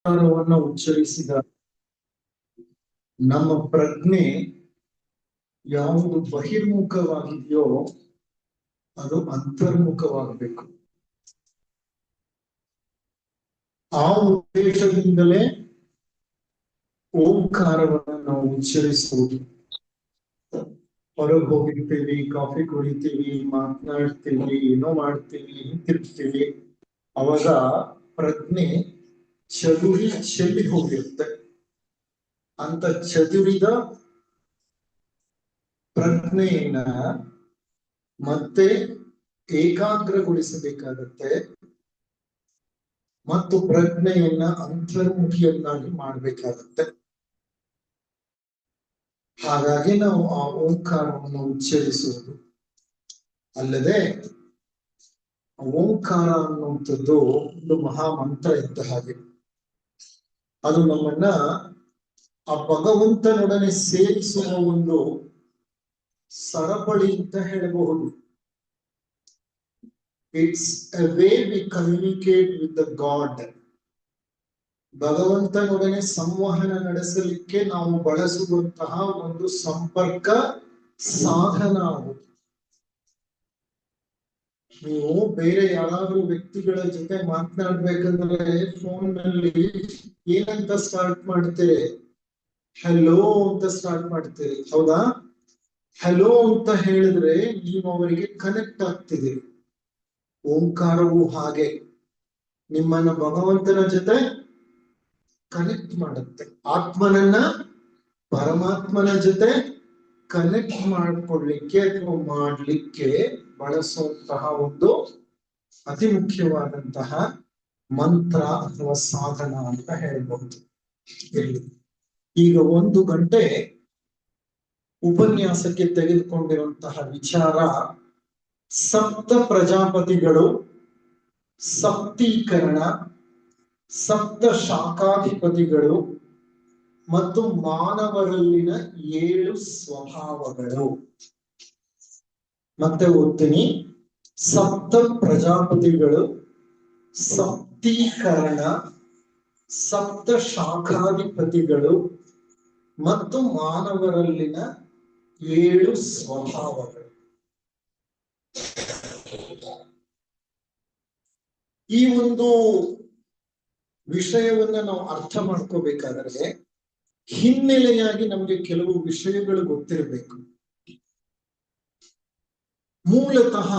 ಓಂಕಾರವನ್ನು ಉಚ್ಚರಿಸಿದ ನಮ್ಮ ಪ್ರಜ್ಞೆ ಯಾವುದು ಬಹಿರ್ಮುಖವಾಗಿದೆಯೋ ಅದು ಅಂತರ್ಮುಖವಾಗಬೇಕು. ಆ ಉದ್ದೇಶದಿಂದಲೇ ಓಂಕಾರವನ್ನು ನಾವು ಉಚ್ಚರಿಸುವುದು. ಹೊರಗೆ ಹೋಗಿರ್ತೀವಿ, ಕಾಫಿ ಕುಡಿತೀವಿ, ಮಾತನಾಡ್ತೀವಿ, ಏನೋ ಮಾಡ್ತೀವಿ, ಹಿಂತಿರ್ತೀವಿ, ಅವಾಗ ಪ್ರಜ್ಞೆ ಚೆಲ್ಲಿ ಹೋಗಿರುತ್ತೆ. ಅಂತ ಚದುರಿದ ಪ್ರಜ್ಞೆಯನ್ನ ಮತ್ತೆ ಏಕಾಗ್ರಗೊಳಿಸಬೇಕಾಗತ್ತೆ ಮತ್ತು ಪ್ರಜ್ಞೆಯನ್ನ ಅಂತರ್ಮುಖಿಯನ್ನಾಗಿ ಮಾಡಬೇಕಾಗತ್ತೆ. ಹಾಗಾಗಿ ನಾವು ಆ ಓಂಕಾರವನ್ನು ಉಚ್ಚರಿಸುವುದು. ಅಲ್ಲದೆ ಓಂಕಾರ ಅನ್ನುವಂಥದ್ದು ಒಂದು ಮಹಾಮಂತ್ರ ಇದ್ದ ಹಾಗೆ. ಅದು ನಮ್ಮನ್ನ ಆ ಭಗವಂತನೊಡನೆ ಸೇರಿಸುವ ಒಂದು ಸರಪಳಿ ಅಂತ ಹೇಳಬಹುದು. It's a way we communicate with the God. ಭಗವಂತನೊಡನೆ ಸಂವಹನ ನಡೆಸಲಿಕ್ಕೆ ನಾವು ಬಳಸುವಂತಹ ಒಂದು ಸಂಪರ್ಕ ಸಾಧನ ಅದು. ನೀವು ಬೇರೆ ಯಾರಾದ್ರೂ ವ್ಯಕ್ತಿಗಳ ಜೊತೆ ಮಾತನಾಡ್ಬೇಕಂದ್ರೆ ಫೋನ್ ನಲ್ಲಿ ಏನಂತ ಸ್ಟಾರ್ಟ್ ಮಾಡ್ತೀರಿ? ಹಲೋ ಅಂತ ಸ್ಟಾರ್ಟ್ ಮಾಡ್ತೀರಿ, ಹೌದಾ? ಹಲೋ ಅಂತ ಹೇಳಿದ್ರೆ ನೀವು ಅವರಿಗೆ ಕನೆಕ್ಟ್ ಆಗ್ತಿದ್ದೀರಿ. ಓಂಕಾರವು ಹಾಗೆ ನಿಮ್ಮನ್ನ ಭಗವಂತನ ಜೊತೆ ಕನೆಕ್ಟ್ ಮಾಡುತ್ತೆ. ಆತ್ಮನನ್ನ ಪರಮಾತ್ಮನ ಜೊತೆ ಕನೆಕ್ಟ್ ಮಾಡ್ಕೊಡ್ಲಿಕ್ಕೆ ಅಥವಾ ಮಾಡ್ಲಿಕ್ಕೆ ಬಳಸುವಂತಹ ಒಂದು ಅತಿ ಮುಖ್ಯವಾದಂತಹ ಮಂತ್ರ ಅಥವಾ ಸಾಧನ ಅಂತ ಹೇಳ್ಬಹುದು. ಈಗ 1 ಗಂಟೆ ಉಪನ್ಯಾಸಕ್ಕೆ ತೆಗೆದುಕೊಂಡಿರುವಂತಹ ವಿಚಾರ ಸಪ್ತ ಪ್ರಜಾಪತಿಗಳು, ಸಪ್ತೀಕರಣ, ಸಪ್ತ ಶಾಖಾಧಿಪತಿಗಳು ಮತ್ತು ಮಾನವರಲ್ಲಿನ 7 ಸ್ವಭಾವಗಳು. ಮತ್ತೆ ಓದ್ತೀನಿ. ಸಪ್ತ ಪ್ರಜಾಪತಿಗಳು, ಸಪ್ತೀಕರಣ, ಸಪ್ತ ಶಾಖಾಧಿಪತಿಗಳು ಮತ್ತು ಮಾನವರಲ್ಲಿನ 7 ಸ್ವಭಾವಗಳು. ಈ ಒಂದು ವಿಷಯವನ್ನ ನಾವು ಅರ್ಥ ಮಾಡ್ಕೋಬೇಕಾದ್ರೆ ಹಿನ್ನೆಲೆಯಾಗಿ ನಮಗೆ ಕೆಲವು ವಿಷಯಗಳು ಗೊತ್ತಿರಬೇಕು. ಮೂಲತಃ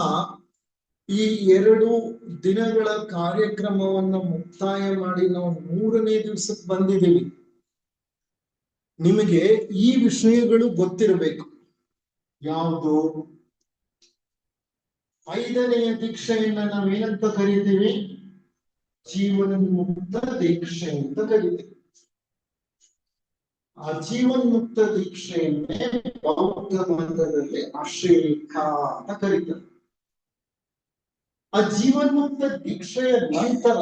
ಈ 2 ದಿನಗಳ ಕಾರ್ಯಕ್ರಮವನ್ನ ಮುಕ್ತಾಯ ಮಾಡಿ ನಾವು 3ನೇ ದಿವಸಕ್ಕೆ ಬಂದಿದ್ದೀವಿ. ನಿಮಗೆ ಈ ವಿಷಯಗಳು ಗೊತ್ತಿರಬೇಕು. ಯಾವುದು? 5ನೆಯ ದೀಕ್ಷೆಯನ್ನ ನಾವೇನಂತ ಕರೀತೀವಿ? ಜೀವನ್ಮುಕ್ತ ದೀಕ್ಷೆ ಅಂತ ಕರೀತೀವಿ. ಆ ಜೀವನ್ಮುಕ್ತ ದೀಕ್ಷೆಯನ್ನೇ ಬೌದ್ಧ ಮತದಲ್ಲಿ ಅಶೇಖ ಅಂತ ಕರೀತಾರೆ. ಆ ಜೀವನ್ಮುಕ್ತ ದೀಕ್ಷೆಯ ನಂತರ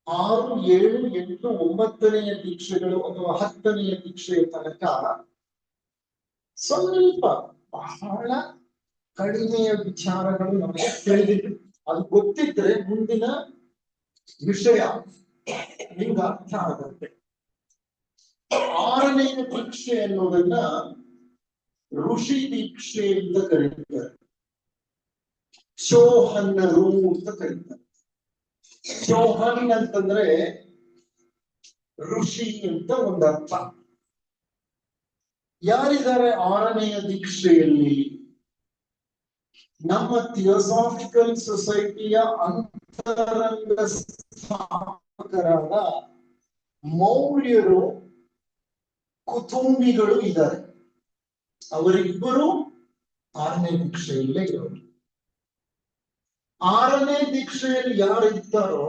6, 7, 8, 9ನೆಯ ದೀಕ್ಷೆಗಳು ಅಥವಾ 10ನೆಯ ದೀಕ್ಷೆಯ ತನಕ ಸ್ವಲ್ಪ ಬಹಳ ಕಡಿಮೆಯ ವಿಚಾರಗಳು ನಮಗೆ ತಿಳಿದಿದೆ. ಅದು ಗೊತ್ತಿದ್ರೆ ಮುಂದಿನ ವಿಷಯ ನಿಮ್ಗೆ ಅರ್ಥ ಆಗುತ್ತೆ. 6ನೆಯ ದೀಕ್ಷೆ ಅನ್ನೋದನ್ನ ಋಷಿ ದೀಕ್ಷೆ ಅಂತ ಕರೀತಾರೆ. ಚೋಹನ್ನರು ಅಂತ ಕರೀತಾರೆ. ಚೋಹನ್ ಅಂತಂದ್ರೆ ಋಷಿ ಅಂತ ಒಂದರ್ಥ. ಯಾರಿದ್ದಾರೆ 6ನೆಯ ದೀಕ್ಷೆಯಲ್ಲಿ? ನಮ್ಮ ಥಿಯೋಸಾಫಿಕಲ್ ಸೊಸೈಟಿಯ ಅಂತರಂಗ ಸ್ಥಾಪಕರಾದ ಮೌರ್ಯರು, ಕುಟುಂಬಿಗಳು ಇದ್ದಾರೆ. ಅವರಿಬ್ಬರು 6ನೇ ದೀಕ್ಷೆಯಲ್ಲೇ ಇರೋರು. 6ನೇ ದೀಕ್ಷೆಯಲ್ಲಿ ಯಾರಿದ್ದಾರೋ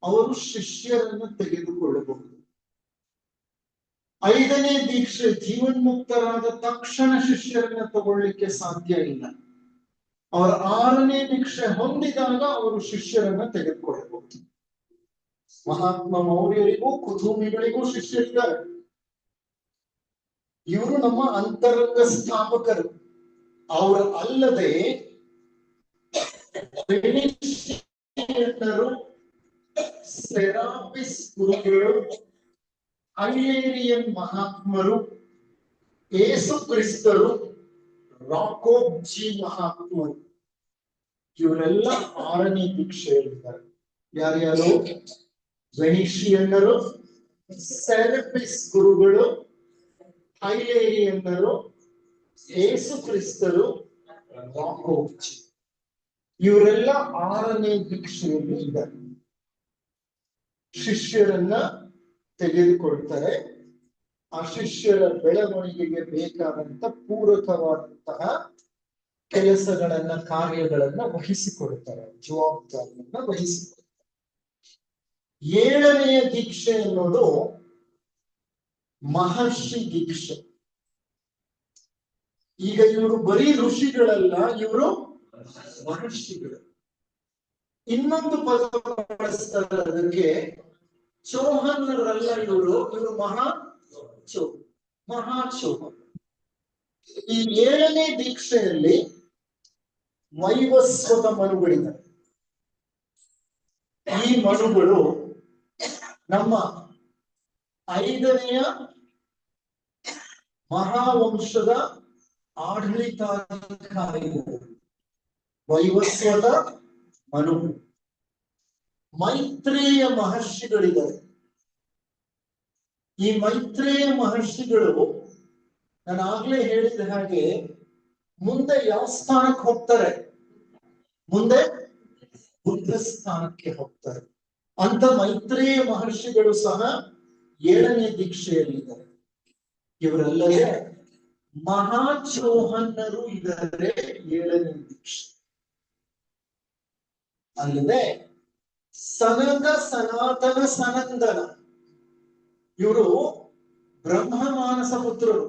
ಅವರು ಶಿಷ್ಯರನ್ನು ತೆಗೆದುಕೊಳ್ಳಬಹುದು. 5ನೇ ದೀಕ್ಷೆ ಜೀವನ್ಮುಕ್ತರಾದ ತಕ್ಷಣ ಶಿಷ್ಯರನ್ನ ತಗೊಳ್ಳಿಕ್ಕೆ ಸಾಧ್ಯ ಇಲ್ಲ. ಅವರ 6ನೇ ದೀಕ್ಷೆ ಹೊಂದಿದಾಗ ಅವರು ಶಿಷ್ಯರನ್ನ ತೆಗೆದುಕೊಳ್ಳಬಹುದು. ಮಹಾತ್ಮ ಮೌರ್ಯರಿಗೂ ಕುಟುಂಬಿಗಳಿಗೂ ಶಿಷ್ಯರಿದ್ದಾರೆ. ಇವರು ನಮ್ಮ ಅಂತರಂಗ ಸ್ಥಾಪಕರು. ಅವರ ಅಲ್ಲದೆ ಸೆರಾಪಿಸ್ ಗುರುಗಳು, ಹೈಲೇರಿಯನ್ ಮಹಾತ್ಮರು, ಏಸು ಕ್ರಿಸ್ತರು, ರಾಕೋಬ್ಜಿ ಮಹಾತ್ಮರು, ಇವರೆಲ್ಲ 6ನೇ ದೀಕ್ಷೆಯಲ್ಲಿದ್ದಾರೆ. ಯಾರ್ಯಾರು? ವೆನಿಷಿಯನ್ನರು, ಸೆರಾಪಿಸ್ ಗುರುಗಳು, ಹೈಲೇರಿಯನ್ನರು, ಏಸು ಕ್ರಿಸ್ತರು, ರಾಕೋಬ್ಜಿ, ಇವರೆಲ್ಲ 6ನೇ ದೀಕ್ಷೆಯಲ್ಲಿ ಇದ್ದಾರೆ. ಶಿಷ್ಯರನ್ನ ತೆಗೆದುಕೊಳ್ತಾರೆ. ಆ ಶಿಷ್ಯರ ಬೆಳವಣಿಗೆಗೆ ಬೇಕಾದಂತ ಪೂರಕವಾದಂತಹ ಕೆಲಸಗಳನ್ನ, ಕಾರ್ಯಗಳನ್ನ ವಹಿಸಿಕೊಡ್ತಾರೆ, ಜವಾಬ್ದಾರಿಯನ್ನ ವಹಿಸಿಕೊಡ್ತಾರೆ. 7ನೆಯ ದೀಕ್ಷೆ ಅನ್ನೋದು ಮಹರ್ಷಿ ದೀಕ್ಷೆ. ಈಗ ಇವರು ಬರೀ ಋಷಿಗಳಲ್ಲ, ಇವರು ಮಹರ್ಷಿಗಳು. ಇನ್ನೊಂದು ಪದ ಬಳಸ್ತಾರೆ ಅದಕ್ಕೆ, ಚೌಹನ್ನರಲ್ಲ ಇವರು ಮಹಾಚೌಹನ್. ಈ 7ನೇ ದೀಕ್ಷೆಯಲ್ಲಿ ವೈವಸ್ವತ ಮನುಗಳಿದ್ದಾರೆ. ಈ ಮನುಗಳು ನಮ್ಮ 5ನೆಯ ಮಹಾವಂಶದ ಆಡಳಿತಾಧಿಕಾರಿಗಳು ವೈವಸ್ವತ ಮನು. ಮೈತ್ರೇಯ ಮಹರ್ಷಿಗಳಿದ್ದಾರೆ. ಈ ಮೈತ್ರೇಯ ಮಹರ್ಷಿಗಳು ನಾನು ಆಗ್ಲೇ ಹೇಳಿದ ಹಾಗೆ ಮುಂದೆ ಯಾವ ಸ್ಥಾನಕ್ಕೆ ಹೋಗ್ತಾರೆ? ಮುಂದೆ ಬುದ್ಧ ಸ್ಥಾನಕ್ಕೆ ಹೋಗ್ತಾರೆ. ಅಂತ ಮೈತ್ರೇಯ ಮಹರ್ಷಿಗಳು ಸಹ 7ನೇ ದೀಕ್ಷೆಯಲ್ಲಿದ್ದಾರೆ. ಇವರೆಲ್ಲರೇ ಮಹಾಚೌಹನ್ನರು ಇದ್ದಾರೆ 7ನೇ ದೀಕ್ಷೆ. ಅಲ್ಲದೆ ಸನದ, ಸನಾತನ, ಸನಂದನ ಇವರು ಬ್ರಹ್ಮ ಮಾನಸ ಪುತ್ರರು.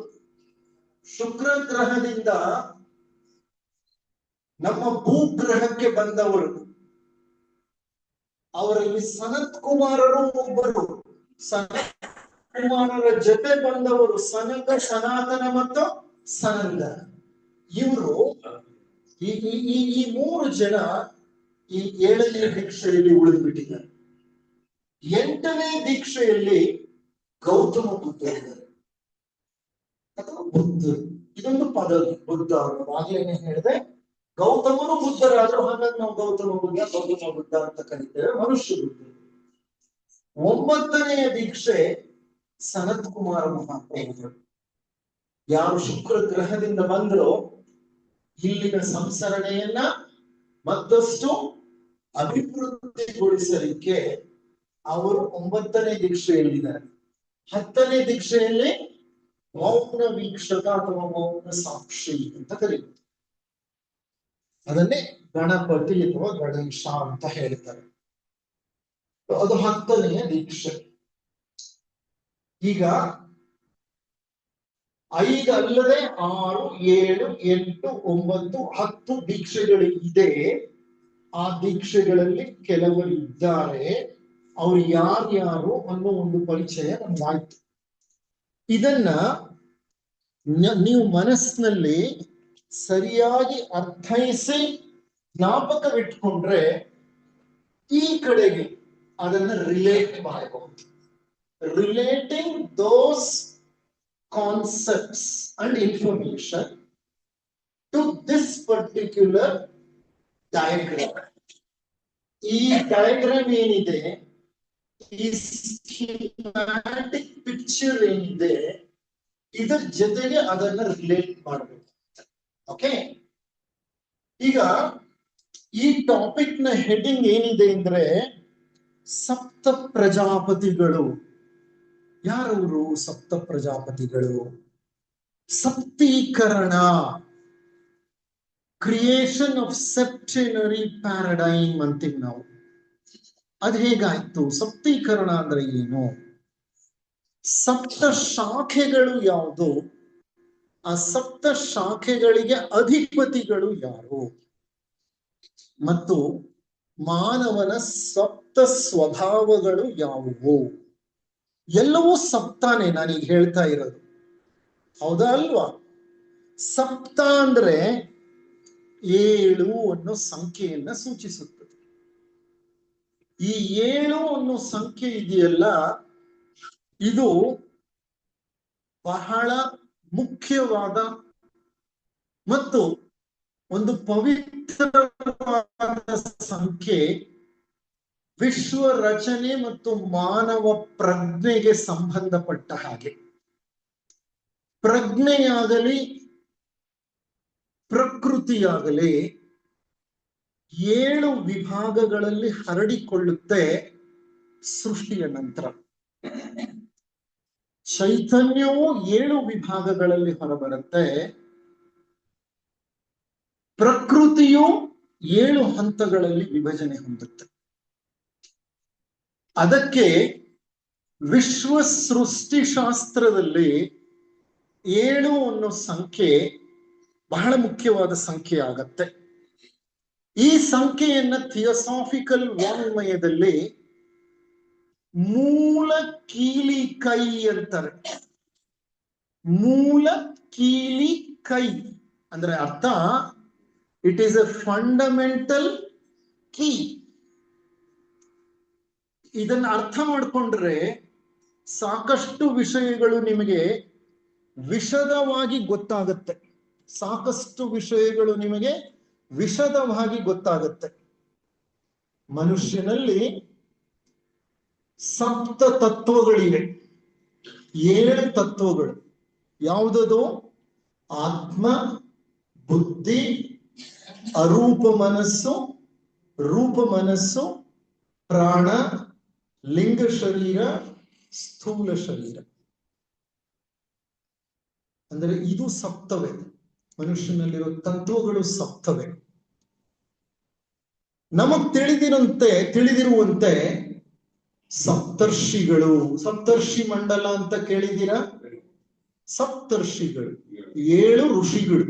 ಶುಕ್ರ ಗ್ರಹದಿಂದ ನಮ್ಮ ಭೂಗ್ರಹಕ್ಕೆ ಬಂದವರು. ಅವರಲ್ಲಿ ಸನತ್ ಕುಮಾರರು ಒಬ್ಬರು. ಸನತ್ ಕುಮಾರರ ಜೊತೆ ಬಂದವರು ಸನಕ, ಸನಾತನ ಮತ್ತು ಸನಂದ. ಇವರು ಈ 3 ಜನ ಈ 7ನೇ ದೀಕ್ಷೆಯಲ್ಲಿ ಉಳಿದುಬಿಟ್ಟಿದ್ದಾರೆ. 8ನೇ ದೀಕ್ಷೆಯಲ್ಲಿ ಗೌತಮ ಬುದ್ಧ ಇದ್ದಾರೆ, ಅಥವಾ ಬುದ್ಧರು. ಇದೊಂದು ಪದ, ಬುದ್ಧ. ಆಗ್ಲೇನೆ ಹೇಳಿದೆ, ಗೌತಮರು ಬುದ್ಧರಾದ್ರು, ಹಾಗಾಗಿ ನಾವು ಗೌತಮ ಬುದ್ಧ ಅಂತ ಕರೀತೇವೆ, ಮನುಷ್ಯ ಬುದ್ಧ. 9ನೆಯ ದೀಕ್ಷೆ ಸನತ್ ಕುಮಾರ ಮಹಾಪ್ರಭುಗಳು. ಯಾರು ಶುಕ್ರ ಗ್ರಹದಿಂದ ಬಂದ್ರು, ಇಲ್ಲಿನ ಸಂಸರಣೆಯನ್ನ ಮತ್ತಷ್ಟು ಅಭಿವೃದ್ಧಿಗೊಳಿಸಲಿಕ್ಕೆ ಅವರು 9ನೇ ದೀಕ್ಷೆಯಲ್ಲಿದ್ದಾರೆ. 10ನೇ ದೀಕ್ಷೆಯಲ್ಲಿ ಮೌನ ವೀಕ್ಷಕ ಅಥವಾ ಮೌನ ಸಾಕ್ಷಿ ಅಂತ ಕರೀತಾರೆ. ಅದನ್ನೇ ಗಣಪತಿ ಅಥವಾ ಗಣೇಶ ಅಂತ ಹೇಳ್ತಾರೆ. ಅದು 10ನೆಯ ದೀಕ್ಷೆ. ಈಗ 5 ಅಲ್ಲದೆ 6, 7, 8, 9, 10 ದೀಕ್ಷೆಗಳು ಇದೆ. ಆ ದೀಕ್ಷೆಗಳಲ್ಲಿ ಕೆಲವರು ಇದ್ದಾರೆ. ಅವ್ರು ಯಾರ್ಯಾರು ಅನ್ನೋ ಒಂದು ಪರಿಚಯ ನಮ್ಗಾಯ್ತು. ಇದನ್ನ ನೀವು ಮನಸ್ಸಿನಲ್ಲಿ ಸರಿಯಾಗಿ ಅರ್ಥೈಸಿ ಜ್ಞಾಪಕವಿಟ್ಕೊಂಡ್ರೆ ಈ ಕಡೆಗೆ ಅದನ್ನ ರಿಲೇಟ್ ಮಾಡಬಹುದು. Relating those concepts and information to this particular diagram. ಈ ಡಯಾಗ್ರಾಮ್ ಏನಿದೆ, ಈ ಸ್ಕೀಮ್ಯಾಟಿಕ್ ಪಿಕ್ಚರ್ ಏನಿದೆ, ಇದರ ಜೊತೆಗೆ ಅದನ್ನ ರಿಲೇಟ್ ಮಾಡಬೇಕು. ಓಕೆ, ಈಗ ಈ ಟಾಪಿಕ್ ನ ಹೆಡಿಂಗ್ ಏನಿದೆ ಅಂದ್ರೆ ಸಪ್ತ ಪ್ರಜಾಪತಿಗಳು. ಯಾರವರು ಸಪ್ತ ಪ್ರಜಾಪತಿಗಳು? ಸಪ್ತೀಕರಣ, ಕ್ರಿಯೇಷನ್ ಆಫ್ ಸೆಪ್ಟೆನರಿ ಪ್ಯಾರಡೈಮ್ ಅಂತೀವಿ ನಾವು. ಅದ್ ಹೇಗಾಯ್ತು? ಸಪ್ತೀಕರಣ ಅಂದ್ರೆ ಏನು? ಸಪ್ತ ಶಾಖೆಗಳು ಯಾವುದು? ಆ ಸಪ್ತ ಶಾಖೆಗಳಿಗೆ ಅಧಿಪತಿಗಳು ಯಾರು? ಮತ್ತು ಮಾನವನ ಸಪ್ತ ಸ್ವಭಾವಗಳು ಯಾವುವು? ಎಲ್ಲವೂ ಸಪ್ತಾನೆ ನಾನೀಗ ಹೇಳ್ತಾ ಇರೋದು, ಹೌದಾ ಅಲ್ವಾ? ಸಪ್ತ ಅಂದ್ರೆ 7 ಅನ್ನೋ ಸಂಖ್ಯೆಯನ್ನ ಸೂಚಿಸುತ್ತದೆ. ಈ 7 ಅನ್ನೋ ಸಂಖ್ಯೆ ಇದೆಯಲ್ಲ, ಇದು ಬಹಳ ಮುಖ್ಯವಾದ ಮತ್ತು ಒಂದು ಪವಿತ್ರವಾದ ಸಂಖ್ಯೆ. ವಿಶ್ವ ರಚನೆ ಮತ್ತು ಮಾನವ ಪ್ರಜ್ಞೆಗೆ ಸಂಬಂಧಪಟ್ಟ ಹಾಗೆ. ಪ್ರಜ್ಞೆಯಾಗಲಿ ಪ್ರಕೃತಿಯಾಗಲಿ 7 ವಿಭಾಗಗಳಲ್ಲಿ ಹರಡಿಕೊಳ್ಳುತ್ತೆ ಸೃಷ್ಟಿಯ ನಂತರ. ಚೈತನ್ಯವು 7 ವಿಭಾಗಗಳಲ್ಲಿ ಹೊರಬರುತ್ತೆ. ಪ್ರಕೃತಿಯು 7 ಹಂತಗಳಲ್ಲಿ ವಿಭಜನೆ ಹೊಂದುತ್ತೆ. ಅದಕ್ಕೆ ವಿಶ್ವ ಸೃಷ್ಟಿಶಾಸ್ತ್ರದಲ್ಲಿ 7 ಅನ್ನೋ ಸಂಖ್ಯೆ ಬಹಳ ಮುಖ್ಯವಾದ ಸಂಖ್ಯೆ ಆಗತ್ತೆ. ಈ ಸಂಖ್ಯೆಯನ್ನ ಥಿಯೋಸಾಫಿಕಲ್ ವಾಂಗ್ಮಯದಲ್ಲಿ ಮೂಲ ಕೀಲಿ ಕೈ ಅಂತಾರೆ. ಮೂಲ ಕೀಲಿ ಕೈ ಅಂದ್ರೆ ಅರ್ಥ, it is A fundamental key. ಇದನ್ನ ಅರ್ಥ ಮಾಡ್ಕೊಂಡ್ರೆ ಸಾಕಷ್ಟು ವಿಷಯಗಳು ನಿಮಗೆ ವಿಶದವಾಗಿ ಗೊತ್ತಾಗುತ್ತೆ. ಸಾಕಷ್ಟು ವಿಷಯಗಳು ನಿಮಗೆ ವಿಶದವಾಗಿ ಗೊತ್ತಾಗುತ್ತೆ. ಮನುಷ್ಯನಲ್ಲಿ ಸಪ್ತ ತತ್ವಗಳಿವೆ, 7 ತತ್ವಗಳು. ಯಾವುದದು? ಆತ್ಮ, ಬುದ್ಧಿ, ಅರೂಪ ಮನಸ್ಸು, ರೂಪ ಮನಸ್ಸು, ಪ್ರಾಣ, ಲಿಂಗ ಶರೀರ, ಸ್ಥೂಲ ಶರೀರ. ಅಂದ್ರೆ ಇದು ಸಪ್ತವೇ. ಮನುಷ್ಯನಲ್ಲಿರೋ ತತ್ವಗಳು ಸಪ್ತವೇ. ನಮಗ್ ತಿಳಿದಿರುವಂತೆ ಸಪ್ತರ್ಷಿಗಳು, ಸಪ್ತರ್ಷಿ ಮಂಡಲ ಅಂತ ಕೇಳಿದ್ದೀರಾ? ಸಪ್ತರ್ಷಿಗಳು 7 ಋಷಿಗಳು.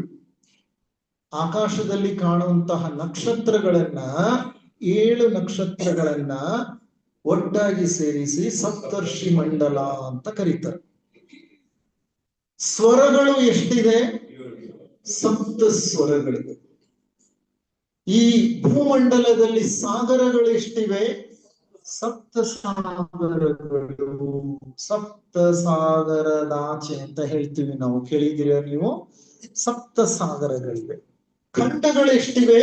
ಆಕಾಶದಲ್ಲಿ ಕಾಣುವಂತಹ ನಕ್ಷತ್ರಗಳನ್ನ, 7 ನಕ್ಷತ್ರಗಳನ್ನ ಒಟ್ಟಾಗಿ ಸೇರಿಸಿ ಸಪ್ತರ್ಷಿ ಮಂಡಲ ಅಂತ ಕರೀತಾರೆ. ಸ್ವರಗಳು ಎಷ್ಟಿದೆ? ಸಪ್ತ ಸ್ವರಗಳಿವೆ. ಈ ಭೂಮಂಡಲದಲ್ಲಿ ಸಾಗರಗಳು ಎಷ್ಟಿವೆ? ಸಪ್ತ ಸಾಗರಗಳು. ಸಪ್ತ ಸಾಗರದಾಚೆ ಅಂತ ಹೇಳ್ತೀವಿ ನಾವು, ಕೇಳಿದಿರ ನೀವು? ಸಪ್ತ ಸಾಗರಗಳಿವೆ. ಖಂಡಗಳು ಎಷ್ಟಿವೆ?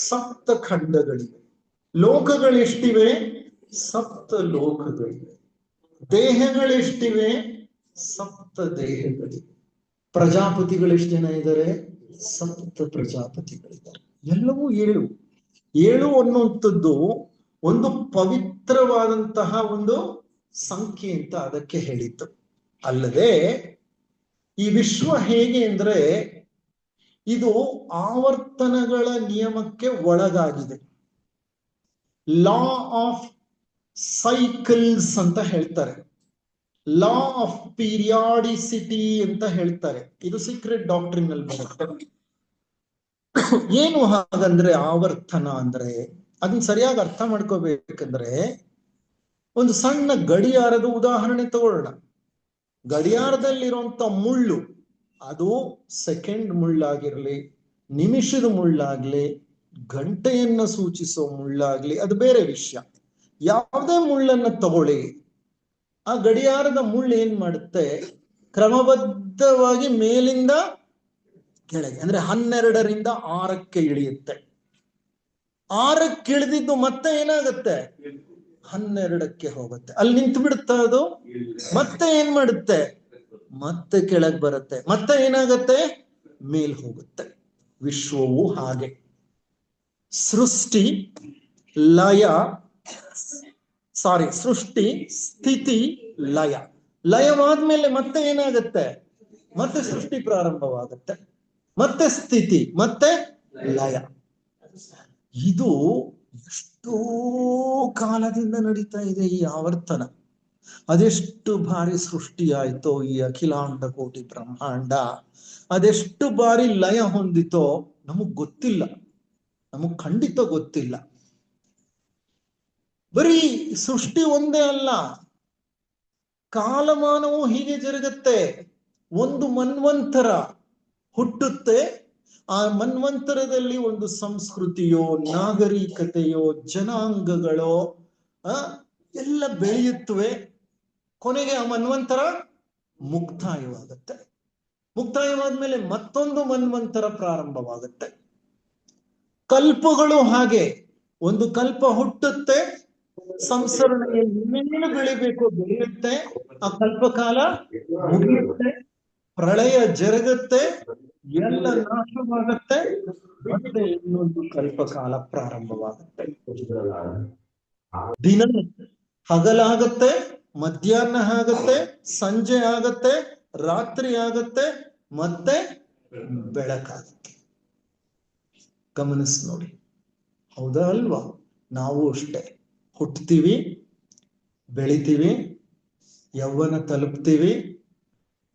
ಸಪ್ತ ಖಂಡಗಳಿವೆ. ಲೋಕಗಳು ಎಷ್ಟಿವೆ? ಸಪ್ತ ಲೋಕಗಳಿವೆ. ದೇಹಗಳೆಷ್ಟಿವೆ? ಸಪ್ತ ದೇಹಗಳಿವೆ. ಪ್ರಜಾಪತಿಗಳು ಎಷ್ಟು ಜನ ಇದ್ದಾರೆ? ಸಪ್ತ ಪ್ರಜಾಪತಿಗಳಿದ್ದಾರೆ. ಎಲ್ಲವೂ 7. 7 ಅನ್ನುವಂಥದ್ದು ಒಂದು ಪವಿತ್ರವಾದಂತಹ ಒಂದು ಸಂಖ್ಯೆ ಅಂತ ಅದಕ್ಕೆ ಹೇಳಿತ್ತು. ಅಲ್ಲದೆ ಈ ವಿಶ್ವ ಹೇಗೆ ಅಂದ್ರೆ ಇದು ಆವರ್ತನಗಳ ನಿಯಮಕ್ಕೆ ಒಳಗಾಗಿದೆ. ಲಾ ಆಫ್ ಸೈಕಲ್ಸ್ ಅಂತ ಹೇಳ್ತಾರೆ, ಲಾ ಆಫ್ ಪೀರಿಯಾಡಿಸಿಟಿ ಅಂತ ಹೇಳ್ತಾರೆ. ಇದು ಸೀಕ್ರೆಟ್ ಡಾಕ್ಟ್ರಿನ್ ಅಲ್ಲಿ ಬರುತ್ತೆ. ಏನು ಹಾಗಂದ್ರೆ ಆವರ್ತನ ಅಂದ್ರೆ, ಅದನ್ನ ಸರಿಯಾಗಿ ಅರ್ಥ ಮಾಡ್ಕೋಬೇಕಂದ್ರೆ ಒಂದು ಸಣ್ಣ ಗಡಿಯಾರದ ಉದಾಹರಣೆ ತಗೊಳ್ಳೋಣ. ಗಡಿಯಾರದಲ್ಲಿರುವಂತ ಮುಳ್ಳು, ಅದು ಸೆಕೆಂಡ್ ಮುಳ್ಳಾಗಿರ್ಲಿ, ನಿಮಿಷದ ಮುಳ್ಳಾಗ್ಲಿ, ಗಂಟೆಯನ್ನ ಸೂಚಿಸೋ ಮುಳ್ಳಾಗ್ಲಿ, ಅದು ಬೇರೆ ವಿಷಯ. ಯಾವುದೇ ಮುಳ್ಳನ್ನ ತಗೊಳ್ಳಿ, ಆ ಗಡಿಯಾರದ ಮುಳ್ಳು ಏನ್ ಮಾಡುತ್ತೆ? ಕ್ರಮಬದ್ಧವಾಗಿ ಮೇಲಿಂದ ಕೆಳಗೆ, ಅಂದ್ರೆ 12ರಿಂದ 6ಕ್ಕೆ ಇಳಿಯುತ್ತೆ. 6ಕ್ಕೆ ಇಳಿದಿದ್ದು ಮತ್ತೆ ಏನಾಗುತ್ತೆ? 12ಕ್ಕೆ ಹೋಗುತ್ತೆ. ಅಲ್ಲಿ ನಿಂತು ಬಿಡುತ್ತ ಅದು. ಮತ್ತೆ ಏನ್ ಮಾಡುತ್ತೆ? ಮತ್ತೆ ಕೆಳಗೆ ಬರುತ್ತೆ. ಮತ್ತೆ ಏನಾಗತ್ತೆ? ಮೇಲ್ ಹೋಗುತ್ತೆ. ವಿಶ್ವವು ಹಾಗೆ. ಸೃಷ್ಟಿ ಲಯ, ಸೃಷ್ಟಿ ಸ್ಥಿತಿ ಲಯ. ಲಯವಾದ್ಮೇಲೆ ಮತ್ತೆ ಏನಾಗುತ್ತೆ? ಮತ್ತೆ ಸೃಷ್ಟಿ ಪ್ರಾರಂಭವಾಗುತ್ತೆ, ಮತ್ತೆ ಸ್ಥಿತಿ, ಮತ್ತೆ ಲಯ. ಇದು ಎಷ್ಟೋ ಕಾಲದಿಂದ ನಡೀತಾ ಇದೆ ಈ ಆವರ್ತನ. ಅದೆಷ್ಟು ಬಾರಿ ಸೃಷ್ಟಿಯಾಯ್ತೋ ಈ ಅಖಿಲಾಂಡ ಕೋಟಿ ಬ್ರಹ್ಮಾಂಡ, ಅದೆಷ್ಟು ಬಾರಿ ಲಯ ಹೊಂದಿತೋ ನಮಗ್ ಗೊತ್ತಿಲ್ಲ, ನಮಗ್ ಖಂಡಿತ ಗೊತ್ತಿಲ್ಲ. ಬರೀ ಸೃಷ್ಟಿ ಒಂದೇ ಅಲ್ಲ, ಕಾಲಮಾನವು ಹೀಗೆ ಜರುಗತ್ತೆ. ಒಂದು ಮನ್ವಂತರ ಹುಟ್ಟುತ್ತೆ, ಆ ಮನ್ವಂತರದಲ್ಲಿ ಒಂದು ಸಂಸ್ಕೃತಿಯೋ ನಾಗರಿಕತೆಯೋ ಜನಾಂಗಗಳೋ ಎಲ್ಲ ಬೆಳೆಯುತ್ತವೆ. ಕೊನೆಗೆ ಆ ಮನ್ವಂತರ ಮುಕ್ತಾಯವಾಗುತ್ತೆ. ಮುಕ್ತಾಯವಾದ್ಮೇಲೆ ಮತ್ತೊಂದು ಮನ್ವಂತರ ಪ್ರಾರಂಭವಾಗುತ್ತೆ. ಕಲ್ಪಗಳು ಹಾಗೆ, ಒಂದು ಕಲ್ಪ ಹುಟ್ಟುತ್ತೆ, ಸಂಸರಣೆಯಲ್ಲಿ ಇನ್ನೇನು ಬೆಳಿಬೇಕು ಬೆಳೆಯುತ್ತೆ, ಆ ಕಲ್ಪಕಾಲ ಮುಗಿಯುತ್ತೆ, ಪ್ರಳಯ ಜರುಗುತ್ತೆ, ಎಲ್ಲ ನಾಶವಾಗುತ್ತೆ, ಮತ್ತೆ ಇನ್ನೊಂದು ಕಲ್ಪಕಾಲ ಪ್ರಾರಂಭವಾಗುತ್ತೆ. ದಿನ ಹಗಲಾಗತ್ತೆ, ಮಧ್ಯಾಹ್ನ ಆಗತ್ತೆ, ಸಂಜೆ ಆಗತ್ತೆ, ರಾತ್ರಿ ಆಗತ್ತೆ, ಮತ್ತೆ ಬೆಳಕಾಗುತ್ತೆ. ಗಮನಿಸಿ ನೋಡಿ, ಹೌದಾ ಅಲ್ವಾ? ನಾವು ಅಷ್ಟೇ ಹುಟ್ಟುತ್ತೀವಿ, ಬೆಳಿತೀವಿ, ಯೌವನ ತಲುಪ್ತೀವಿ,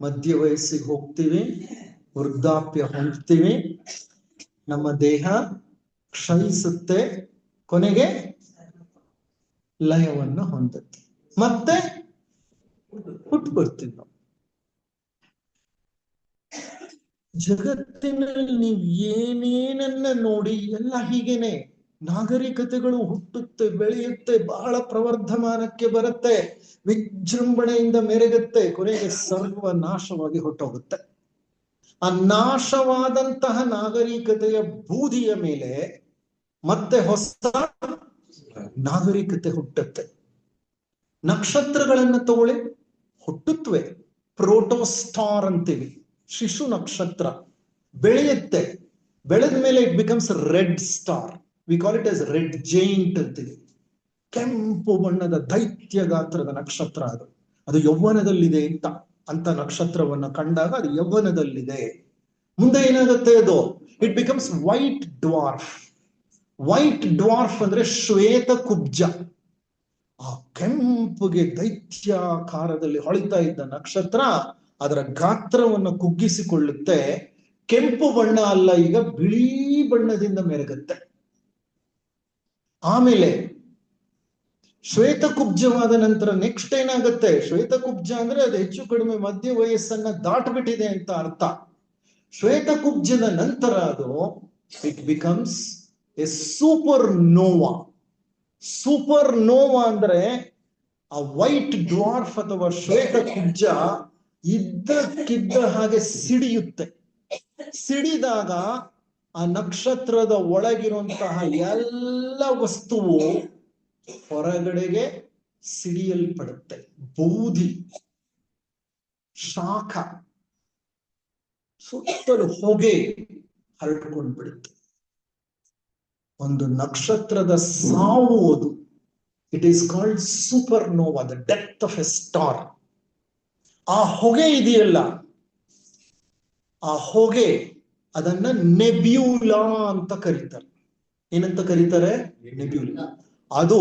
ಮಧ್ಯ ವಯಸ್ಸಿಗೆ ಹೋಗ್ತೀವಿ, ವೃದ್ಧಾಪ್ಯ ಹೊಂದ್ತೀವಿ, ನಮ್ಮ ದೇಹ ಕ್ಷಯಿಸುತ್ತೆ, ಕೊನೆಗೆ ಲಯವನ್ನು ಹೊಂದುತ್ತೆ, ಮತ್ತೆ ಹುಟ್ಟು ಬರ್ತೀವಿ ನಾವು. ಜಗತ್ತಿನಲ್ಲಿ ನೀವು ಏನೇನನ್ನ ನೋಡಿ ಎಲ್ಲ ಹೀಗೇನೆ. ನಾಗರಿಕತೆಗಳು ಹುಟ್ಟುತ್ತೆ, ಬೆಳೆಯುತ್ತೆ, ಬಹಳ ಪ್ರವರ್ಧಮಾನಕ್ಕೆ ಬರುತ್ತೆ, ವಿಜೃಂಭಣೆಯಿಂದ ಮೆರೆಗುತ್ತೆ, ಕೊನೆಗೆ ಸರ್ವನಾಶವಾಗಿ ಹೊಟ್ಟೋಗುತ್ತೆ. ಆ ನಾಶವಾದಂತಹ ನಾಗರಿಕತೆಯ ಬೂದಿಯ ಮೇಲೆ ಮತ್ತೆ ಹೊಸ ನಾಗರಿಕತೆ ಹುಟ್ಟುತ್ತೆ. ನಕ್ಷತ್ರಗಳನ್ನ ತಗೊಳ್ಳಿ, ಹುಟ್ಟುತ್ತವೆ. ಪ್ರೋಟೋಸ್ಟಾರ್ ಅಂತೀವಿ, ಶಿಶು ನಕ್ಷತ್ರ ಬೆಳೆಯುತ್ತೆ, ಬೆಳೆದ ಮೇಲೆ it becomes red star. We call it as red giant ಅಂತೀವಿ. ಕೆಂಪು ಬಣ್ಣದ ದೈತ್ಯ ಗಾತ್ರದ ನಕ್ಷತ್ರ ಅದು. ಅದು ಯೌವನದಲ್ಲಿದೆ ಅಂತ ನಕ್ಷತ್ರವನ್ನ ಕಂಡಾಗ ಅದು ಯೌವನದಲ್ಲಿದೆ. ಮುಂದೆ ಏನಾಗುತ್ತೆ ಅದು? It becomes white dwarf. White dwarf ಅಂದ್ರೆ ಶ್ವೇತ ಕುಬ್ಜ. ಆ ಕೆಂಪುಗೆ ದೈತ್ಯಾಕಾರದಲ್ಲಿ ಹೊಳಿತಾ ಇದ್ದ ನಕ್ಷತ್ರ ಅದರ ಗಾತ್ರವನ್ನು ಕುಗ್ಗಿಸಿಕೊಳ್ಳುತ್ತೆ. ಕೆಂಪು ಬಣ್ಣ ಅಲ್ಲ, ಈಗ ಬಿಳಿ ಬಣ್ಣದಿಂದ ಮೆರಗುತ್ತೆ. ಆಮೇಲೆ ಶ್ವೇತಕುಬ್ಜವಾದ ನಂತರ ನೆಕ್ಸ್ಟ್ ಏನಾಗುತ್ತೆ? ಶ್ವೇತಕುಬ್ಜ ಅಂದ್ರೆ ಅದು ಹೆಚ್ಚು ಕಡಿಮೆ ಮಧ್ಯ ವಯಸ್ಸನ್ನ ದಾಟ್ಬಿಟ್ಟಿದೆ ಅಂತ ಅರ್ಥ. ಶ್ವೇತಕುಬ್ಜದ ನಂತರ ಅದು it becomes a supernova. Supernova ಅಂದ್ರೆ ಆ ವೈಟ್ ಡ್ವಾರ್ಫ್ ಅಥವಾ ಶ್ವೇತಕುಬ್ಜ ಇದ್ದಕ್ಕಿದ್ದ ಹಾಗೆ ಸಿಡಿಯುತ್ತೆ. ಸಿಡಿದಾಗ ಆ ನಕ್ಷತ್ರದ ಒಳಗಿರುವಂತಹ ಎಲ್ಲ ವಸ್ತುವು ಹೊರಗಡೆಗೆ ಸಿಡಿಯಲ್ಪಡುತ್ತೆ. ಬೂದಿ, ಶಾಖ, ಸುತ್ತಲೂ ಹೊಗೆ ಹರಡ್ಕೊಂಡು ಬಿಡುತ್ತೆ. ಒಂದು ನಕ್ಷತ್ರದ ಸಾವು ಅದು. It is called supernova, the death of a star. ಆ ಹೊಗೆ ಇದೆಯಲ್ಲ, ಆ ಹೊಗೆ ಅದನ್ನ ನೆಬ್ಯೂಲಾ ಅಂತ ಕರೀತಾರೆ. ಏನಂತ ಕರೀತಾರೆ? ನೆಬ್ಯೂಲಾ. ಅದು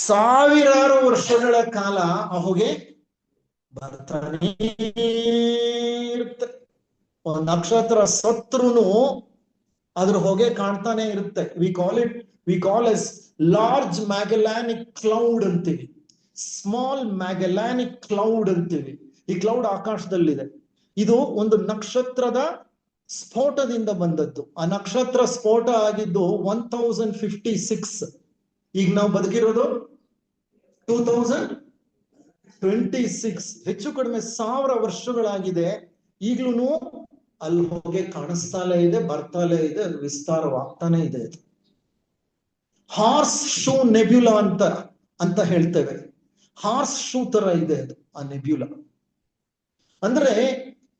ಸಾವಿರಾರು ವರ್ಷಗಳ ಕಾಲ ಆ ಹೊಗೆ ಬರ್ತಾನೆ ಇರುತ್ತೆ. ಒಂದು ನಕ್ಷತ್ರ ಸತ್ರುನು ಅದ್ರ ಹೊಗೆ ಕಾಣ್ತಾನೆ ಇರುತ್ತೆ. We call as large Magellanic cloud ಅಂತೀವಿ, ಸ್ಮಾಲ್ ಮ್ಯಾಗಲ್ಯಾನಿಕ್ ಕ್ಲೌಡ್ ಅಂತೀವಿ. ಈ ಕ್ಲೌಡ್ ಆಕಾಶದಲ್ಲಿದೆ. ಇದು ಒಂದು ನಕ್ಷತ್ರದ ಸ್ಫೋಟದಿಂದ ಬಂದದ್ದು. ಆ ನಕ್ಷತ್ರ ಸ್ಫೋಟ ಆಗಿದ್ದು 1056. ಈಗ ನಾವು ಬದುಕಿರೋದು 2026. ಹೆಚ್ಚು ಕಡಿಮೆ 1000 ವರ್ಷಗಳಾಗಿದೆ. ಈಗ್ಲೂ ಅಲ್ಲಿ ಹೊಗೆ ಕಾಣಿಸ್ತಾಲೇ ಇದೆ, ಬರ್ತಾಲೇ ಇದೆ, ಅದು ವಿಸ್ತಾರವಾಗ್ತಾನೆ ಇದೆ. ಹಾರ್ಸ್ ಶೂ ನೆಬ್ಯುಲಾ ಅಂತ ಹೇಳ್ತೇವೆ. ಹಾರ್ಸ್ ಶೂ ತರ ಇದೆ ಅದು ಆ ನೆಬ್ಯುಲಾ. ಅಂದ್ರೆ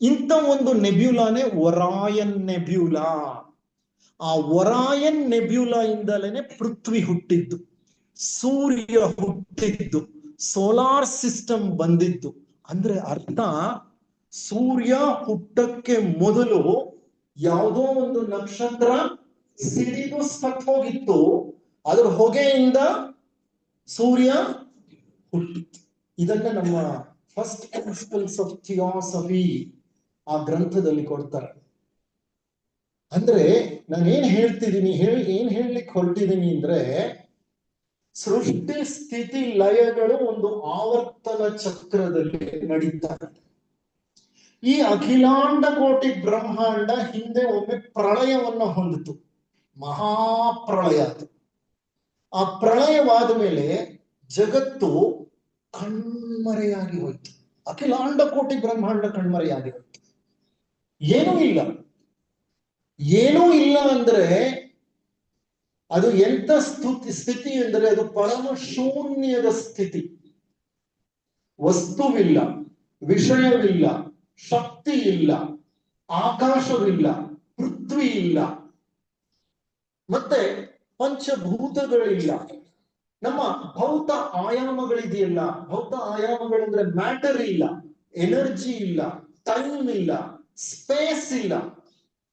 ಇಂಥ ಒಂದು ನೆಬ್ಯುಲಾನೇ ಒರಾಯನ್ ನೆಬ್ಯುಲಾ. ಆ ಒರಾಯನ್ ನೆಬ್ಯುಲಾ ಇಂದಲೇನೆ ಪೃಥ್ವಿ ಹುಟ್ಟಿದ್ದು, ಸೂರ್ಯ ಹುಟ್ಟಿದ್ದು, ಸೋಲಾರ್ ಸಿಸ್ಟಮ್ ಬಂದಿದ್ದು. ಅಂದ್ರೆ ಅರ್ಥ, ಸೂರ್ಯ ಹುಟ್ಟಕ್ಕೆ ಮೊದಲು ಯಾವುದೋ ಒಂದು ನಕ್ಷತ್ರ ಸಿಡಿದು ಸತ್ತು ಹೋಗಿತ್ತು, ಅದರ ಹೊಗೆಯಿಂದ ಸೂರ್ಯ ಹುಟ್ಟಿತ್ತು. ಇದನ್ನ ನಮ್ಮ ಫಸ್ಟ್ ಪ್ರಿನ್ಸಿಪಲ್ಸ್ ಆಫ್ ಥಿಯಾಸಫಿ ಆ ಗ್ರಂಥದಲ್ಲಿ ಕೊಡ್ತಾರೆ. ಅಂದ್ರೆ ನಾನೇನ್ ಹೇಳ್ತಿದ್ದೀನಿ, ಏನ್ ಹೇಳ್ಲಿಕ್ಕೆ ಹೊರಟಿದ್ದೀನಿ ಅಂದ್ರೆ, ಸೃಷ್ಟಿ ಸ್ಥಿತಿ ಲಯಗಳು ಒಂದು ಆವರ್ತನ ಚಕ್ರದಲ್ಲಿ ನಡೀತಾರೆ. ಈ ಅಖಿಲಾಂಡ ಕೋಟಿ ಬ್ರಹ್ಮಾಂಡ ಹಿಂದೆ ಒಮ್ಮೆ ಪ್ರಳಯವನ್ನು ಹೊಂದಿತು, ಮಹಾಪ್ರಳಯ ಅದು. ಆ ಪ್ರಳಯವಾದ ಮೇಲೆ ಜಗತ್ತು ಕಣ್ಮರೆಯಾಗಿ ಹೋಯ್ತು, ಅಖಿಲಾಂಡ ಕೋಟಿ ಬ್ರಹ್ಮಾಂಡ ಕಣ್ಮರೆಯಾಗಿ ಹೋಯ್ತು. ಏನೂ ಇಲ್ಲ. ಏನೂ ಇಲ್ಲ ಅಂದ್ರೆ ಅದು ಎಂತ ಸ್ಥಿತಿ ಅಂದ್ರೆ ಅದು ಪರಮ ಶೂನ್ಯದ ಸ್ಥಿತಿ. ವಸ್ತುವಿಲ್ಲ, ವಿಷಯವಿಲ್ಲ, ಶಕ್ತಿ ಇಲ್ಲ, ಆಕಾಶವಿಲ್ಲ, ಪೃಥ್ವಿ ಇಲ್ಲ, ಮತ್ತೆ ಪಂಚಭೂತಗಳಿಲ್ಲ. ನಮ್ಮ ಭೌತ ಆಯಾಮಗಳಿದೆಯಲ್ಲ, ಭೌತ ಆಯಾಮಗಳಂದ್ರೆ ಮ್ಯಾಟರ್ ಇಲ್ಲ, ಎನರ್ಜಿ ಇಲ್ಲ, ಟೈಮ್ ಇಲ್ಲ, ಸ್ಪೇಸ್ ಇಲ್ಲ,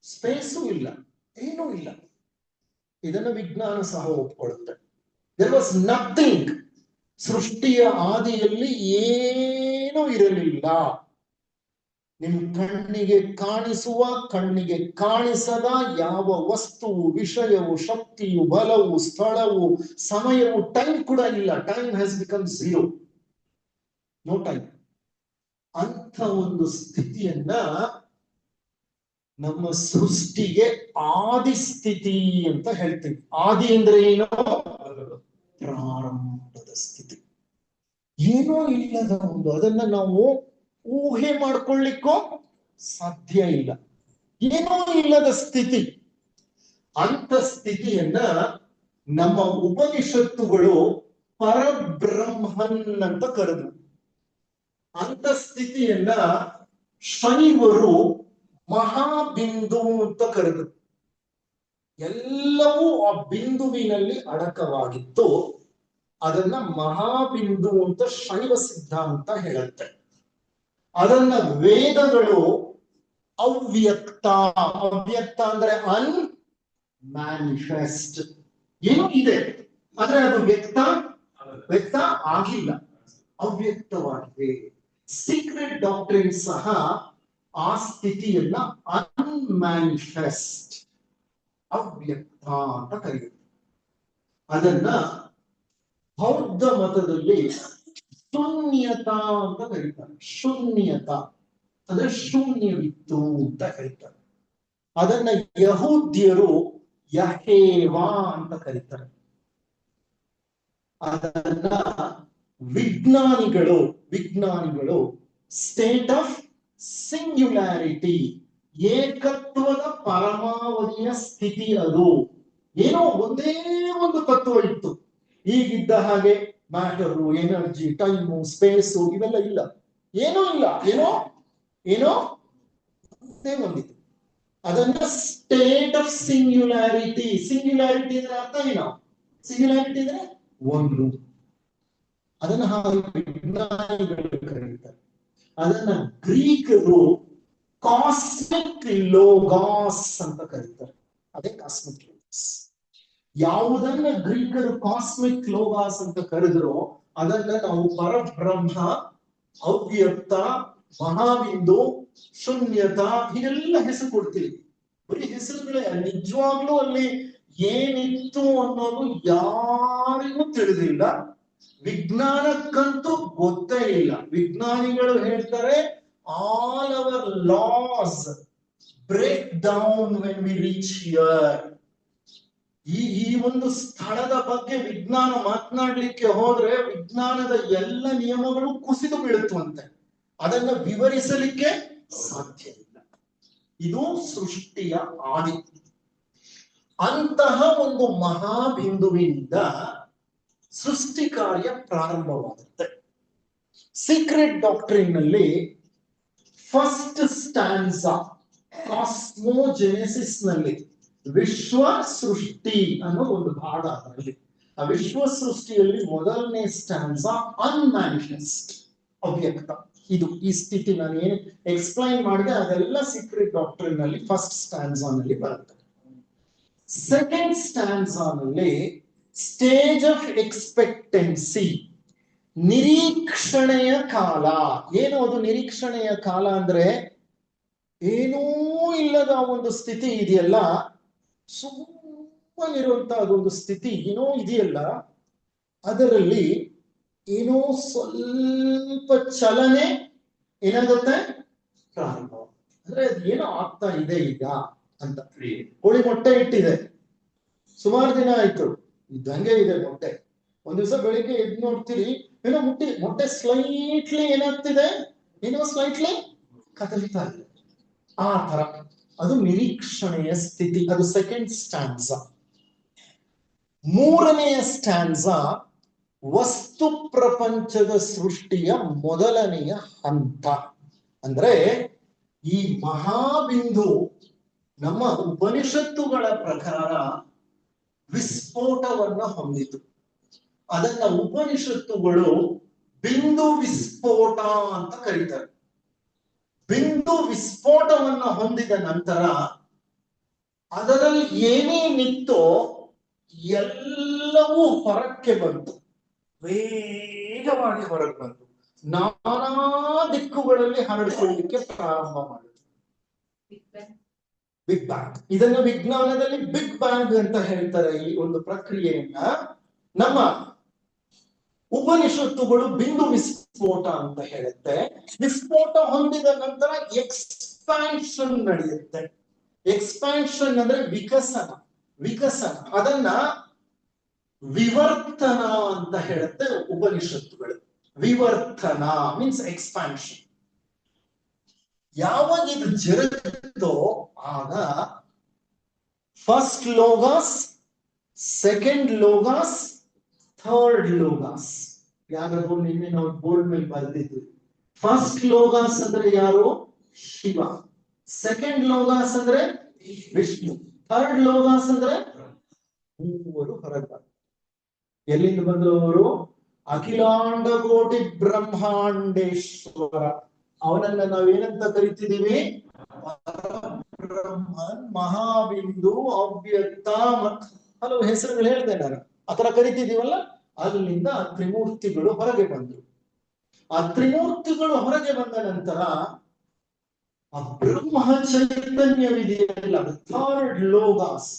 ಸ್ಪೇಸು ಇಲ್ಲ, ಏನೂ ಇಲ್ಲ. ಇದನ್ನು ವಿಜ್ಞಾನ ಸಹ ಒಪ್ಕೊಳ್ಳುತ್ತೆ. There was nothing. ಸೃಷ್ಟಿಯ ಆದಿಯಲ್ಲಿ ಏನೂ ಇರಲಿಲ್ಲ. ನಿಮ್ ಕಣ್ಣಿಗೆ ಕಾಣಿಸುವ, ಕಣ್ಣಿಗೆ ಕಾಣಿಸದ ಯಾವ ವಸ್ತುವು, ವಿಷಯವು, ಶಕ್ತಿಯು, ಬಲವು, ಸ್ಥಳವು, ಸಮಯವು, ಟೈಮ್ ಕೂಡ ಇಲ್ಲ. Time has become zero, no time. ಅಂತ ಒಂದು ಸ್ಥಿತಿಯನ್ನ ನಮ್ಮ ಸೃಷ್ಟಿಗೆ ಆದಿ ಸ್ಥಿತಿ ಅಂತ ಹೇಳ್ತೀವಿ. ಆದಿ ಅಂದ್ರೆ ಏನೋ ಪ್ರಾರಂಭದ ಸ್ಥಿತಿ, ಏನೋ ಇಲ್ಲದ ಒಂದು, ಅದನ್ನ ನಾವು ಊಹೆ ಮಾಡ್ಕೊಳ್ಳಿಕ್ಕೋ ಸಾಧ್ಯ ಇಲ್ಲ. ಏನೋ ಇಲ್ಲದ ಸ್ಥಿತಿ. ಅಂತ ಸ್ಥಿತಿಯನ್ನ ನಮ್ಮ ಉಪನಿಷತ್ತುಗಳು ಪರಬ್ರಹ್ಮನ್ ಅಂತ ಕರೆದು, ಅಂತ ಸ್ಥಿತಿಯನ್ನ ಶೈವರು ಮಹಾಬಿಂದು ಅಂತ ಕರೆದರು. ಎಲ್ಲವೂ ಆ ಬಿಂದುವಿನಲ್ಲಿ ಅಡಕವಾಗಿತ್ತು. ಅದನ್ನ ಮಹಾಬಿಂದು ಅಂತ ಶೈವ ಸಿದ್ಧಾಂತ ಹೇಳುತ್ತೆ. ಅದನ್ನ ವೇದಗಳು ಅವ್ಯಕ್ತ, ಅವ್ಯಕ್ತ ಅಂದ್ರೆ ಅನ್ಮ್ಯಾನಿಫೆಸ್ಟ್, ಏನೋ ಇದೆ ಆದ್ರೆ ಅದು ವ್ಯಕ್ತ ಆಗಿಲ್ಲ, ಅವ್ಯಕ್ತವಾಗಿದೆ. ಸೀಕ್ರೆಟ್ ಡಾಕ್ಟ್ರಿನ್ ಸಹ ಆ ಸ್ಥಿತಿಯನ್ನ ಅನ್ಮ್ಯಾನಿಫೆಸ್ಟ್, ಅವ್ಯಕ್ತ ಅಂತ ಕರೆಯುತ್ತೆ. ಅದನ್ನ ಬೌದ್ಧ ಮತದಲ್ಲಿ ಶೂನ್ಯತಾ ಅಂತ ಕರೀತಾರೆ. ಶೂನ್ಯತಾ ಅಂದ್ರೆ ಶೂನ್ಯವಿತ್ತು ಅಂತ ಕರೀತಾರೆ. ಅದನ್ನ ಯಹೂದ್ಯರು ಯಹೇವಾ ಅಂತ ಕರೀತಾರೆ. ಅದನ್ನ ವಿಜ್ಞಾನಿಗಳು ಸ್ಟೇಟ್ ಆಫ್ ಸಿಂಗ್ಯುಲಾರಿಟಿ, ಏಕತ್ವದ ಪರಮಾವಧಿಯ ಸ್ಥಿತಿ. ಅದು ಏನೋ ಒಂದೇ ಒಂದು ತತ್ವ ಇತ್ತು, ಈಗಿದ್ದ ಹಾಗೆ ಮ್ಯಾಟರು, ಎನರ್ಜಿ, ಟೈಮು, ಸ್ಪೇಸು ಇವೆಲ್ಲ ಇಲ್ಲ, ಏನೂ ಇಲ್ಲ, ಏನೋ ಒಂದೇ ಒಂದಿತ್ತು. ಅದನ್ನ ಸ್ಟೇಟ್ ಆಫ್ ಸಿಂಗ್ಯುಲಾರಿಟಿ. ಸಿಂಗ್ಯುಲಾರಿಟಿ ಅಂದ್ರೆ ಅರ್ಥ ಏನೋ? ಸಿಂಗ್ಯುಲಾರಿಟಿ ಅಂದ್ರೆ ಒಂದು. ಅದನ್ನ ವಿಜ್ಞಾನಿಗಳು ಕರೀತಾರೆ. ಅದನ್ನ ಗ್ರೀಕರು ಕಾಸ್ಮಿಕ್ ಲೋಗಾಸ್ ಅಂತ ಕರೀತಾರೆ. ಅದೇ ಕಾಸ್ಮಿಕ್ ಲೋಗಾಸ್. ಯಾವುದನ್ನ ಗ್ರೀಕರು ಕಾಸ್ಮಿಕ್ ಲೋಗಾಸ್ ಅಂತ ಕರೆದ್ರು ಅದನ್ನ ನಾವು ಪರಬ್ರಹ್ಮ, ಅವ್ಯಕ್ತ, ಮಹಾಬಿಂದು, ಶೂನ್ಯತಾ ಹೀಗೆಲ್ಲ ಹೆಸರು ಕೊಡ್ತೀವಿ. ಬರೀ ಹೆಸರುಗಳೇ. ನಿಜವಾಗ್ಲೂ ಅಲ್ಲಿ ಏನಿತ್ತು ಅನ್ನೋದು ಯಾರಿಗೂ ತಿಳಿದಿಲ್ಲ. ವಿಜ್ಞಾನಕ್ಕಂತೂ ಗೊತ್ತೇ ಇಲ್ಲ. ವಿಜ್ಞಾನಿಗಳು ಹೇಳ್ತಾರೆ all our laws break down when we reach here. ಈ ಒಂದು ಸ್ಥಳದ ಬಗ್ಗೆ ವಿಜ್ಞಾನ ಮಾತನಾಡ್ಲಿಕ್ಕೆ ಹೋದ್ರೆ ವಿಜ್ಞಾನದ ಎಲ್ಲ ನಿಯಮಗಳು ಕುಸಿದು ಬೀಳುತ್ತವಂತೆ. ಅದನ್ನ ವಿವರಿಸಲಿಕ್ಕೆ ಸಾಧ್ಯ ಇಲ್ಲ. ಇದು ಸೃಷ್ಟಿಯ ಆದಿ. ಅಂತಹ ಒಂದು ಮಹಾಬಿಂದುವಿನಿಂದ ಸೃಷ್ಟಿ ಕಾರ್ಯ ಪ್ರಾರಂಭವಾಗುತ್ತೆ. ಸೀಕ್ರೆಟ್ ಡಾಕ್ಟ್ರಿನ್ ನಲ್ಲಿ ಫಸ್ಟ್ ಸ್ಟ್ಯಾನ್ಸಾ, ಕಾಸ್ಮೋಜೆನೆಸಿಸ್ ನಲ್ಲಿ ವಿಶ್ವ ಸೃಷ್ಟಿ ಅನ್ನೋ ಒಂದು ಭಾಗ. ಅದರಲ್ಲಿ ಆ ವಿಶ್ವ ಸೃಷ್ಟಿಯಲ್ಲಿ ಮೊದಲನೇ ಸ್ಟ್ಯಾನ್ಸಾ ಅನ್ಮ್ಯಾನಿಫೆಸ್ಟ್, ಅವ್ಯಕ್ತ. ಇದು ಈ ಸ್ಥಿತಿ ನಾನು ಏನು ಎಕ್ಸ್ಪ್ಲೈನ್ ಮಾಡಿದೆ ಅದೆಲ್ಲ ಸೀಕ್ರೆಟ್ ಡಾಕ್ಟ್ರಿನ್ ನಲ್ಲಿ ಫಸ್ಟ್ ಸ್ಟ್ಯಾನ್ಸಾ ನಲ್ಲಿ ಬರುತ್ತೆ. ಸೆಕೆಂಡ್ ಸ್ಟ್ಯಾನ್ಸಾ ನಲ್ಲಿ ಸ್ಟೇಜ್ ಆಫ್ ಎಕ್ಸ್ಪೆಕ್ಟೆನ್ಸಿ, ನಿರೀಕ್ಷಣೆಯ ಕಾಲ. ಏನು ಅದು ನಿರೀಕ್ಷಣೆಯ ಕಾಲ ಅಂದ್ರೆ? ಏನೂ ಇಲ್ಲದ ಒಂದು ಸ್ಥಿತಿ ಇದೆಯಲ್ಲ, ಸುಮ್ಮನಿರುವಂತ ಅದೊಂದು ಸ್ಥಿತಿ ಏನೋ ಇದೆಯಲ್ಲ, ಅದರಲ್ಲಿ ಏನೋ ಸ್ವಲ್ಪ ಚಲನೆ ಏನಾಗುತ್ತೆ, ಪ್ರಾರಂಭ. ಅಂದ್ರೆ ಅದು ಏನೋ ಆಗ್ತಾ ಇದೆ ಈಗ ಅಂತ. ಕೋಳಿ ಮೊಟ್ಟೆ ಇಟ್ಟಿದೆ, ಸುಮಾರು ದಿನ ಆಯ್ತು, ಇದ್ದಂಗೆ ಇದೆ ಮೊಟ್ಟೆ. ಒಂದ್ ದಿವಸ ಬೆಳಿಗ್ಗೆ ಎದ್ದು ನೋಡ್ತೀರಿ, ಏನೋ ಮೊಟ್ಟೆ ಸ್ಲೈಟ್ಲಿ ಏನಾಗ್ತಿದೆ, ಏನೋ ಸ್ಲೈಟ್ಲಿ ಕದಲ್ತಾ ಇದೆ. ಆ ತರ ಅದು ನಿರೀಕ್ಷಣೆಯ ಸ್ಥಿತಿ. ಅದು ಸೆಕೆಂಡ್ ಸ್ಟ್ಯಾನ್ಸ. ಮೂರನೆಯ ಸ್ಟ್ಯಾನ್ಸ ವಸ್ತು ಪ್ರಪಂಚದ ಸೃಷ್ಟಿಯ ಮೊದಲನೆಯ ಹಂತ. ಅಂದ್ರೆ ಈ ಮಹಾಬಿಂದು ನಮ್ಮ ಉಪನಿಷತ್ತುಗಳ ಪ್ರಕಾರ ವಿಸ್ಫೋಟವನ್ನ ಹೊಂದಿತು. ಅದನ್ನ ಉಪನಿಷತ್ತುಗಳು ಬಿಂದು ವಿಸ್ಫೋಟ ಅಂತ ಕರೀತಾರೆ. ಬಿಂದು ವಿಸ್ಫೋಟವನ್ನ ಹೊಂದಿದ ನಂತರ ಅದರಲ್ಲಿ ಏನೇನಿತ್ತೋ ಎಲ್ಲವೂ ಹೊರಕ್ಕೆ ಬಂತು, ವೇಗವಾಗಿ ಹೊರಗೆ ಬಂತು, ನಾನಾ ದಿಕ್ಕುಗಳಲ್ಲಿ ಹರಡಿಕೊಳ್ಳಲಿಕ್ಕೆ ಪ್ರಾರಂಭ ಮಾಡಿತು. Big bang. ಇದನ್ನ ವಿಜ್ಞಾನದಲ್ಲಿ ಬಿಗ್ ಬ್ಯಾಂಗ್ ಅಂತ ಹೇಳ್ತಾರೆ. ಈ ಒಂದು ಪ್ರಕ್ರಿಯೆಯನ್ನ ನಮ್ಮ ಉಪನಿಷತ್ತುಗಳು ಬಿಂದು ವಿಸ್ಫೋಟ ಅಂತ ಹೇಳುತ್ತೆ. ವಿಸ್ಫೋಟ ಹೊಂದಿದ ನಂತರ ಎಕ್ಸ್ಪ್ಯಾನ್ಷನ್ ನಡೆಯುತ್ತೆ. ಎಕ್ಸ್ಪ್ಯಾನ್ಷನ್ ಅಂದ್ರೆ ವಿಕಸನ. ವಿಕಸನ ಅದನ್ನ ವಿವರ್ತನ ಅಂತ ಹೇಳುತ್ತೆ ಉಪನಿಷತ್ತುಗಳು. ವಿವರ್ತನ ಮೀನ್ಸ್ ಎಕ್ಸ್ಪ್ಯಾನ್ಷನ್. ಯಾವಾಗ ಇದು ಜರುಗುತ್ತೋ ಆಗ ಫಸ್ಟ್ ಲೋಗಾಸ್, ಸೆಕೆಂಡ್ ಲೋಗಾಸ್, ಥರ್ಡ್ ಲೋಗಾಸ್. ಯಾರಾದ್ರೂ ನಿನ್ನೆ ನಾವು ಬೋರ್ಡ್ ಮೇಲೆ ಬರೆದಿದ್ವಿ. ಫಸ್ಟ್ ಲೋಗಾಸ್ ಅಂದ್ರೆ ಯಾರು? ಶಿವ. ಸೆಕೆಂಡ್ ಲೋಗಾಸ್ ಅಂದ್ರೆ ವಿಷ್ಣು. ಥರ್ಡ್ ಲೋಗಾಸ್ ಅಂದ್ರೆ ಮೂವರು ಹೊರಗೆ. ಎಲ್ಲಿಂದ ಬಂದ್ರು ಅವರು? ಅಖಿಲಾಂಡ ಕೋಟಿ ಬ್ರಹ್ಮಾಂಡೇಶ್ವರ. ಅವನನ್ನ ನಾವೇನಂತ ಕರಿತಿದೀವಿ? ಬ್ರಹ್ಮನ್, ಮಹಾಬಿಂದು, ಅವ್ಯಕ್ತ, ಮತ್ ಹಲವು ಹೆಸರುಗಳು ಹೇಳ್ತೇನೆ ನಾನು. ಆತರ ಕರಿತಿದೀವಲ್ಲ, ಅಲ್ಲಿಂದ ಆ ತ್ರಿಮೂರ್ತಿಗಳು ಹೊರಗೆ ಬಂದ್ರು. ಆ ತ್ರಿಮೂರ್ತಿಗಳು ಹೊರಗೆ ಬಂದ ನಂತರ ಆ ಬ್ರಹ್ಮ ಚೈತನ್ಯವಿದೆಯಲ್ಲ, ಥರ್ಡ್ ಲೋಗಾಸ್,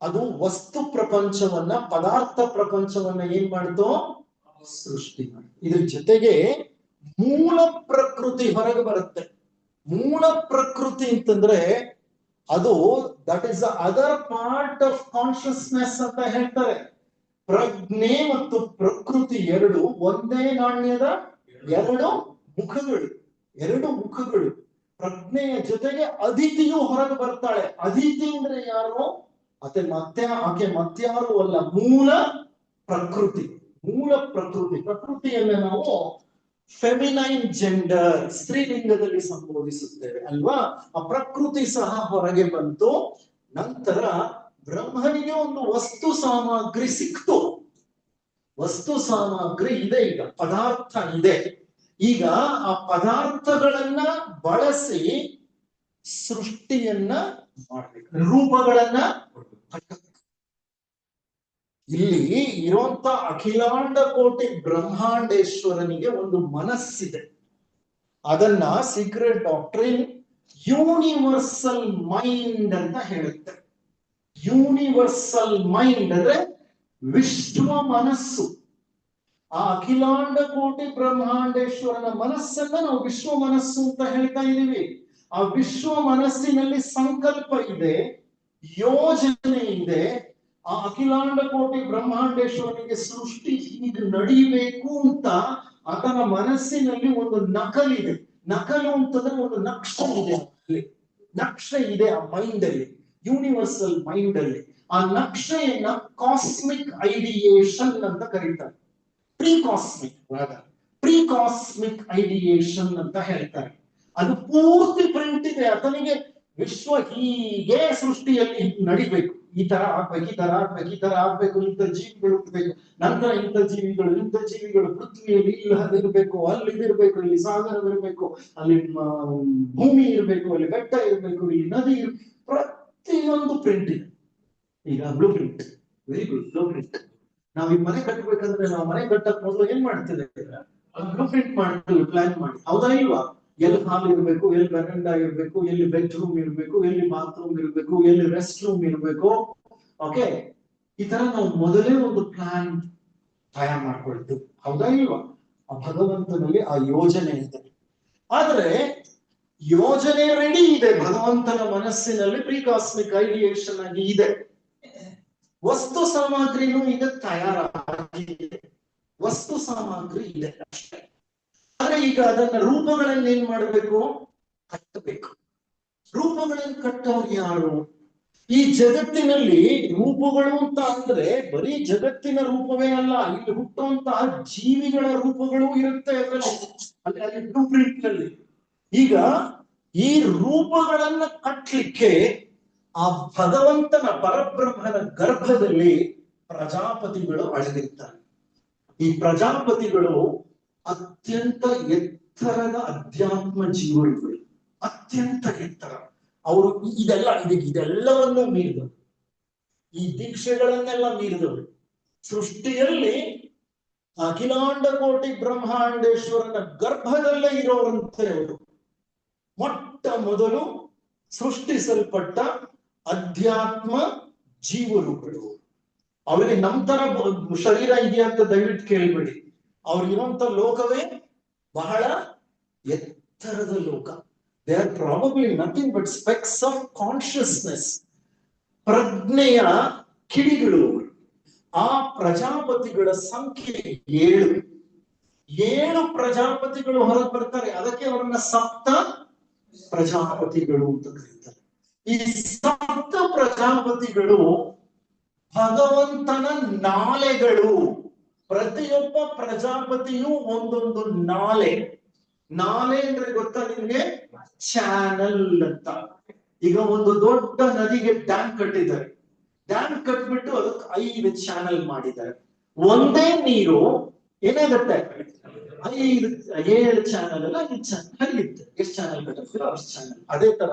ಅದು ವಸ್ತು ಪ್ರಪಂಚವನ್ನ, ಪದಾರ್ಥ ಪ್ರಪಂಚವನ್ನ ಏನ್ ಮಾಡ್ತೋ? ಸೃಷ್ಟಿ ಮಾಡಿ. ಇದ್ರ ಜೊತೆಗೆ ಮೂಲ ಪ್ರಕೃತಿ ಹೊರಗೆ ಬರುತ್ತೆ. ಮೂಲ ಪ್ರಕೃತಿ ಅಂತಂದ್ರೆ ಅದು that is the other part of consciousness ಅಂತ ಹೇಳ್ತಾರೆ. ಪ್ರಜ್ಞೆ ಮತ್ತು ಪ್ರಕೃತಿ ಎರಡು ಒಂದೇ ನಾಣ್ಯದ ಎರಡು ಮುಖಗಳು. ಎರಡು ಮುಖಗಳು. ಪ್ರಜ್ಞೆಯ ಜೊತೆಗೆ ಅದಿತಿಯು ಹೊರಗೆ ಬರ್ತಾಳೆ. ಅದಿತಿ ಅಂದ್ರೆ ಯಾರು? ಆಕೆ ಮತ್ಯಾರು ಅಲ್ಲ, ಮೂಲ ಪ್ರಕೃತಿ. ಮೂಲ ಪ್ರಕೃತಿ. ಪ್ರಕೃತಿಯನ್ನ ನಾವು ಫೆಮಿನೈನ್ ಜೆಂಡರ್, ಸ್ತ್ರೀಲಿಂಗದಲ್ಲಿ ಸಂಬೋಧಿಸುತ್ತೇವೆ ಅಲ್ವಾ? ಆ ಪ್ರಕೃತಿ ಸಹ ಹೊರಗೆ ಬಂತು. ನಂತರ ಬ್ರಹ್ಮನಿಗೆ ಒಂದು ವಸ್ತು ಸಾಮಗ್ರಿ ಸಿಕ್ತು. ವಸ್ತು ಸಾಮಗ್ರಿ ಇದೆ, ಈಗ ಪದಾರ್ಥ ಇದೆ. ಈಗ ಆ ಪದಾರ್ಥಗಳನ್ನ ಬಳಸಿ ಸೃಷ್ಟಿಯನ್ನ ಮಾಡ್ಬೇಕು, ರೂಪಗಳನ್ನ. ಇಲ್ಲಿ ಇರುವಂತ ಅಖಿಲಾಂಡ ಕೋಟಿ ಬ್ರಹ್ಮಾಂಡೇಶ್ವರನಿಗೆ ಒಂದು ಮನಸ್ಸಿದೆ. ಅದನ್ನ ಸೀಕ್ರೆಟ್ ಡಾಕ್ಟ್ರಿನ್ ಯೂನಿವರ್ಸಲ್ ಮೈಂಡ್ ಅಂತ ಹೇಳುತ್ತೆ. ಯೂನಿವರ್ಸಲ್ ಮೈಂಡ್ ಅಂದ್ರೆ ವಿಶ್ವ ಮನಸ್ಸು. ಆ ಅಖಿಲಾಂಡ ಕೋಟಿ ಬ್ರಹ್ಮಾಂಡೇಶ್ವರನ ಮನಸ್ಸನ್ನ ನಾವು ವಿಶ್ವ ಮನಸ್ಸು ಅಂತ ಹೇಳ್ತಾ ಇದೀವಿ. ಆ ವಿಶ್ವ ಮನಸ್ಸಿನಲ್ಲಿ ಸಂಕಲ್ಪ ಇದೆ, ಯೋಜನೆ ಇದೆ. ಆ ಅಖಿಲಾಂಡ ಕೋಟಿ ಬ್ರಹ್ಮಾಂಡೇಶ್ವರನಿಗೆ ಸೃಷ್ಟಿ ಹೀಗೆ ನಡೀಬೇಕು ಅಂತ ಆತನ ಮನಸ್ಸಿನಲ್ಲಿ ಒಂದು ನಕಲಿದೆ. ನಕಲು ಅಂತಂದ್ರೆ ಒಂದು ನಕ್ಷೆ ಇದೆ. ಅಲ್ಲಿ ನಕ್ಷೆ ಇದೆ ಆ ಮೈಂಡ್ ಅಲ್ಲಿ, ಯೂನಿವರ್ಸಲ್ ಮೈಂಡ್ ಅಲ್ಲಿ. ಆ ನಕ್ಷೆಯನ್ನ ಕಾಸ್ಮಿಕ್ ಐಡಿಯೇಷನ್ ಅಂತ ಕರೀತಾರೆ. ಪ್ರೀಕಾಸ್ಮಿಕ್ ಐಡಿಯೇಷನ್ ಅಂತ ಹೇಳ್ತಾರೆ. ಅದು ಪೂರ್ತಿ ಪ್ರಿಂಟ್ ಇದೆ. ಆತನಿಗೆ ವಿಶ್ವ ಹೀಗೆ ಸೃಷ್ಟಿಯಲ್ಲಿ ನಡಿಬೇಕು, ಈ ತರ ಆಗ್ಬೇಕು, ಈ ತರ ಆಗ್ಬೇಕು, ಈ ತರ ಆಗ್ಬೇಕು, ಇಂಥ ಜೀವಿಗಳು ಹುಟ್ಟಬೇಕು, ನಂತರ ಇಂಥ ಜೀವಿಗಳು ಪೃಥ್ವಿಯಲ್ಲಿ ಇರಬೇಕು, ಅಲ್ಲಿ ಇದಿರ್ಬೇಕು, ಇಲ್ಲಿ ಸಾಗರವಿರ್ಬೇಕು, ಅಲ್ಲಿ ಭೂಮಿ ಇರಬೇಕು, ಅಲ್ಲಿ ಬೆಟ್ಟ ಇರಬೇಕು, ಇಲ್ಲಿ ನದಿ ಪ್ರತಿಯೊಂದು ಪ್ರಿಂಟ್ ಇದೆ. ಈಗ blue print, very good. Blue print. ನಾವ್ ಈ ಮನೆ ಕಟ್ಟಬೇಕಂದ್ರೆ ನಾವು ಮನೆ ಕಟ್ಟಕ್ ಮೊದಲು ಏನ್ ಮಾಡ್ತೇವೆ? ಬ್ಲೂ ಪ್ರಿಂಟ್ ಮಾಡ್ತೀವಿ, ಪ್ಲಾನ್ ಮಾಡಿ. ಹೌದಾ ಇಲ್ವಾ? ಎಲ್ಲಿ ಹಾಲ್ ಇರ್ಬೇಕು, ಎಲ್ಲಿ ಬರಂಡಾ ಇರ್ಬೇಕು, ಎಲ್ಲಿ ಬೆಡ್ರೂಮ್ ಇರ್ಬೇಕು, ಎಲ್ಲಿ ಬಾತ್ರೂಮ್ ಇರ್ಬೇಕು, ಎಲ್ಲಿ ರೆಸ್ಟ್ ರೂಮ್ ಇರ್ಬೇಕು. ಓಕೆ, ಈ ತರ ನಾವು ಮೊದಲೇ ಒಂದು ಪ್ಲಾನ್ ತಯಾರು ಮಾಡ್ಕೊಳ್ತೀವಿ. ಹೌದಾ ಇಲ್ವಾ? ಆ ಭಗವಂತನಲ್ಲಿ ಆ ಯೋಜನೆ ಇದೆ. ಆದ್ರೆ ಯೋಜನೆ ರೆಡಿ ಇದೆ, ಭಗವಂತನ ಮನಸ್ಸಿನಲ್ಲಿ ಪ್ರೀ ಕಾಸ್ಮಿಕ್ ಐಡಿಯೇಷನ್ ಆಗಿ ಇದೆ, ವಸ್ತು ಸಾಮಗ್ರಿನೂ ಈಗ ತಯಾರಾಗಿದೆ, ವಸ್ತು ಸಾಮಗ್ರಿ ಇದೆ ಅಷ್ಟೇ. ಆದ್ರೆ ಈಗ ಅದನ್ನ ರೂಪಗಳನ್ನ ಏನ್ ಮಾಡ್ಬೇಕು, ಕಟ್ಟಬೇಕು. ರೂಪಗಳನ್ನು ಕಟ್ಟೋರು ಯಾರು? ಈ ಜಗತ್ತಿನಲ್ಲಿ ರೂಪಗಳು ಅಂತ ಅಂದ್ರೆ ಬರೀ ಜಗತ್ತಿನ ರೂಪವೇ ಅಲ್ಲ, ಇಲ್ಲಿ ಹುಟ್ಟುವಂತಹ ಜೀವಿಗಳ ರೂಪಗಳು ಇರುತ್ತೆ ಅದರಲ್ಲಿ, ಅಲ್ಲಿ ಬ್ಲೂ ಪ್ರಿಂಟ್ ನಲ್ಲಿ. ಈಗ ಈ ರೂಪಗಳನ್ನ ಕಟ್ಟಲಿಕ್ಕೆ ಆ ಭಗವಂತನ ಪರಬ್ರಹ್ಮನ ಗರ್ಭದಲ್ಲಿ ಪ್ರಜಾಪತಿಗಳು ಅಳೆದಿರ್ತಾರೆ. ಈ ಪ್ರಜಾಪತಿಗಳು ಅತ್ಯಂತ ಎತ್ತರದ ಅಧ್ಯಾತ್ಮ ಜೀವಗಳು, ಅತ್ಯಂತ ಎತ್ತರ. ಅವರು ಇದೆಲ್ಲವನ್ನು ಮೀರಿದವರು, ಈ ದೀಕ್ಷೆಗಳನ್ನೆಲ್ಲ ಮೀರಿದವರು. ಸೃಷ್ಟಿಯಲ್ಲಿ ಅಖಿಲಾಂಡ ಕೋಟಿ ಬ್ರಹ್ಮಾಂಡೇಶ್ವರನ ಗರ್ಭದಲ್ಲೇ ಇರೋರಂತೆ ಅವರು. ಮೊಟ್ಟ ಮೊದಲು ಸೃಷ್ಟಿಸಲ್ಪಟ್ಟ ಅಧ್ಯಾತ್ಮ ಜೀವರುಗಳು. ಅವರಿಗೆ ನಮ್ಮ ತರ ಶರೀರ ಇದೆಯಾ ಅಂತ ದಯವಿಟ್ಟು ಕೇಳ್ಬೇಡಿ. ಅವ್ರಿಗಿರುವಂತ ಲೋಕವೇ ಬಹಳ ಎತ್ತರದ ಲೋಕ. They are probably nothing but specks of consciousness, ಪ್ರಜ್ಞೆಯ ಕಿಡಿಗಳು. ಆ ಪ್ರಜಾಪತಿಗಳ ಸಂಖ್ಯೆ 7 ಪ್ರಜಾಪತಿಗಳು ಹೊರಗೆ ಬರ್ತಾರೆ. ಅದಕ್ಕೆ ಅವರನ್ನ ಸಪ್ತ ಪ್ರಜಾಪತಿಗಳು ಅಂತ ಕರೀತಾರೆ. ಈ ಸಪ್ತ ಪ್ರಜಾಪತಿಗಳು ಭಗವಂತನ ನಾಲೆಗಳು. ಪ್ರತಿಯೊಬ್ಬ ಪ್ರಜಾಪತಿಯೂ ಒಂದೊಂದು ನಾಲೆ. ನಾಲೆ ಅಂದ್ರೆ ಗೊತ್ತಾ ನಿಮ್ಗೆ? ಚಾನಲ್ ಅಂತ. ಈಗ ಒಂದು ದೊಡ್ಡ ನದಿಗೆ ಡ್ಯಾಮ್ ಕಟ್ಟಿದ್ದಾರೆ, ಡ್ಯಾಮ್ ಕಟ್ಬಿಟ್ಟು ಅದಕ್ಕೆ 5 ಚಾನಲ್ ಮಾಡಿದ್ದಾರೆ. ಒಂದೇ ನೀರು ಏನಾಗುತ್ತೆ, 7 ಚಾನಲ್ ಅಲ್ಲ, 5 ಚಾನಲ್ ಹರಿಯುತ್ತೆ. ಎಷ್ಟು ಚಾನಲ್ ಕಟ್ಟಿರ್ತೀರೋ ಅಷ್ಟು ಚಾನಲ್. ಅದೇ ತರ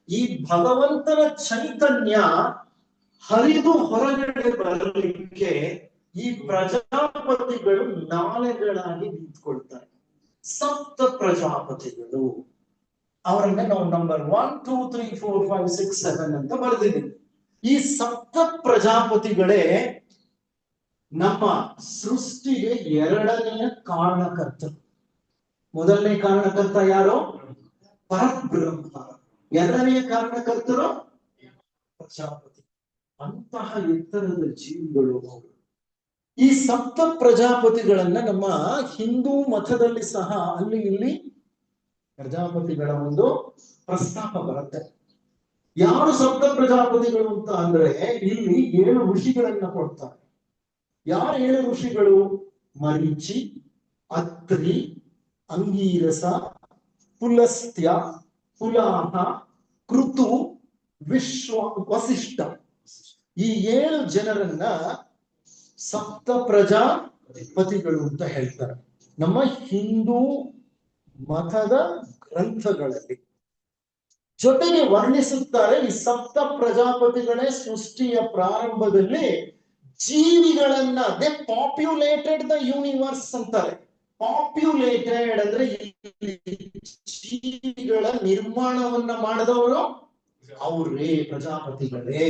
ಈ ಭಗವಂತನ ಚೈತನ್ಯ ಹರಿದು ಹೊರಗಡೆ ಬರಲಿಕ್ಕೆ ಈ ಪ್ರಜಾಪತಿಗಳು ನಾಲೆಗಳಾಗಿ ನಿಂತ್ಕೊಳ್ತಾರೆ. ಸಪ್ತ ಪ್ರಜಾಪತಿಗಳು. ಅವರನ್ನ ನಾವು ನಂಬರ್ 1 2 3 4 5 6 7 ಅಂತ ಬರೆದಿದ್ದೀವಿ. ಈ ಸಪ್ತ ಪ್ರಜಾಪತಿಗಳೇ ನಮ್ಮ ಸೃಷ್ಟಿಗೆ 2ನೇ ಕಾರಣಕರ್ತರು. ಮೊದಲನೇ ಕಾರಣಕರ್ತ ಯಾರು? ಪರಬ್ರಹ್ಮ. 2ನೇ ಕಾರಣಕರ್ತರು ಪ್ರಜಾಪತಿ. ಅಂತಹ ಎತ್ತರದ ಜೀವಿಗಳು ಅವರು. ಈ ಸಪ್ತ ಪ್ರಜಾಪತಿಗಳನ್ನ ನಮ್ಮ ಹಿಂದೂ ಮತದಲ್ಲಿ ಸಹ ಅಲ್ಲಿ ಇಲ್ಲಿ ಪ್ರಜಾಪತಿಗಳ ಒಂದು ಪ್ರಸ್ತಾಪ ಬರುತ್ತೆ. ಯಾರು ಸಪ್ತ ಪ್ರಜಾಪತಿಗಳು ಅಂತ ಅಂದ್ರೆ ಇಲ್ಲಿ 7 ಋಷಿಗಳನ್ನ ಕೊಡ್ತಾರೆ. ಯಾರು 7 ಋಷಿಗಳು? ಮರೀಚಿ, ಅತ್ರಿ, ಅಂಗೀರಸ, ಪುಲಸ್ತ್ಯ, ಪುಲಾಹ, ಕೃತು, ವಸಿಷ್ಠ. ಈ 7 ಜನರನ್ನ ಸಪ್ತ ಪ್ರಜಾಪತಿಗಳು ಅಂತ ಹೇಳ್ತಾರೆ ನಮ್ಮ ಹಿಂದೂ ಮತದ ಗ್ರಂಥಗಳಲ್ಲಿ. ಜೊತೆಗೆ ವರ್ಣಿಸುತ್ತಾರೆ ಈ ಸಪ್ತ ಪ್ರಜಾಪತಿಗಳೇ ಸೃಷ್ಟಿಯ ಪ್ರಾರಂಭದಲ್ಲಿ ಜೀವಿಗಳನ್ನ ದೇ ಪಾಪ್ಯುಲೇಟೆಡ್ ದ ಯೂನಿವರ್ಸ್ ಅಂತಾರೆ. ಪಾಪ್ಯುಲೇಟೆಡ್ ಅಂದ್ರೆ ಜೀವಿಗಳ ನಿರ್ಮಾಣವನ್ನ ಮಾಡಿದವರು ಅವರೇ, ಪ್ರಜಾಪತಿಗಳೇ.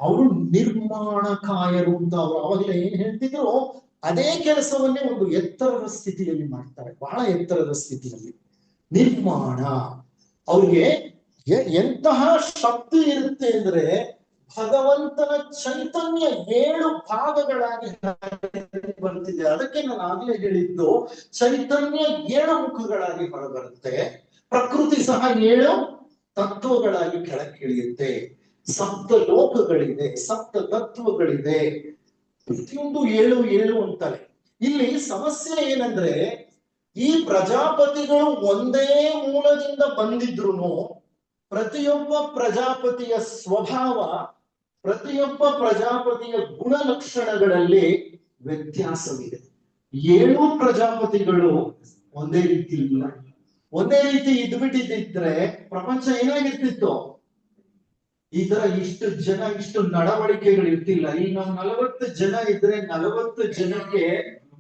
ಅವರು ನಿರ್ಮಾಣಕಾಯರು ಅಂತ ಅವರು ಅವಾಗಲೇ ಏನ್ ಹೇಳ್ತಿದ್ರು ಅದೇ ಕೆಲಸವನ್ನೇ ಒಂದು ಎತ್ತರದ ಸ್ಥಿತಿಯಲ್ಲಿ ಮಾಡ್ತಾರೆ, ಬಹಳ ಎತ್ತರದ ಸ್ಥಿತಿಯಲ್ಲಿ. ನಿರ್ಮಾಣ ಅವ್ರಿಗೆ ಎಂತಹ ಶಕ್ತಿ ಇರುತ್ತೆ ಅಂದ್ರೆ ಭಗವಂತನ ಚೈತನ್ಯ 7 ಭಾಗಗಳಾಗಿ ಬರ್ತಿದೆ. ಅದಕ್ಕೆ ನಾನು ಆಗ್ಲೇ ಹೇಳಿದ್ದು ಚೈತನ್ಯ 7 ಮುಖಗಳಾಗಿ ಹೊರಬರುತ್ತೆ. ಪ್ರಕೃತಿ ಸಹ 7 ತತ್ವಗಳಾಗಿ ಕೆಳಕ್ಕಿಳಿಯುತ್ತೆ. ಸಪ್ತ ಲೋಕಗಳಿದೆ, ಸಪ್ತ ತತ್ವಗಳಿದೆ. ಪ್ರತಿಯೊಂದು 7 ಅಂತಾರೆ. ಇಲ್ಲಿ ಸಮಸ್ಯೆ ಏನಂದ್ರೆ ಈ ಪ್ರಜಾಪತಿಗಳು ಒಂದೇ ಮೂಲದಿಂದ ಬಂದಿದ್ರು ಪ್ರತಿಯೊಬ್ಬ ಪ್ರಜಾಪತಿಯ ಸ್ವಭಾವ, ಪ್ರತಿಯೊಬ್ಬ ಪ್ರಜಾಪತಿಯ ಗುಣಲಕ್ಷಣಗಳಲ್ಲಿ ವ್ಯತ್ಯಾಸವಿದೆ. 7 ಪ್ರಜಾಪತಿಗಳು ಒಂದೇ ರೀತಿ ಇಲ್ಲ. ಒಂದೇ ರೀತಿ ಇದ್ಬಿಟ್ಟಿದ್ರೆ ಪ್ರಪಂಚ ಏನಾಗಿರ್ತಿತ್ತು? ಈ ತರ ಇಷ್ಟು ಜನ, ಇಷ್ಟು ನಡವಳಿಕೆಗಳು ಇರ್ತಿಲ್ಲ. ಈಗ ನಾವು 40 ಜನ ಇದ್ರೆ 40 ಜನಕ್ಕೆ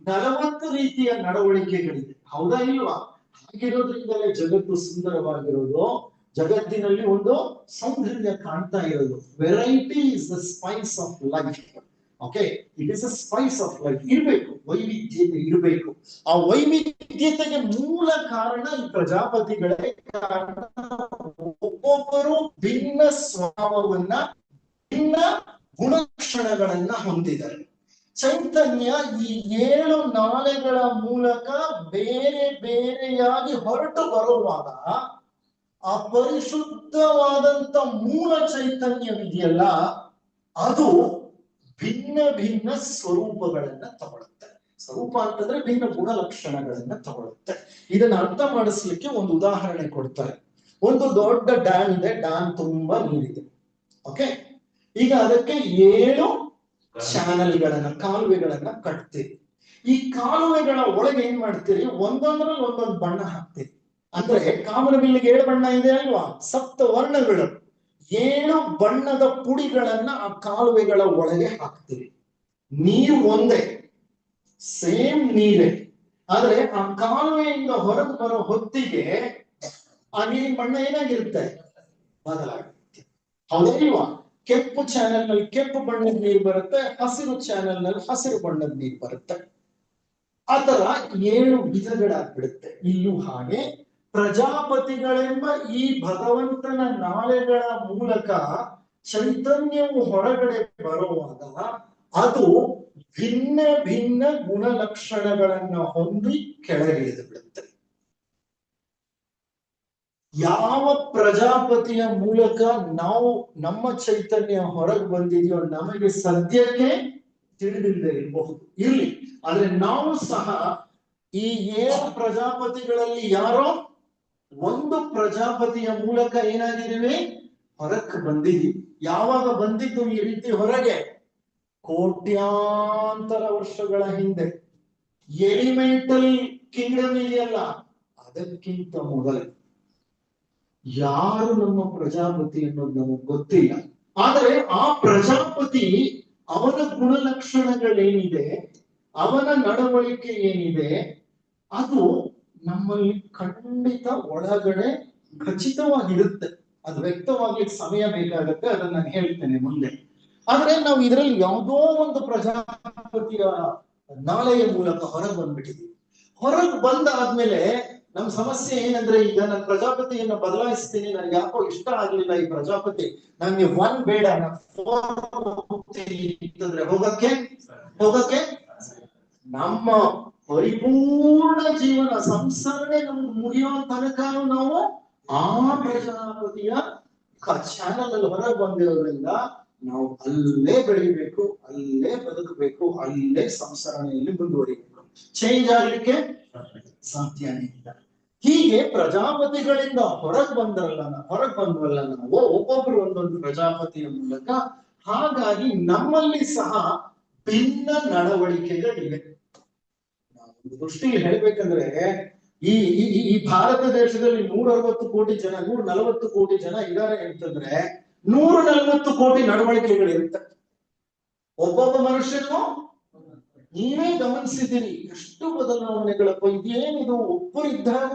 40 ರೀತಿಯ ನಡವಳಿಕೆಗಳಿದೆ, ಹೌದಾ ಇಲ್ವಾ? ಹಾಗಿರೋದ್ರಿಂದಲೇ ಜಗತ್ತು ಸುಂದರವಾಗಿರೋದು, ಜಗತ್ತಿನಲ್ಲಿ ಒಂದು ಸೌಂದರ್ಯ ಕಾಣ್ತಾ ಇರೋದು. Variety is the Spice of life. Okay, it is a Spice of life. ಇರ್ಬೇಕು, ವೈವಿಧ್ಯತೆ ಇರಬೇಕು. ಆ ವೈವಿಧ್ಯತೆಗೆ ಮೂಲ ಕಾರಣ ಈ ಪ್ರಜಾಪತಿಗಳೇ ಕಾರಣ. ಒಬ್ಬೊಬ್ಬರು ಭಿನ್ನ ಸ್ವಭಾವವನ್ನ, ಭಿನ್ನ ಗುಣಲಕ್ಷಣಗಳನ್ನ ಹೊಂದಿದ್ದಾರೆ. ಚೈತನ್ಯ ಈ 7 ನಾಲೆಗಳ ಮೂಲಕ ಬೇರೆ ಬೇರೆಯಾಗಿ ಹೊರಟು ಬರುವಾಗ ಆ ಪರಿಶುದ್ಧವಾದಂತ ಮೂಲ ಚೈತನ್ಯವಿದೆಯಲ್ಲ, ಅದು ಭಿನ್ನ ಭಿನ್ನ ಸ್ವರೂಪಗಳನ್ನ ತಗೊಳುತ್ತೆ. ಸ್ವರೂಪ ಅಂತಂದ್ರೆ ಭಿನ್ನ ಗುಣಲಕ್ಷಣಗಳನ್ನ ತಗೊಳುತ್ತೆ. ಇದನ್ನ ಅರ್ಥ ಮಾಡಿಸ್ಲಿಕ್ಕೆ ಒಂದು ಉದಾಹರಣೆ ಕೊಡ್ತಾರೆ. ಒಂದು ದೊಡ್ಡ ಡ್ಯಾಮ್ ಇದೆ, ಡ್ಯಾಮ್ ತುಂಬಾ ನೀರಿದೆ. ಓಕೆ, ಈಗ ಅದಕ್ಕೆ 7 ಚಾನಲ್ಗಳನ್ನ, ಕಾಲುವೆಗಳನ್ನ ಕಟ್ತೀರಿ. ಈ ಕಾಲುವೆಗಳ ಒಳಗೆ ಏನ್ ಮಾಡ್ತೀರಿ, ಒಂದೊಂದ್ರಲ್ಲಿ ಒಂದೊಂದು ಬಣ್ಣ ಹಾಕ್ತೀರಿ. ಅಂದ್ರೆ ಕಾಮನಬಿಲ್ಲಿಗೆ 7 ಬಣ್ಣ ಇದೆ ಅಲ್ವಾ, ಸಪ್ತ ವರ್ಣಗಳು. 7 ಬಣ್ಣದ ಪುಡಿಗಳನ್ನ ಆ ಕಾಲುವೆಗಳ ಒಳಗೆ ಹಾಕ್ತೀವಿ. ನೀರು ಒಂದೇ, ಸೇಮ್ ನೀರೇ, ಆದ್ರೆ ಆ ಕಾಲುವೆಯಿಂದ ಹೊರಗೆ ಬರೋ ಹೊತ್ತಿಗೆ ಆ ನೀರಿನ ಬಣ್ಣ ಏನಾಗಿರುತ್ತೆ, ಬದಲಾಗುತ್ತೆ. ಹೌದಲ್ವಾ? ಕೆಂಪು ಚಾನೆಲ್ ನಲ್ಲಿ ಕೆಂಪು ಬಣ್ಣದ ನೀರು ಬರುತ್ತೆ, ಹಸಿರು ಚಾನೆಲ್ ನಲ್ಲಿ ಹಸಿರು ಬಣ್ಣದ ನೀರು ಬರುತ್ತೆ. ಆತರ 7 ವಿಧಗಳಾಗ್ಬಿಡುತ್ತೆ. ಇಲ್ಲೂ ಹಾಗೆ ಪ್ರಜಾಪತಿಗಳೆಂಬ ಈ ಭಗವಂತನ ನಾಳೆಗಳ ಮೂಲಕ ಚೈತನ್ಯವು ಹೊರಗಡೆ ಬರುವಾಗ ಅದು ಭಿನ್ನ ಭಿನ್ನ ಗುಣಲಕ್ಷಣಗಳನ್ನ ಹೊಂದಿ ಕೆಳಗಿಳಿದು ಬಿಡುತ್ತೆ. ಯಾವ ಪ್ರಜಾಪತಿಯ ಮೂಲಕ ನಾವು ನಮ್ಮ ಚೈತನ್ಯ ಹೊರಗೆ ಬಂದಿದೆಯೋ ನಮಗೆ ಸದ್ಯಕ್ಕೆ ತಿಳಿದಿಲ್ಲದೆ ಇರಬಹುದು, ಇರ್ಲಿ. ಆದ್ರೆ ನಾವು ಸಹ ಈ 7 ಪ್ರಜಾಪತಿಗಳಲ್ಲಿ ಯಾರೋ ಒಂದು ಪ್ರಜಾಪತಿಯ ಮೂಲಕ ಏನಾಗಿದ್ದೀವಿ, ಹೊರಕ್ಕೆ ಬಂದಿದ್ದೀವಿ. ಯಾವಾಗ ಬಂದಿದ್ದು ಈ ರೀತಿ ಹೊರಗೆ? ಕೋಟ್ಯಾಂತರ ವರ್ಷಗಳ ಹಿಂದೆ. ಎಲಿಮೆಂಟಲ್ ಕಿಂಗ್ಡಮ್ ಇದೆಯಲ್ಲ, ಅದಕ್ಕಿಂತ ಮೊದಲೇ. ಯಾರು ನಮ್ಮ ಪ್ರಜಾಪತಿ ಅನ್ನೋದು ನಮಗೆ ಗೊತ್ತಿಲ್ಲ. ಆದರೆ ಆ ಪ್ರಜಾಪತಿ, ಅವನ ಗುಣಲಕ್ಷಣಗಳೇನಿದೆ, ಅವನ ನಡವಳಿಕೆ ಏನಿದೆ, ಅದು ನಮ್ಮಲ್ಲಿ ಖಂಡಿತ ಒಳಗಡೆ ಖಚಿತವಾಗಿರುತ್ತೆ. ಅದು ವ್ಯಕ್ತವಾಗ್ಲಿಕ್ಕೆ ಸಮಯ ಬೇಕಾಗುತ್ತೆ, ಅದನ್ನ ನಾನು ಹೇಳ್ತೇನೆ ಮುಂದೆ. ಆದ್ರೆ ನಾವು ಇದರಲ್ಲಿ ಯಾವುದೋ ಒಂದು ಪ್ರಜಾಪತಿಯ ನಾಳೆಯ ಮೂಲಕ ಹೊರಗೆ ಬಂದ್ಬಿಟ್ಟಿದೀವಿ. ಹೊರಗೆ ಬಂದಾದ್ಮೇಲೆ ನಮ್ ಸಮಸ್ಯೆ ಏನಂದ್ರೆ, ಈಗ ನಾನು ಪ್ರಜಾಪತಿಯನ್ನ ಬದಲಾಯಿಸ್ತೀನಿ, ನನ್ಗೆ ಯಾಕೋ ಇಷ್ಟ ಆಗ್ಲಿಲ್ಲ ಈ ಪ್ರಜಾಪತಿ, ನಂಗೆ 1 ಬೇಡ, ಹೋಗಕ್ಕೆ ನಮ್ಮ ಪರಿಪೂರ್ಣ ಜೀವನ ಸಂಸಾರನೇ ನಮ್ಗೆ ಮುಗಿಯೋ ತನಕ ನಾವು ಆ ಪ್ರಜಾಪತಿಯ ಚಾನಲ್ ಅಲ್ಲಿ ಹೊರಗೆ ಬಂದಿರೋದ್ರಿಂದ ನಾವು ಅಲ್ಲೇ ಬೆಳಿಬೇಕು, ಅಲ್ಲೇ ಬದುಕಬೇಕು, ಅಲ್ಲೇ ಸಂಸರಣೆಯಲ್ಲಿ ಮುಂದುವರಿಬೇಕು. ಚೇಂಜ್ ಆಗ್ಲಿಕ್ಕೆ ಸಾಧ್ಯನೇ ಇಲ್ಲ. ಹೀಗೆ ಪ್ರಜಾಪತಿಗಳಿಂದ ಹೊರಗೆ ಬಂದ್ವಲ್ಲ ನಾವು, ಒಬ್ಬೊಬ್ರು ಒಂದೊಂದು ಪ್ರಜಾಪತಿಯ ಮೂಲಕ. ಹಾಗಾಗಿ ನಮ್ಮಲ್ಲಿ ಸಹ ಭಿನ್ನ ನಡವಳಿಕೆಗಳಿವೆ. ಒಂದು ದೃಷ್ಟಿಯಲ್ಲಿ ಹೇಳ್ಬೇಕಂದ್ರೆ, ಈ ಭಾರತ ದೇಶದಲ್ಲಿ 160 ಕೋಟಿ ಜನ, 140 ಕೋಟಿ ಜನ ಇದ್ದಾರೆ ಅಂತಂದ್ರೆ 140 ಕೋಟಿ ನಡವಳಿಕೆಗಳಿರುತ್ತೆ. ಒಬ್ಬೊಬ್ಬ ಮನುಷ್ಯನು ನೀವೇ ಗಮನಿಸಿದ್ದೀರಿ ಎಷ್ಟು ಬದಲಾವಣೆಗಳಪ್ಪ. ಇದೇನಿದು, ಒಬ್ಬರಿದ್ದಾಗ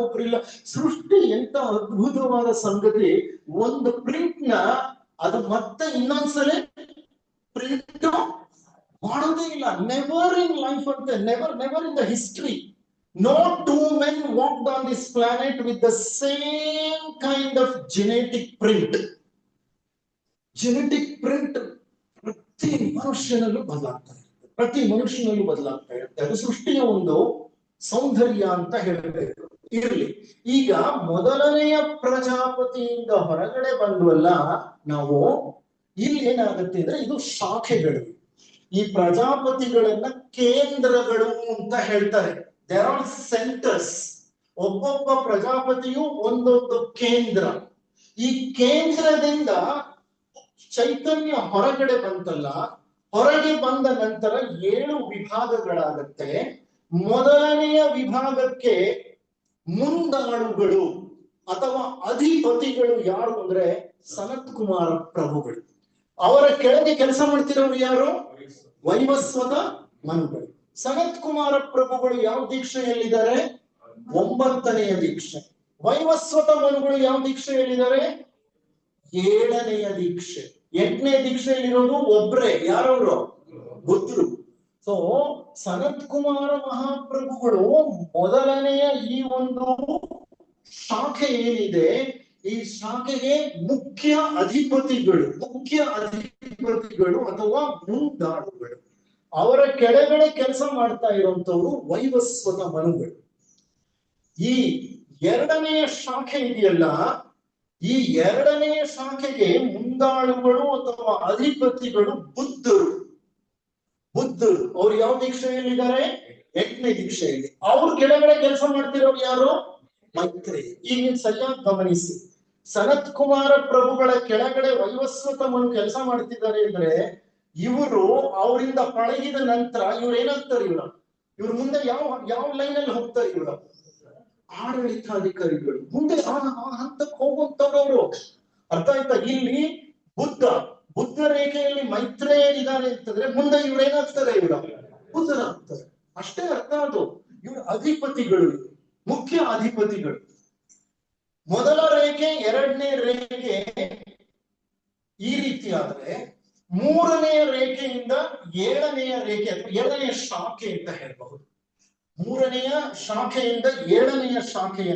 ಒಬ್ಬರಿಲ್ಲ. ಸೃಷ್ಟಿ ಎಂತ ಅದ್ಭುತವಾದ ಸಂಗತಿ. ಒಂದು ಪ್ರಿಂಟ್ ನ ಅದು ಮತ್ತೆ ಇನ್ನೊಂದ್ಸಲ ಪ್ರಿಂಟ್ ಮಾಡೋದೇ ಇಲ್ಲ. ನೆವರ್ ಇನ್ ಲೈಫ್ ಅಂತ, never in the history no 2 men walked on this planet with the same kind of genetic print. ಪ್ರತಿ ಮನುಷ್ಯನಲ್ಲೂ ಬದಲಾಗ್ತಾ ಇರುತ್ತೆ. ಅದು ಸೃಷ್ಟಿಯ ಒಂದು ಸೌಂದರ್ಯ ಅಂತ ಹೇಳಬೇಕು. ಇರ್ಲಿ, ಈಗ ಮೊದಲನೆಯ ಪ್ರಜಾಪತಿಯಿಂದ ಹೊರಗಡೆ ಬಂದ್ವಲ್ಲ ನಾವು, ಇಲ್ಲಿ ಏನಾಗುತ್ತೆ ಅಂದ್ರೆ ಇದು ಶಾಖೆಗಳು. ಈ ಪ್ರಜಾಪತಿಗಳನ್ನ ಕೇಂದ್ರಗಳು ಅಂತ ಹೇಳ್ತಾರೆ. There are centres. ಒಬ್ಬೊಬ್ಬ ಪ್ರಜಾಪತಿಯು ಒಂದೊಂದು ಕೇಂದ್ರ. ಈ ಕೇಂದ್ರದಿಂದ ಚೈತನ್ಯ ಹೊರಗಡೆ ಬಂತಲ್ಲ, ಹೊರಗೆ ಬಂದ ನಂತರ 7 ವಿಭಾಗಗಳಾಗತ್ತೆ. ಮೊದಲನೆಯ ವಿಭಾಗಕ್ಕೆ ಮುಂದಾಳುಗಳು ಅಥವಾ ಅಧಿಪತಿಗಳು ಯಾರು ಅಂದ್ರೆ ಸನತ್ ಕುಮಾರ ಪ್ರಭುಗಳು. ಅವರ ಕೆಳಗೆ ಕೆಲಸ ಮಾಡ್ತಿರೋರು ಯಾರು? ವೈವಸ್ವತ ಮನುಗಳು. ಸನತ್ ಕುಮಾರ ಪ್ರಭುಗಳು ಯಾವ ದೀಕ್ಷೆಯಲ್ಲಿದ್ದಾರೆ? 9ನೆಯ ದೀಕ್ಷೆ. ವೈವಸ್ವತ ಮನುಗಳು ಯಾವ ದೀಕ್ಷೆಯಲ್ಲಿದ್ದಾರೆ? 7ನೆಯ ದೀಕ್ಷೆ. ಎಂಟನೇ ದೀಕ್ಷೆಯಲ್ಲಿರೋದು ಒಬ್ರೇ, ಯಾರವರು? ಬುದ್ಧರು. ಸೊ ಸನತ್ ಕುಮಾರ ಮಹಾಪ್ರಭುಗಳು ಮೊದಲನೆಯ ಈ ಒಂದು ಶಾಖೆ ಏನಿದೆ, ಈ ಶಾಖೆಗೆ ಮುಖ್ಯ ಅಧಿಪತಿಗಳು ಅಥವಾ ಮುಂದಾಳುಗಳು. ಅವರ ಕೆಳಗಡೆ ಕೆಲಸ ಮಾಡ್ತಾ ಇರುವಂತವ್ರು ವೈವಸ್ವತ ಮನುಗಳು. ಈ ಎರಡನೆಯ ಶಾಖೆ ಇದೆಯಲ್ಲ, ಈ ಎರಡನೆಯ ಶಾಖೆಗೆ ಮುಂದಾಳುಗಳು ಅಥವಾ ಅಧಿಪತಿಗಳು ಬುದ್ಧರು. ಅವ್ರು ಯಾವ ದೀಕ್ಷೆಯಲ್ಲಿದ್ದಾರೆ? 8ನೇ ದೀಕ್ಷೆಯಲ್ಲಿ. ಅವ್ರ ಕೆಳಗಡೆ ಕೆಲಸ ಮಾಡ್ತಿರೋರು ಯಾರು? ಮೈತ್ರೇಯ. ಈಗ ನೀವು ಸರಿಯಾಗಿ ಗಮನಿಸಿ, ಸನತ್ ಕುಮಾರ ಪ್ರಭುಗಳ ಕೆಳಗಡೆ ವೈವಸ್ವತ ಮನು ಕೆಲಸ ಮಾಡ್ತಿದ್ದಾರೆ ಅಂದ್ರೆ, ಇವರು ಅವರಿಂದ ಪಳಗಿದ ನಂತರ ಇವ್ರು ಏನಾಗ್ತಾರೆ? ಇವ್ರ ಮುಂದೆ ಯಾವ ಲೈನ್ ಅಲ್ಲಿ ಹೋಗ್ತಾರೆ? ಇವರು ಆಡಳಿತಾಧಿಕಾರಿಗಳು. ಮುಂದೆ ಆ ಹಂತಕ್ಕೆ ಹೋಗುವಂತವ್ರವರು. ಅರ್ಥ ಆಯ್ತಾ? ಇಲ್ಲಿ ಬುದ್ಧ ರೇಖೆಯಲ್ಲಿ ಮೈತ್ರೇಯರಿದ್ದಾರೆ ಅಂತಂದ್ರೆ ಮುಂದೆ ಇವ್ರೇನಾಗ್ತಾರೆ? ಬುದ್ಧರಾಗ್ತಾರೆ. ಅಷ್ಟೇ ಅರ್ಥ. ಅದು ಇವ್ರ ಅಧಿಪತಿಗಳು, ಮುಖ್ಯ ಅಧಿಪತಿಗಳು. ಮೊದಲ ರೇಖೆ, ಎರಡನೇ ರೇಖೆ ಈ ರೀತಿ ಆದ್ರೆ, ಮೂರನೆಯ ರೇಖೆಯಿಂದ ಏಳನೆಯ ರೇಖೆ ಅಥವಾ ಏಳನೆಯ ಶಾಖೆ ಅಂತ ಹೇಳಬಹುದು. ಮೂರನೆಯ ಶಾಖೆಯಿಂದ ಏಳನೆಯ ಶಾಖೆಯ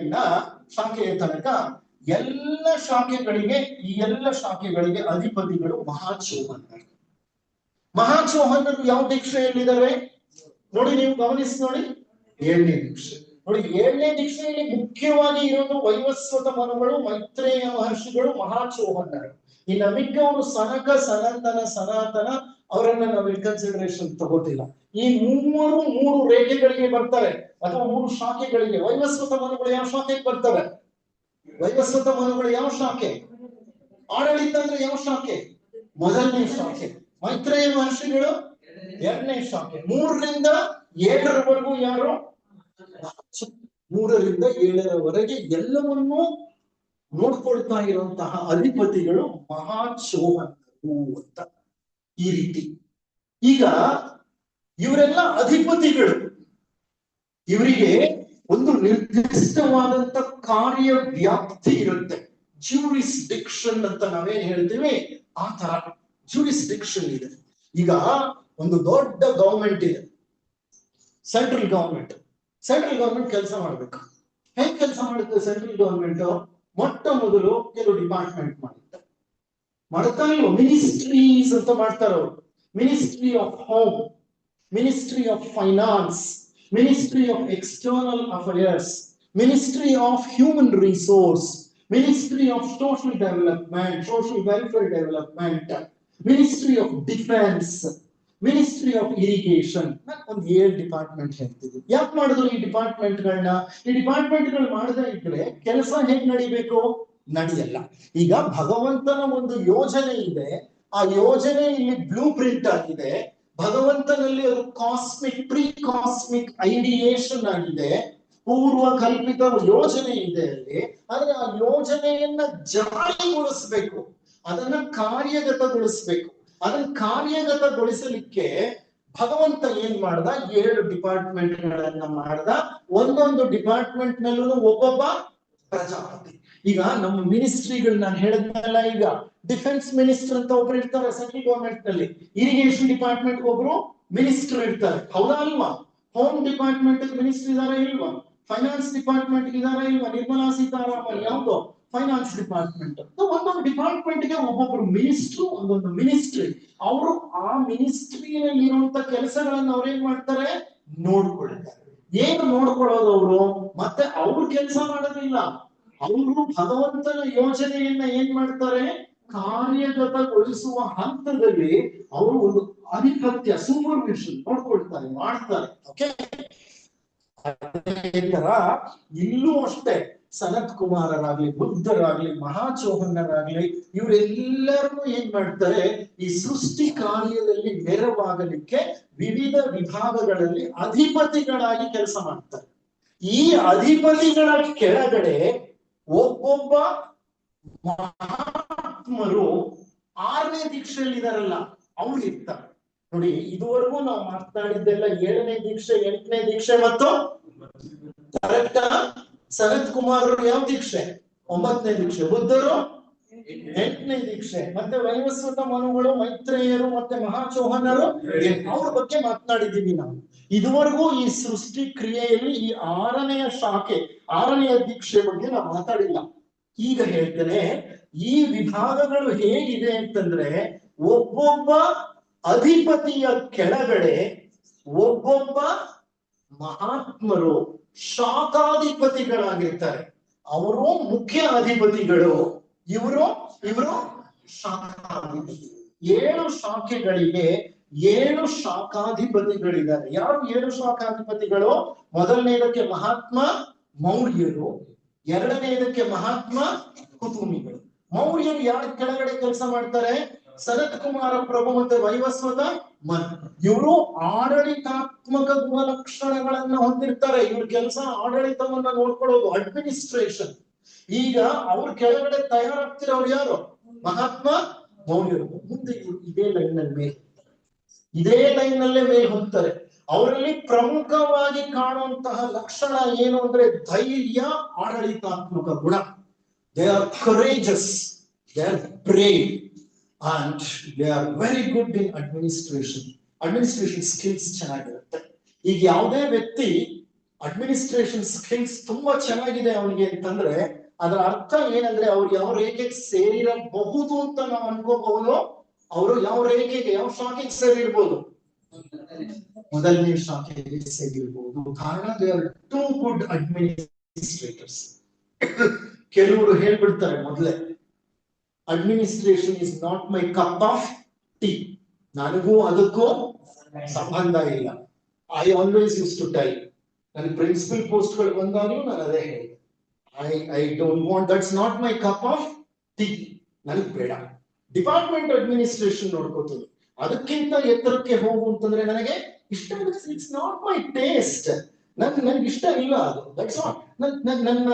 ತನಕ ಎಲ್ಲ ಶಾಖೆಗಳಿಗೆ, ಈ ಎಲ್ಲ ಶಾಖೆಗಳಿಗೆ ಅಧಿಪತಿಗಳು ಮಹಾಚೋಹನರು. ಯಾವ ದೀಕ್ಷೆಯಲ್ಲಿದ್ದಾರೆ ನೋಡಿ, ನೀವು ಗಮನಿಸಿ ನೋಡಿ. 7ನೇ ದೀಕ್ಷೆ ನೋಡಿ. 7ನೇ ದೀಕ್ಷೆಯಲ್ಲಿ ಮುಖ್ಯವಾಗಿ ಇರೋದು ವೈವಸ್ವತ ಮನುಗಳು, ಮೈತ್ರೇಯ ಮಹರ್ಷಿಗಳು, ಮಹಾಚೋಹನರು. ಇನ್ನು ಮಿಕ್ಕವರು ಸನಕ, ಸನಂದನ, ಸನಾತನ ಅವರನ್ನ ನಾವು ಕನ್ಸಿಡರೇಷನ್ ತಗೋತಿಲ್ಲ. ಈ ಮೂರು ರೇಖೆಗಳಿಗೆ ಬರ್ತಾರೆ ಅಥವಾ 3 ಶಾಖೆಗಳಿಗೆ. ವೈವಸ್ವತ ಮನುಗಳು ಯಾವ ಶಾಖೆಗೆ ಬರ್ತಾರೆ? ಯಾವ ಶಾಖೆ? ಆಡಳಿತ ಅಂದ್ರೆ ಯಾವ ಶಾಖೆ? ಮೊದಲನೇ ಶಾಖೆ. ಮೈತ್ರೇಯ ಮಹರ್ಷಿಗಳು 2ನೇ ಶಾಖೆ. 3ರಿಂದ 7ರವರೆಗೂ ಯಾರು? 3ರಿಂದ 7ರವರೆಗೆ ಎಲ್ಲವನ್ನೂ ನೋಡ್ಕೊಳ್ತಾ ಇರುವಂತಹ ಅಧಿಪತಿಗಳು ಮಹಾಚೋಹನರು ಅಂತ. ಈ ರೀತಿ ಈಗ ಇವರೆಲ್ಲ ಅಧಿಪತಿಗಳು. ಇವರಿಗೆ ಒಂದು ನಿರ್ದಿಷ್ಟವಾದಂತ ಕಾರ್ಯ ವ್ಯಾಪ್ತಿ ಇರುತ್ತೆ. ಜ್ಯೂರಿಸ್ಡಿಕ್ಷನ್ ಅಂತ ನಾವೇನ್ ಹೇಳ್ತೀವಿ, ಆ ತರ ಜ್ಯೂರಿಸ್ಡಿಕ್ಷನ್ ಇದೆ. ಈಗ ಒಂದು ದೊಡ್ಡ ಗವರ್ಮೆಂಟ್ ಇದೆ, ಸೆಂಟ್ರಲ್ ಗವರ್ಮೆಂಟ್ ಕೆಲಸ ಮಾಡ್ಬೇಕು. ಹೇಗೆ ಕೆಲಸ ಮಾಡುತ್ತೆ ಸೆಂಟ್ರಲ್ ಗವರ್ಮೆಂಟ್? ಮೊಟ್ಟ ಮೊದಲು ಕೆಲವು ಡಿಪಾರ್ಟ್ಮೆಂಟ್ ಮಾಡ್ತಾ ಇಲ್ವೋ? ಮಿನಿಸ್ಟ್ರೀಸ್ ಅಂತ ಮಾಡ್ತಾರೆ ಅವರು. Ministry of home, ministry of finance, ministry of external affairs, ministry of human resource, ministry of social development, social welfare development, ministry of defence, ministry of irrigation. ಒಂದು 7 department ಹೇಳ್ತೀವಿ. ಯಾಕೆ ಮಾಡಿದ್ರು ಈ ಡಿಪಾರ್ಟ್ಮೆಂಟ್ಗಳನ್ನ? ಈ ಡಿಪಾರ್ಟ್ಮೆಂಟ್ಗಳು ಮಾಡದೇ ಇದ್ರೆ ಕೆಲಸ ಹೇಗ್ ನಡಿಬೇಕು? ನಡೆಯಲ್ಲ. ಈಗ ಭಗವಂತನ ಒಂದು ಯೋಜನೆ ಇದೆ, ಆ ಯೋಜನೆ ಇಲ್ಲಿ ಬ್ಲೂ ಪ್ರಿಂಟ್ ಆಗಿದೆ. ಭಗವಂತನಲ್ಲಿ ಅದು ಪ್ರೀ ಕಾಸ್ಮಿಕ್ ಐಡಿಯೇಷನ್ ಆಗಿದೆ, ಪೂರ್ವ ಕಲ್ಪಿತ ಯೋಜನೆ ಇದೆ ಅಲ್ಲಿ. ಆದ್ರೆ ಆ ಯೋಜನೆಯನ್ನ ಜಾರಿಗೊಳಿಸ್ಬೇಕು, ಅದನ್ನ ಕಾರ್ಯಗತಗೊಳಿಸ್ಬೇಕು. ಅದನ್ನ ಕಾರ್ಯಗತಗೊಳಿಸಲಿಕ್ಕೆ ಭಗವಂತ ಏನ್ ಮಾಡ್ದ? 7 ಡಿಪಾರ್ಟ್ಮೆಂಟ್ ಗಳನ್ನ ಮಾಡ್ದ. ಒಂದೊಂದು ಡಿಪಾರ್ಟ್ಮೆಂಟ್ ನಲ್ಲೂ ಒಬ್ಬೊಬ್ಬ ಪ್ರಜಾಪತಿ. ಈಗ ನಮ್ಮ ಮಿನಿಸ್ಟ್ರಿಗಳು ನಾನು ಹೇಳಿದ್ನಲ್ಲ, ಈಗ ಡಿಫೆನ್ಸ್ ಮಿನಿಸ್ಟರ್ ಅಂತ ಒಬ್ರು ಇರ್ತಾರೆ ಸೆಂಟ್ರಲ್ ಗವರ್ಮೆಂಟ್ ನಲ್ಲಿ. ಇರಿಗೇಷನ್ ಡಿಪಾರ್ಟ್ಮೆಂಟ್ ಒಬ್ರು ಮಿನಿಸ್ಟರ್ ಇರ್ತಾರೆ, ಹೌದಾ ಅಲ್ವಾ? ಹೋಮ್ ಡಿಪಾರ್ಟ್ಮೆಂಟ್ ಮಿನಿಸ್ಟರ್ ಇದಾರ ಇಲ್ವಾ? ಫೈನಾನ್ಸ್ ಡಿಪಾರ್ಟ್ಮೆಂಟ್ ಇದಾರ ಇಲ್ವಾ? ನಿರ್ಮಲಾ ಸೀತಾರಾಮನ್ ಯಾವ್ದು? Finance department. ಒಂದೊಂದು ಡಿಪಾರ್ಟ್ಮೆಂಟ್ ಗೆ ಒಬ್ಬೊಬ್ರು ಮಿನಿಸ್ಟ್ರು, ಒಂದೊಂದು ಮಿನಿಸ್ಟ್ರಿ. ಅವರು ಆ ಮಿನಿಸ್ಟ್ರಿಯಲ್ಲಿ ಇರುವಂತ ಕೆಲಸಗಳನ್ನ ಅವ್ರೇನ್ ಮಾಡ್ತಾರೆ? ನೋಡ್ಕೊಳ್ತಾರೆ. ಏನು ನೋಡ್ಕೊಳ್ಳೋದು ಅವರು? ಮತ್ತೆ ಅವ್ರು ಕೆಲಸ ಮಾಡೋದಿಲ್ಲ, ಅವರು ಭಗವಂತನ ಯೋಜನೆಯನ್ನ ಏನ್ ಮಾಡ್ತಾರೆ? ಕಾರ್ಯಗತಗೊಳಿಸುವ ಹಂತದಲ್ಲಿ ಅವರು ಒಂದು ಆಧಿಪತ್ಯ, ಸೂಪರ್ವಿಷನ್ ನೋಡ್ಕೊಳ್ತಾರೆ, ಮಾಡ್ತಾರೆ. ಓಕೆ, ಇಲ್ಲೂ ಅಷ್ಟೇ ಸನತ್ ಕುಮಾರರಾಗ್ಲಿ, ಬುದ್ಧರಾಗ್ಲಿ, ಮಹಾಚೋಹನರಾಗ್ಲಿ, ಇವರೆಲ್ಲರೂ ಏನ್ ಮಾಡ್ತಾರೆ? ಈ ಸೃಷ್ಟಿ ಕಾರ್ಯದಲ್ಲಿ ನೆರವಾಗಲಿಕ್ಕೆ ವಿವಿಧ ವಿಭಾಗಗಳಲ್ಲಿ ಅಧಿಪತಿಗಳಾಗಿ ಕೆಲಸ ಮಾಡ್ತಾರೆ. ಈ ಅಧಿಪತಿಗಳ ಕೆಳಗಡೆ ಒಬ್ಬೊಬ್ಬ ಮಹಾತ್ಮರು 6ನೇ ದೀಕ್ಷೆಯಲ್ಲಿ ಇದಾರಲ್ಲ, ಅವ್ರು ಇರ್ತಾರೆ. ನೋಡಿ, ಇದುವರೆಗೂ ನಾವು ಮಾತನಾಡಿದ್ದೆಲ್ಲ 7ನೇ ದೀಕ್ಷೆ, 8ನೇ ದೀಕ್ಷೆ ಮತ್ತು ಕರೆಕ್ಟ್. ಸನತ್ ಕುಮಾರರು ಯಾವ ದೀಕ್ಷೆ? 9ನೇ ದೀಕ್ಷೆ. ಬುದ್ಧರು ಎಂಟನೇ ದೀಕ್ಷೆ. ಮತ್ತೆ ವೈವಸ್ವತ ಮನುಗಳು, ಮೈತ್ರೇಯರು ಮತ್ತೆ ಮಹಾಚೋಹನರು, ಅವ್ರ ಬಗ್ಗೆ ಮಾತನಾಡಿದ್ದೀವಿ ನಾವು. ಇದುವರೆಗೂ ಈ ಸೃಷ್ಟಿ ಕ್ರಿಯೆಯಲ್ಲಿ ಈ ಆರನೆಯ ಶಾಖೆ, ಆರನೆಯ ದೀಕ್ಷೆ ಬಗ್ಗೆ ನಾವು ಮಾತಾಡಿಲ್ಲ. ಈಗ ಹೇಳ್ತೇನೆ, ಈ ವಿಭಾಗಗಳು ಹೇಗಿದೆ ಅಂತಂದ್ರೆ, ಒಬ್ಬೊಬ್ಬ ಅಧಿಪತಿಯ ಕೆಳಗಡೆ ಒಬ್ಬೊಬ್ಬ ಮಹಾತ್ಮರು ಶಾಖಾಧಿಪತಿಗಳಾಗಿರ್ತಾರೆ. ಅವರು ಮುಖ್ಯ ಅಧಿಪತಿಗಳು, ಇವರು ಶಾಖಾಧಿಪತಿ. 7 ಶಾಖೆಗಳಿಗೆ 7 ಶಾಖಾಧಿಪತಿಗಳಿದ್ದಾರೆ. ಯಾರು 7 ಶಾಖಾಧಿಪತಿಗಳು? ಮೊದಲನೇದಕ್ಕೆ ಮಹಾತ್ಮ ಮೌರ್ಯರು, ಎರಡನೇದಕ್ಕೆ ಮಹಾತ್ಮ ಕುತುಮಿಗಳು. ಮೌರ್ಯರು ಯಾರ ಕೆಳಗಡೆ ಕೆಲಸ ಮಾಡ್ತಾರೆ? ಸನತ್ ಕುಮಾರ ಪ್ರಭು ಮತ್ತೆ ವೈವಸ್ವತ ಮನ್. ಇವರು ಆಡಳಿತಾತ್ಮಕ ಗುಣಲಕ್ಷಣಗಳನ್ನ ಹೊಂದಿರ್ತಾರೆ. ಇವ್ರ ಕೆಲಸ ಆಡಳಿತವನ್ನ ನೋಡ್ಕೊಳ್ಳೋದು, ಅಡ್ಮಿನಿಸ್ಟ್ರೇಷನ್. ಈಗ ಅವ್ರ ಕೆಳಗಡೆ ತಯಾರಾಗ್ತಿರೋರು ಯಾರು? ಮಹಾತ್ಮ ಮೌರ್ಯರು. ಮುಂದೆ ಇದೇ ಲೈನ್ ನಲ್ಲಿ ಮೇಲೆ ಹೋಗ್ತಾರೆ. ಅವರಲ್ಲಿ ಪ್ರಮುಖವಾಗಿ ಕಾಣುವಂತಹ ಲಕ್ಷಣ ಏನು ಅಂದ್ರೆ ಧೈರ್ಯ, ಆಡಳಿತಾತ್ಮಕ ಗುಣ. They are courageous, they are brave, and they are very good in administration skills ಚೆನ್ನಾಗಿರುತ್ತೆ. ಈಗ ಯಾವುದೇ ವ್ಯಕ್ತಿ ಅಡ್ಮಿನಿಸ್ಟ್ರೇಷನ್ ಸ್ಕಿಲ್ಸ್ ತುಂಬಾ ಚೆನ್ನಾಗಿದೆ ಅವನಿಗೆ ಅಂತಂದ್ರೆ ಅದರ ಅರ್ಥ ಏನಂದ್ರೆ ಅವ್ರು ಯಾವ ರೇಖೆಗೆ ಸೇರಿರಬಹುದು ಅಂತ ನಾವು ಅನ್ಕೋಬಹುದು. ಅವರು ಯಾವ ರೇಖೆಗೆ, ಯಾವ ಶಾಖೆಗೆ ಸೇರಿರ್ಬೋದು? ಮೊದಲನೇ ಶಾಖೆಗೆ ಸೇರಿರ್ಬೋದು. ಕಾರಣ they are too good administrators. ಕೆಲವರು ಹೇಳ್ಬಿಡ್ತಾರೆ ಮೊದಲೇ, administration is not my cup of tea. ನನಗೂ ಅದಕ್ಕೂ ಸಂಬಂಧ ಇಲ್ಲ. I always use to tell, ನನ್ನ ಪ್ರಿನ್ಸಿಪಲ್ ಪೋಸ್ಟ್ ಗಳು ಬಂದಾಗಲೂ ನಾನು ಅದೇ ಹೇಳಿದೆ, I don't want, that's not my cup of tea, ನನಗೆ ಬೇಡ. ಡಿಪಾರ್ಟ್ಮೆಂಟ್ ಅಡ್ಮಿನಿಸ್ಟ್ರೇಷನ್ ನೋಡ್ಕೋತೀನಿ, ಅದಕ್ಕಿಂತ ಎತ್ತರಕ್ಕೆ ಹೋಗು ಅಂತಂದ್ರೆ ನನಗೆ ಇಷ್ಟ. ಇಟ್ಸ್ ನಾಟ್ ಮೈ ಟೇಸ್ಟ್, ನನ್ಗೆ ಇಷ್ಟ ಇಲ್ಲ ಅದು. ದಟ್ಸ್ ನಾಟ್ ನನ್ನ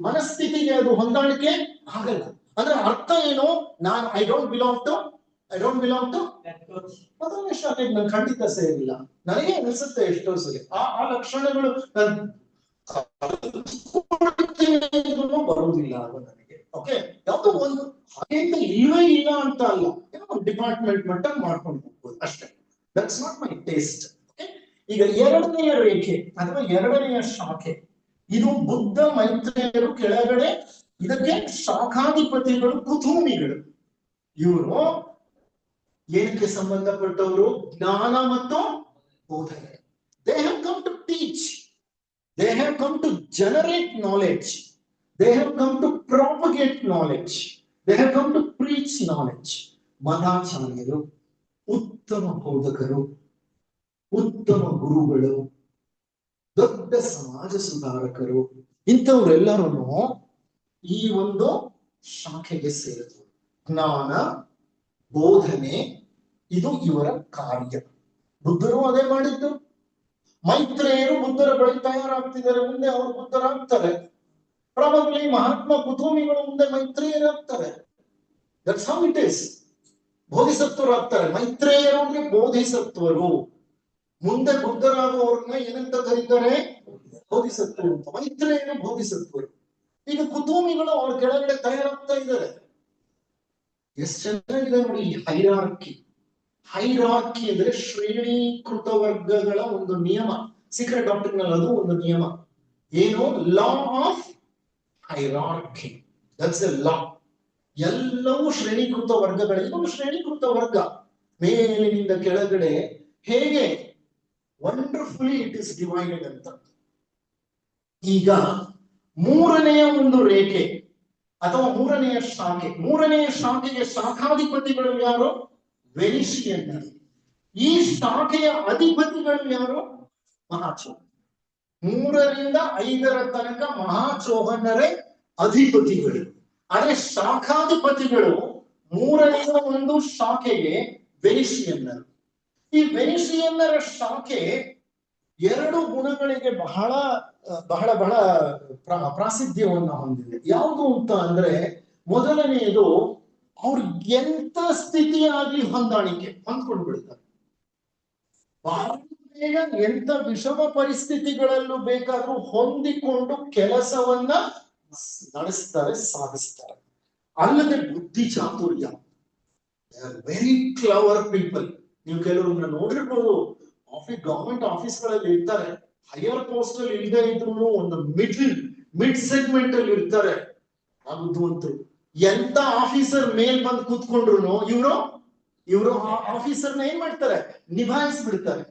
ಮನಸ್ಥಿತಿಗೆ ಅದು ಹೊಂದಾಣಿಕೆ ಆಗಲ್ಲ. ಅಂದ್ರೆ ಅರ್ಥ ಏನು? ನಾನು ಐ ಡೋಂಟ್ ಬಿಲಾಂಗ್ ಟು ಮೊದಲನೇ ಶಾಖೆಗೆ ನಾನು ಖಂಡಿತ ಸೇರಿಲ್ಲ. ನನಗೆ ಅನಿಸುತ್ತೆ ಎಷ್ಟೋ ಸರಿ ಆ ಲಕ್ಷಣಗಳು ಬರುವುದಿಲ್ಲ ಅದು ನನಗೆ. ಓಕೆ, ಯಾವುದೋ ಒಂದು ಹಾಗೆಂತ ಇಲ್ಲವೇ ಇಲ್ಲ ಅಂತ ಅಲ್ಲ, ಏನೋ ಒಂದು ಡಿಪಾರ್ಟ್ಮೆಂಟ್ ಮಟ್ಟ ಮಾಡ್ಕೊಂಡು ಹೋಗ್ಬೋದು ಅಷ್ಟೇ. That's not my taste. Okay, ಈಗ ಎರಡನೆಯ ರೇಖೆ ಅಥವಾ ಎರಡನೆಯ ಶಾಖೆ, ಇದು ಬುದ್ಧ ಮೈತ್ರೇಯರು ಕೆಳಗಡೆ. ಇದಕ್ಕೆ ಶಾಖಾಧಿಪತಿಗಳು ಕುತೂಮಿಗಳು. ಇವರು ಏನಕ್ಕೆ ಸಂಬಂಧಪಟ್ಟವರು? ಜ್ಞಾನ ಮತ್ತು ಬೋಧನೆ. They have come to teach, they have come to generate knowledge, they have come to propagate knowledge, they have come to preach knowledge. ಮತಾಚಾರ್ಯರು, ಉತ್ತಮ ಬೋಧಕರು, ಉತ್ತಮ ಗುರುಗಳು, ದೊಡ್ಡ ಸಮಾಜ ಸುಧಾರಕರು, ಇಂಥವರೆಲ್ಲರೂ ಈ ಒಂದು ಶಾಖೆಗೆ ಸೇರಿದ್ರು. ಜ್ಞಾನ, ಬೋಧನೆ, ಇದು ಇವರ ಕಾರ್ಯ. ಬುದ್ಧರು ಅದೇ ಮಾಡಿದ್ದು. ಮೈತ್ರೇಯರು ಬುದ್ಧರ ಬಳಿ ತಯಾರಾಗ್ತಿದ್ದಾರೆ, ಮುಂದೆ ಅವರು ಬುದ್ಧರಾಗ್ತಾರೆ. ಪ್ರಾಬಬ್ಲಿ ಮಹಾತ್ಮ ಕುತೂಮಿಗಳು ಮುಂದೆ ಮೈತ್ರೇಯರಾಗ್ತಾರೆ. That's how it is. ಬೋಧಿಸತ್ವರಾಗ್ತಾರೆ. ಮೈತ್ರೇಯರು ಅಂದ್ರೆ ಬೋಧಿಸತ್ವರು. ಮುಂದೆ ಬುದ್ಧರಾಗುವವ್ರನ್ನ ಏನಂತ ಕರೀತಾರೆ? ಬೋಧಿಸತ್ವರು ಅಂತ. ಮೈತ್ರೇಯರು ಬೋಧಿಸತ್ವರು. ಈಗ ಕುತೂಮಿಗಳು ಅವ್ರ ಕೆಳಗಡೆ ತಯಾರಾಗ್ತಾ ಇದ್ದಾರೆ. ಎಷ್ಟು ಚೆನ್ನಾಗಿದೆ ನೋಡಿ ಈ ಹೈರಾರ್ಕಿ. ಹೈರಾರ್ಕಿ ಅಂದ್ರೆ ಶ್ರೇಣೀಕೃತ ವರ್ಗಗಳ ಒಂದು ನಿಯಮ. ಸೀಕ್ರೆಟ್ ಡಾಕ್ಟರ್ ನಲ್ಲಿ ಅದು ಒಂದು ನಿಯಮ. ಏನು? Law of hierarchy. That's a law. ಎಲ್ಲವೂ ಶ್ರೇಣೀಕೃತ ವರ್ಗಗಳಿಗೆ ಒಂದು ಶ್ರೇಣೀಕೃತ ವರ್ಗ. ಮೇಲಿನಿಂದ ಕೆಳಗಡೆ ಹೇಗೆ ವಂಡರ್ಫುಲಿ ಇಟ್ ಇಸ್ ಡಿವೈಡೆಡ್ ಅಂತ. ಈಗ ಮೂರನೆಯ ಒಂದು ರೇಖೆ ಅಥವಾ ಮೂರನೆಯ ಶಾಖೆ, ಮೂರನೆಯ ಶಾಖೆಗೆ ಶಾಖಾಧಿಪತಿಗಳು ಯಾರು? ವೆನಿಷಿಯನ್. ಈ ಶಾಖೆಯ ಅಧಿಪತಿಗಳು ಯಾರು? ಮಹಾಚೋಹನ್. 3 ರಿಂದ 5 ತನಕ ಮಹಾಚೋಹನರೇ ಅಧಿಪತಿಗಳು. ಆದ್ರೆ ಶಾಖಾಧಿಪತಿಗಳು 3ನೇ ಒಂದು ಶಾಖೆಗೆ ವೆನಿಷಿಯನ್ನರು. ಈ ವೆನಿಷಿಯನ್ನರ ಶಾಖೆ 2 ಗುಣಗಳಿಗೆ ಬಹಳ ಬಹಳ ಬಹಳ ಪ್ರಾಸಿದ್ಧವನ್ನ ಹೊಂದಿದೆ. ಯಾವುದು ಅಂತ ಅಂದ್ರೆ, ಮೊದಲನೆಯದು ಅವ್ರು ಎಂತ ಸ್ಥಿತಿಯಾಗಿ ಹೊಂದ್ಕೊಂಡು ಬಿಡ್ತಾರೆ. ಬಹಳ ಬೇಗ ಎಂತ ವಿಷಮ ಪರಿಸ್ಥಿತಿಗಳಲ್ಲೂ ಬೇಕಾದ್ರೂ ಹೊಂದಿಕೊಂಡು ಕೆಲಸವನ್ನ ನಡೆಸ್ತಾರೆ, ಸಾಧಿಸ್ತಾರೆ. ಅಲ್ಲದೆ ಬುದ್ಧಿ ಚಾತುರ್ಯ. Very clever people. ನೀವು ಕೆಲವ್ರನ್ನ ನೋಡಿರ್ಬೋದು, ಗವರ್ಮೆಂಟ್ ಆಫೀಸ್ಗಳಲ್ಲಿ ಇರ್ತಾರೆ, ಹೈಯರ್ ಪೋಸ್ಟ್ ಅಲ್ಲಿ ಇಲ್ಲದೆ ಇದ್ರು ಒಂದು ಮಿಡ್ ಸೆಗ್ಮೆಂಟ್ ಅಲ್ಲಿ ಇರ್ತಾರೆ ಆ ಬುದ್ಧಿವಂತರು. ಎಂತ ಆಫೀಸರ್ ಮೇಲ್ ಬಂದು ಕೂತ್ಕೊಂಡ್ರು ಇವರು ಆ ಆಫೀಸರ್ನ ಏನ್ ಮಾಡ್ತಾರೆ, ನಿಭಾಯಿಸ್ಬಿಡ್ತಾರೆ,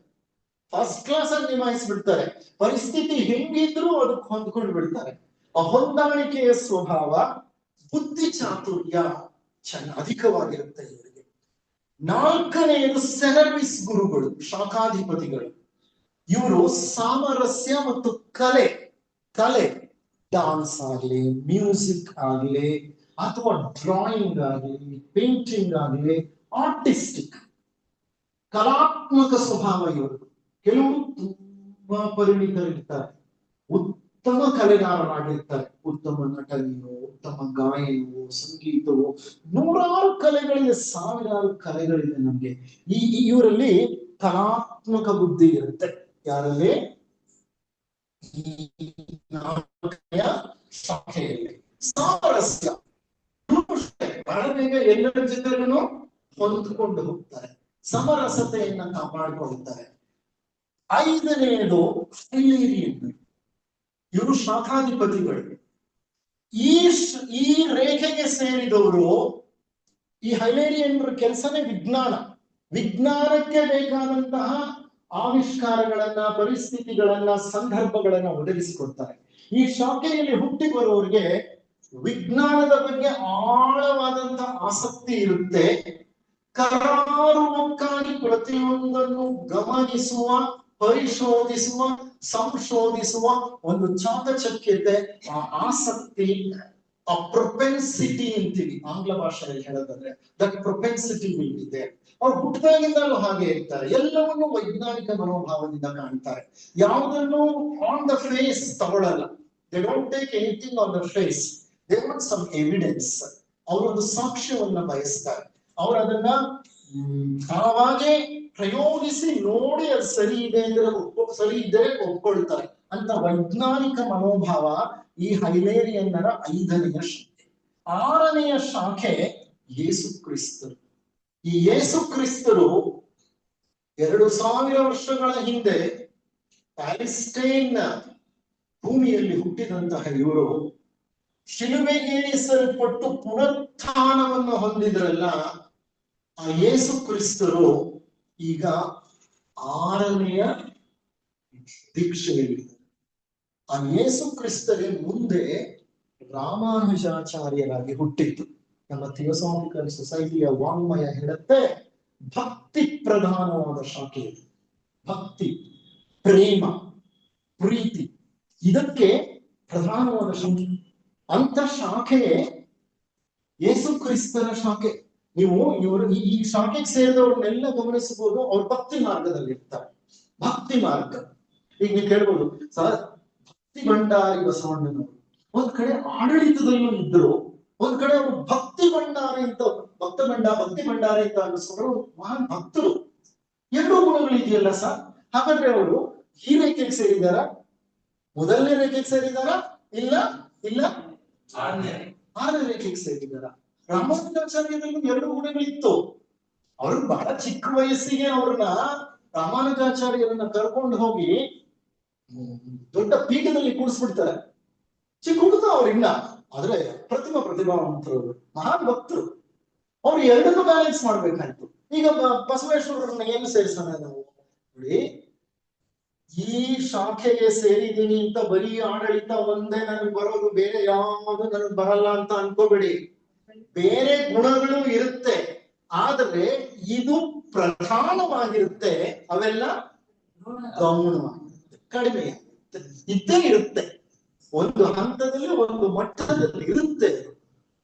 ಫಸ್ಟ್ ಕ್ಲಾಸ್ ಆಗಿ ನಿಭಾಯಿಸ್ಬಿಡ್ತಾರೆ. ಪರಿಸ್ಥಿತಿ ಹೆಂಗಿದ್ರು ಅದಕ್ಕೆ ಹೊಂದ್ಕೊಂಡು ಬಿಡ್ತಾರೆ. ಆ ಹೊಂದಾಣಿಕೆಯ ಸ್ವಭಾವ, ಬುದ್ಧಿ ಚಾತುರ್ಯ ಅಧಿಕವಾಗಿರುತ್ತೆ ಇವರಿಗೆ. ನಾಲ್ಕನೆಯದು ಸರ್ವಿಸ್ ಗುರುಗಳು, ಶಾಖಾಧಿಪತಿಗಳು. ಇವರು ಸಾಮರಸ್ಯ ಮತ್ತು ಕಲೆ ಡಾನ್ಸ್ ಆಗ್ಲಿ, ಮ್ಯೂಸಿಕ್ ಆಗ್ಲಿ, ಅಥವಾ ಡ್ರಾಯಿಂಗ್ ಆಗಲಿ, ಪೇಂಟಿಂಗ್ ಆಗಲಿ, ಆರ್ಟಿಸ್ಟಿಕ್ ಕಲಾತ್ಮಕ ಸ್ವಭಾವ ಇವರು. ಕೆಲವರು ತುಂಬಾ ಪರಿಣಿತರಿರ್ತಾರೆ, ಉತ್ತಮ ಕಲೆಗಾರರಾಗಿರ್ತಾರೆ, ಉತ್ತಮ ನಟನೆಯೋ, ಉತ್ತಮ ಗಾಯನವೋ, ಸಂಗೀತವೋ, ನೂರಾರು ಕಲೆಗಳಿದೆ, ಸಾವಿರಾರು ಕಲೆಗಳಿದೆ ನಮ್ಗೆ. ಇವರಲ್ಲಿ ಕಲಾತ್ಮಕ ಬುದ್ಧಿ ಇರುತ್ತೆ. ಯಾರಲ್ಲಿ? ಶಾಖೆಯಲ್ಲಿ. ಸಾಮರಸ್ಯ, ಬಹಳ ಬೇಗ ಎಲ್ಲರ ಜೊತೆಗೂ ಹೊಂದಿಕೊಂಡು ಹೋಗ್ತಾರೆ, ಸಮರಸತೆಯನ್ನ ಕಾಪಾಡಿಕೊಳ್ತಾರೆ. ಐದನೆಯದು ಹೈಲೇರಿಯನ್. ಇವರು ಶಾಖಾಧಿಪತಿಗಳು. ಈ ರೇಖೆಗೆ ಸೇರಿದವರು. ಈ ಹೈಲೇರಿಯನ್ರ ಕೆಲಸನೇ ವಿಜ್ಞಾನಕ್ಕೆ ಬೇಕಾದಂತಹ ಆವಿಷ್ಕಾರಗಳನ್ನ, ಪರಿಸ್ಥಿತಿಗಳನ್ನ, ಸಂದರ್ಭಗಳನ್ನ ಒದಗಿಸಿಕೊಡ್ತಾರೆ. ಈ ಶಾಖೆಯಲ್ಲಿ ಹುಟ್ಟಿ ಬರುವವರಿಗೆ ವಿಜ್ಞಾನದ ಬಗ್ಗೆ ಆಳವಾದಂತಹ ಆಸಕ್ತಿ ಇರುತ್ತೆ. ಕರಾರುವಕ್ಕಾಗಿ ಪ್ರತಿಯೊಂದನ್ನು ಗಮನಿಸುವ, ಪರಿಶೋಧಿಸುವ, ಸಂಶೋಧಿಸುವ ಒಂದು ಚಾಕಚಕ್ಯತೆ, ಆ ಆಸಕ್ತಿ, ಆ ಪ್ರೊಪೆನ್ಸಿಟಿ ಅಂತೀವಿ ಆಂಗ್ಲ ಭಾಷೆಯಲ್ಲಿ ಹೇಳೋದಾದ್ರೆ, ದಟ್ ಪ್ರೊಪೆನ್ಸಿಟಿ ಇದೆ. ಅವ್ರು ಹುಟ್ಟಿದಾಗಿಂದಲೂ ಹಾಗೆ ಇರ್ತಾರೆ. ಎಲ್ಲವನ್ನೂ ವೈಜ್ಞಾನಿಕ ಮನೋಭಾವದಿಂದ ಕಾಣ್ತಾರೆ. ಯಾವುದನ್ನು ಆನ್ ದ ಫೇಸ್ ತಗೊಳ್ಳಲ್ಲ. They don't take anything on the face. They want some evidence. ಅವರೊಂದು ಸಾಕ್ಷ್ಯವನ್ನ ಬಯಸ್ತಾರೆ. ಅವ್ರು ಅದನ್ನ ತಾವಾಗೆ ಪ್ರಯೋಗಿಸಿ ನೋಡಿ ಅದು ಸರಿ ಇದೆ ಅಂದ್ರೆ ಸರಿ ಇದ್ದರೆ ಒಪ್ಕೊಳ್ತಾರೆ ಅಂತ ವೈಜ್ಞಾನಿಕ ಮನೋಭಾವ ಈ ಹೈಲೇರಿಯನ್ನರ ಐದನೆಯ ಶಾಖೆ. ಆರನೆಯ ಶಾಖೆ ಯೇಸು ಕ್ರಿಸ್ತರು. ಈ ಯೇಸು ಕ್ರಿಸ್ತರು 2000 ವರ್ಷಗಳ ಹಿಂದೆ ಪ್ಯಾಲೆಸ್ಟೈನ್ ಭೂಮಿಯಲ್ಲಿ ಹುಟ್ಟಿದಂತಹ ಇವರು ಶಿಲುಬೆಗೇರಿಸಲ್ಪಟ್ಟು ಪುನರುತ್ಥಾನವನ್ನು ಹೊಂದಿದ್ರಲ್ಲ, ಆ ಯೇಸು ಕ್ರಿಸ್ತರು ಈಗ 6ನೆಯ ದೀಕ್ಷೆಯಲ್ಲಿದ್ದಾರೆ. ಆ ಯೇಸು ಕ್ರಿಸ್ತರೇ ಮುಂದೆ ರಾಮಾನುಜಾಚಾರ್ಯರಾಗಿ ಹುಟ್ಟಿತ್ತು. ನಮ್ಮ ಥಿಯೋಸಾಫಿಕಲ್ ಸೊಸೈಟಿಯ ವಾಂಗ್ಮಯ ಹೇಳುತ್ತೆ, ಭಕ್ತಿ ಪ್ರಧಾನವಾದ ಶಾಖೆ ಇದು. ಭಕ್ತಿ, ಪ್ರೇಮ, ಪ್ರೀತಿ ಇದಕ್ಕೆ ಪ್ರಧಾನವಾದ ಶಾಖೆ. ಅಂತ ಶಾಖೆಯೇ ಯೇಸು ಕ್ರಿಸ್ತರ ಶಾಖೆ. ನೀವು ಈ ಶಾಖೆಗೆ ಸೇರಿದವ್ರನ್ನೆಲ್ಲ ಗಮನಿಸಬಹುದು, ಅವ್ರು ಭಕ್ತಿ ಮಾರ್ಗದಲ್ಲಿ ಇರ್ತಾರೆ. ಭಕ್ತಿ ಮಾರ್ಗ. ಈಗ ನೀವು ಕೇಳ್ಬೋದು, ಸರ್ ಭಕ್ತಿ ಭಂಡಾರಿ ಬಸವಣ್ಣನವರು ಒಂದ್ ಕಡೆ ಆಡಳಿತದಲ್ಲೂ ಇದ್ರು, ಒಂದ್ ಕಡೆ ಅವರು ಭಕ್ತಿ ಭಂಡಾರಿ ಅಂತ ಭಕ್ತಿ ಭಂಡಾರಿ ಅಂತ ಅನ್ನಿಸ್ಕೊಂಡ್ರು ಮಹಾನ್ ಭಕ್ತರು. ಎರಡೂ ಗುಣಗಳಿದೆಯಲ್ಲ ಸರ್. ಹಾಗಾದ್ರೆ ಅವರು ಈ ರೇಖೆಗೆ ಸೇರಿದಾರ, ಮೊದಲನೇ ರೇಖೆಗೆ ಸೇರಿದಾರ, ಇಲ್ಲ 6ನೇ ರೇಖೆಗೆ ಸೇರಿದಾರ. ರಾಮಾನುಜಾಚಾರ್ಯರಲ್ಲೂ 2 ಗುಣಗಳಿತ್ತು. ಅವರು ಬಹಳ ಚಿಕ್ಕ ವಯಸ್ಸಿಗೆ ಅವ್ರನ್ನ ರಾಮಾನುಜಾಚಾರ್ಯರನ್ನ ಕರ್ಕೊಂಡು ಹೋಗಿ ದೊಡ್ಡ ಪೀಠದಲ್ಲಿ ಕೂಡಿಸ್ಬಿಡ್ತಾರೆ. ಚಿಕ್ಕ ಹುಡುಗ ಅವ್ರಿನ್ನ, ಆದ್ರೆ ಪ್ರತಿಭಾವಂತರು, ಮಹಾನ್ ಭಕ್ತರು. ಅವ್ರು ಎರಡನ್ನೂ ಬ್ಯಾಲೆನ್ಸ್ ಮಾಡ್ಬೇಕಾಯ್ತು. ಈಗ ಬಸವೇಶ್ವರರನ್ನ ಏನು ಸೇರಿಸೋಣ ನಾವು? ನೋಡಿ, ಈ ಶಾಖೆಗೆ ಸೇರಿದೀನಿ ಅಂತ ಬರೀ ಆಡಳಿತ ಒಂದೇ ನನಗೆ ಬರೋದು, ಬೇರೆ ಯಾವುದು ನನಗೆ ಬರಲ್ಲ ಅಂತ ಅನ್ಕೋಬೇಡಿ. ಬೇರೆ ಗುಣಗಳು ಇರುತ್ತೆ, ಆದ್ರೆ ಇದು ಪ್ರಧಾನವಾಗಿರುತ್ತೆ. ಅವೆಲ್ಲ ಗೌಣವಾಗಿರುತ್ತೆ, ಕಡಿಮೆ ಇದ್ದೇ ಇರುತ್ತೆ. ಒಂದು ಹಂತದಲ್ಲಿ, ಒಂದು ಮಟ್ಟದಲ್ಲಿ ಇರುತ್ತೆ,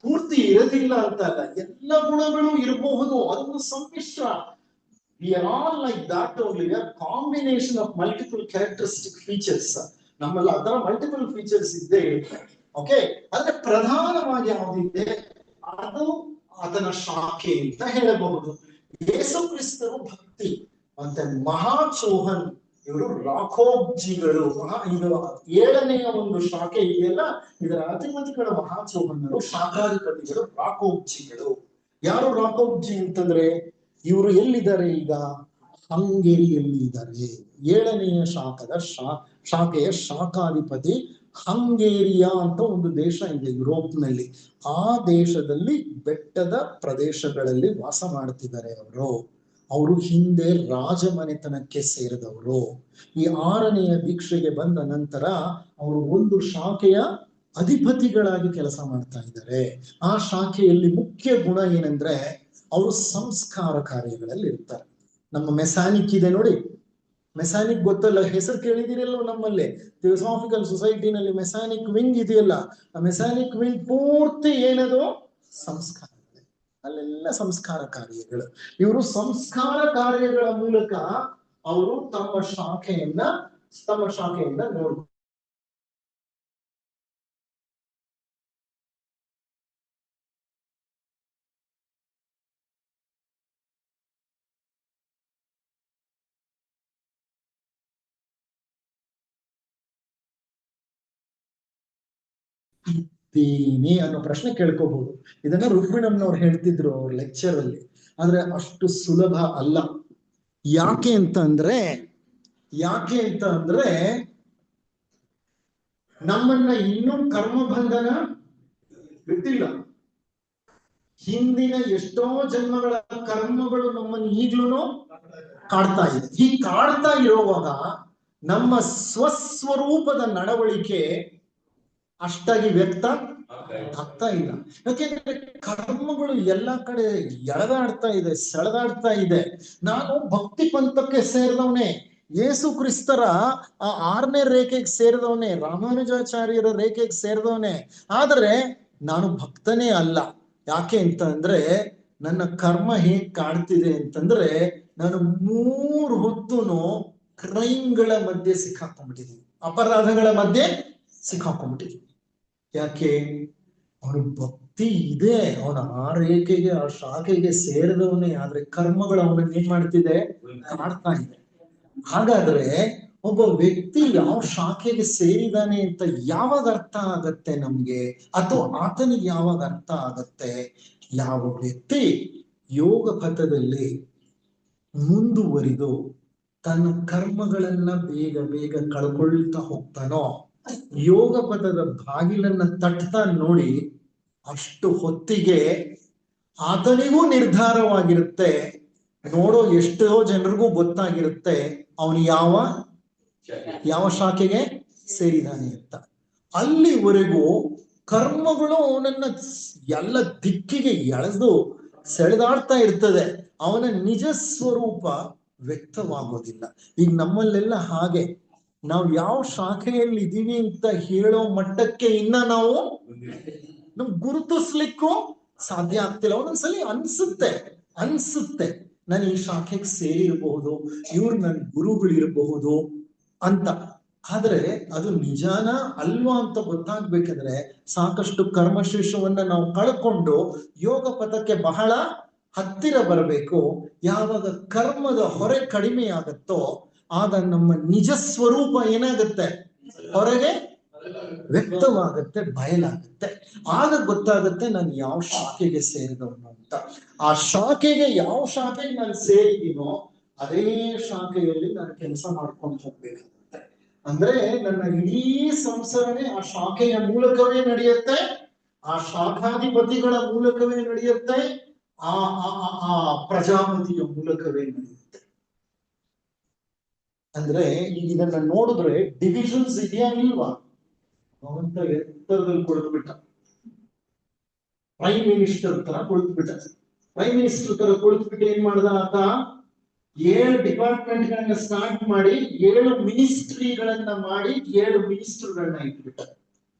ಪೂರ್ತಿ ಇರೋದಿಲ್ಲ ಅಂತಲ್ಲ. ಎಲ್ಲ ಗುಣಗಳು ಇರಬಹುದು, ಅದೊಂದು ಸಮ್ಮಿಶ್ರ. We are all like that only. We are combination of multiple characteristic features. ನಮ್ಮಲ್ಲಿ ಅದರ ಮಲ್ಟಿಪಲ್ ಫೀಚರ್ಸ್ ಇದ್ದೇ ಇರುತ್ತೆ. ಓಕೆ, ಆದ್ರೆ ಪ್ರಧಾನವಾಗಿ ಯಾವುದಿದೆ ಅದು ಅದರ ಶಾಖೆ ಅಂತ ಹೇಳಬಹುದು. ಯೇಸು ಕ್ರಿಸ್ತರು ಭಕ್ತಿ, ಮತ್ತೆ ಮಹಾಚೋಹನ್ ಇವರು ರಾಕೋಬ್ಜಿಗಳು. ಇದು 7ನೆಯ ಒಂದು ಶಾಖೆ ಇದೆಯಲ್ಲ, ಇದರ ಅಧಿಪತಿಗಳ ಮಹಾಚೌಹನ್ನರು ಶಾಖಾಧಿಪತಿಗಳು ರಾಕೋಬ್ಜಿಗಳು. ಯಾರು ರಾಕೋಬ್ಜಿ ಅಂತಂದ್ರೆ ಇವರು ಎಲ್ಲಿದ್ದಾರೆ ಈಗ? ಹಂಗೇರಿಯಲ್ಲಿ ಇದ್ದಾರೆ. 7ನೆಯ ಶಾಖೆಯ ಶಾಖಾಧಿಪತಿ ಹಂಗೇರಿಯಾ ಅಂತ ಒಂದು ದೇಶ ಇದೆ ಯುರೋಪ್ನಲ್ಲಿ. ಆ ದೇಶದಲ್ಲಿ ಬೆಟ್ಟದ ಪ್ರದೇಶಗಳಲ್ಲಿ ವಾಸ ಮಾಡ್ತಿದ್ದಾರೆ ಅವರು ಹಿಂದೆ ರಾಜಮನೆತನಕ್ಕೆ ಸೇರಿದವರು. ಈ 6ನೆಯ ದೀಕ್ಷೆಗೆ ಬಂದ ನಂತರ ಅವರು ಒಂದು ಶಾಖೆಯ ಅಧಿಪತಿಗಳಾಗಿ ಕೆಲಸ ಮಾಡ್ತಾ ಇದ್ದಾರೆ. ಆ ಶಾಖೆಯಲ್ಲಿ ಮುಖ್ಯ ಗುಣ ಏನಂದ್ರೆ ಅವರು ಸಂಸ್ಕಾರ ಕಾರ್ಯಗಳಲ್ಲಿ ಇರ್ತಾರೆ. ನಮ್ಮ ಮೆಸಾನಿಕ್ ಇದೆ ನೋಡಿ, ಮೆಸಾನಿಕ್ ಗೊತ್ತಲ್ಲ, ಹೆಸರು ಕೇಳಿದಿರಲ್ಲ ನಮ್ಮಲ್ಲಿ. ಥಿಯೋಸಾಫಿಕಲ್ ಸೊಸೈಟಿನಲ್ಲಿ ಮೆಸಾನಿಕ್ ವಿಂಗ್ ಇದೆಯಲ್ಲ, ಆ ಮೆಸಾನಿಕ್ ವಿಂಗ್ ಪೂರ್ತಿ ಏನದು? ಸಂಸ್ಕಾರ. ಅಲ್ಲೆಲ್ಲ ಸಂಸ್ಕಾರ ಕಾರ್ಯಗಳು. ಇವರು ಸಂಸ್ಕಾರ ಕಾರ್ಯಗಳ ಮೂಲಕ ಅವರು ತಮ್ಮ ಶಾಖೆಯನ್ನ ನೋಡ ಅನ್ನೋ ಪ್ರಶ್ನೆ ಕೇಳ್ಕೋಬಹುದು. ಇದನ್ನ ರುಕ್ಮಿಣಮ್ನವ್ರು ಹೇಳ್ತಿದ್ರು ಅವ್ರ ಲೆಕ್ಚರ್ ಅಲ್ಲಿ. ಆದ್ರೆ ಅಷ್ಟು ಸುಲಭ ಅಲ್ಲ. ಯಾಕೆ ಅಂತ ಅಂದ್ರೆ ನಮ್ಮನ್ನ ಇನ್ನೂ ಕರ್ಮಬಂಧನ ಬಿಟ್ಟಿಲ್ಲ. ಹಿಂದಿನ ಎಷ್ಟೋ ಜನ್ಮಗಳ ಕರ್ಮಗಳು ನಮ್ಮನ್ನು ಈಗ್ಲೂ ಕಾಡ್ತಾ ಇದೆ. ಈ ಕಾಡ್ತಾ ಇರುವಾಗ ನಮ್ಮ ಸ್ವಸ್ವರೂಪದ ನಡವಳಿಕೆ ಅಷ್ಟಾಗಿ ವ್ಯಕ್ತ ಆಗ್ತಾ ಇಲ್ಲ. ಯಾಕೆಂದ್ರೆ ಕರ್ಮಗಳು ಎಲ್ಲಾ ಕಡೆ ಸೆಳೆದಾಡ್ತಾ ಇದೆ. ನಾನು ಭಕ್ತಿ ಪಂಥಕ್ಕೆ ಸೇರಿದವನೇ, ಯೇಸು ಕ್ರಿಸ್ತರ ಆ 6ನೇ ರೇಖೆಗೆ ಸೇರಿದವನೇ, ರಾಮಾನುಜಾಚಾರ್ಯರ ರೇಖೆಗೆ ಸೇರಿದವನೇ. ಆದ್ರೆ ನಾನು ಭಕ್ತನೇ ಅಲ್ಲ. ಯಾಕೆ ಅಂತ ಅಂದ್ರೆ ನನ್ನ ಕರ್ಮ ಹೇಗ್ ಕಾಡ್ತಿದೆ ಅಂತಂದ್ರೆ ನಾನು 3 ಹೊತ್ತುನು ಕ್ರೈಮ್ಗಳ ಮಧ್ಯೆ ಸಿಕ್ಕಾಕೊಂಡ್ಬಿಟ್ಟಿದ್ದೀನಿ, ಅಪರಾಧಗಳ ಮಧ್ಯೆ ಸಿಕ್ಕಾಕೊಂಡ್ಬಿಟ್ಟಿದ್ದೀನಿ. ಯಾಕೆ? ಅವನು ಭಕ್ತಿ ಇದೆ, ಅವನ ಆ ರೇಖೆಗೆ ಆ ಶಾಖೆಗೆ ಸೇರಿದವನೇ, ಆದ್ರೆ ಕರ್ಮಗಳು ಅವನನ್ನ ಏನ್ ಮಾಡ್ತಿದೆ? ಕಾಡ್ತಾ ಇದೆ. ಹಾಗಾದ್ರೆ ಒಬ್ಬ ವ್ಯಕ್ತಿ ಯಾವ ಶಾಖೆಗೆ ಸೇರಿದಾನೆ ಅಂತ ಯಾವಾಗ ಅರ್ಥ ಆಗತ್ತೆ ನಮ್ಗೆ? ಅಥವಾ ಆತನಿಗೆ ಯಾವಾಗ ಅರ್ಥ ಆಗತ್ತೆ? ಯಾವ ವ್ಯಕ್ತಿ ಯೋಗ ಪಥದಲ್ಲಿ ಮುಂದುವರಿದು ತನ್ನ ಕರ್ಮಗಳನ್ನ ಬೇಗ ಕಳ್ಕೊಳ್ತಾ ಹೋಗ್ತಾನೋ, ಯೋಗ ಪದದ ಬಾಗಿಲನ್ನ ತಟ್ತಾ ನೋಡಿ, ಅಷ್ಟು ಹೊತ್ತಿಗೆ ಆತನಿಗೂ ನಿರ್ಧಾರವಾಗಿರುತ್ತೆ, ನೋಡೋ ಎಷ್ಟೋ ಜನರಿಗೂ ಗೊತ್ತಾಗಿರುತ್ತೆ ಅವನು ಯಾವ ಶಾಖೆಗೆ ಸೇರಿದಾನೆ ಅಂತ. ಅಲ್ಲಿವರೆಗೂ ಕರ್ಮಗಳು ಅವನನ್ನ ಎಲ್ಲ ದಿಕ್ಕಿಗೆ ಸೆಳೆದಾಡ್ತಾ ಇರ್ತದೆ. ಅವನ ನಿಜ ಸ್ವರೂಪ ವ್ಯಕ್ತವಾಗೋದಿಲ್ಲ. ಈಗ ನಮ್ಮಲ್ಲೆಲ್ಲ ಹಾಗೆ, ನಾವು ಯಾವ ಶಾಖೆಯಲ್ಲಿ ಇದೀವಿ ಅಂತ ಹೇಳೋ ಮಟ್ಟಕ್ಕೆ ಇನ್ನ ನಾವು ಗುರುತಿಸ್ಲಿಕ್ಕೂ ಸಾಧ್ಯ ಆಗ್ತಿಲ್ಲ. ಒಂದೊಂದ್ಸಲಿ ಅನ್ಸುತ್ತೆ ನಾನು ಈ ಶಾಖೆಗೆ ಸೇರಿರಬಹುದು, ಇವ್ರು ನನ್ನ ಗುರುಗಳಿರಬಹುದು ಅಂತ. ಆದ್ರೆ ಅದು ನಿಜಾನ ಅಲ್ವಾ ಅಂತ ಗೊತ್ತಾಗ್ಬೇಕಾದ್ರೆ ಸಾಕಷ್ಟು ಕರ್ಮಶೇಷವನ್ನ ನಾವು ಕಳ್ಕೊಂಡು ಯೋಗ ಪಥಕ್ಕೆ ಬಹಳ ಹತ್ತಿರ ಬರಬೇಕು. ಯಾವಾಗ ಕರ್ಮದ ಹೊರೆ ಕಡಿಮೆ ಆಗತ್ತೋ ಆಗ ನಮ್ಮ ನಿಜ ಸ್ವರೂಪ ಏನಾಗುತ್ತೆ? ಹೊರಗೆ ವ್ಯಕ್ತವಾಗುತ್ತೆ, ಬಯಲಾಗುತ್ತೆ. ಆಗ ಗೊತ್ತಾಗುತ್ತೆ ನಾನು ಯಾವ ಶಾಖೆಗೆ ಸೇರಿದವನು ಅಂತ. ಆ ಶಾಖೆಗೆ ಯಾವ ಶಾಖೆಗೆ ನಾನು ಸೇರಿದೀನೋ ಅದೇ ಶಾಖೆಯಲ್ಲಿ ನಾನು ಕೆಲಸ ಮಾಡ್ಕೊಂಡು ಹೋಗ್ಬೇಕಾಗುತ್ತೆ. ಅಂದ್ರೆ ನನ್ನ ಇಡೀ ಸಂಸಾರನೇ ಆ ಶಾಖೆಯ ಮೂಲಕವೇ ನಡೆಯುತ್ತೆ, ಆ ಶಾಖಾಧಿಪತಿಗಳ ಮೂಲಕವೇ ನಡೆಯುತ್ತೆ, ಆ ಪ್ರಜಾಪತಿಯ ಮೂಲಕವೇ ನಡೆಯುತ್ತೆ. ಅಂದ್ರೆ ಇದನ್ನ ನೋಡಿದ್ರೆ ಡಿವಿಷನ್ಸ್ ಇದೆಯಾ ಇಲ್ವಾ? ಅವಂತ ಎತ್ತರದಲ್ಲಿ ಕುಳಿತುಬಿಟ್ಟ, ಪ್ರೈಮ್ ಮಿನಿಸ್ಟರ್ ತರ ಕುಳಿತುಬಿಟ್ಟ. ಪ್ರೈಮ್ ಮಿನಿಸ್ಟರ್ ತರ ಕುಳಿತುಬಿಟ್ಟು ಏನ್ ಮಾಡ್ದ ಆತ? 7 ಡಿಪಾರ್ಟ್ಮೆಂಟ್ಗಳನ್ನ ಸ್ಟಾರ್ಟ್ ಮಾಡಿ 7 ಮಿನಿಸ್ಟ್ರಿಗಳನ್ನ ಮಾಡಿ 7 ಮಿನಿಸ್ಟರ್ಗಳನ್ನ ಇಟ್ಬಿಟ್ಟ.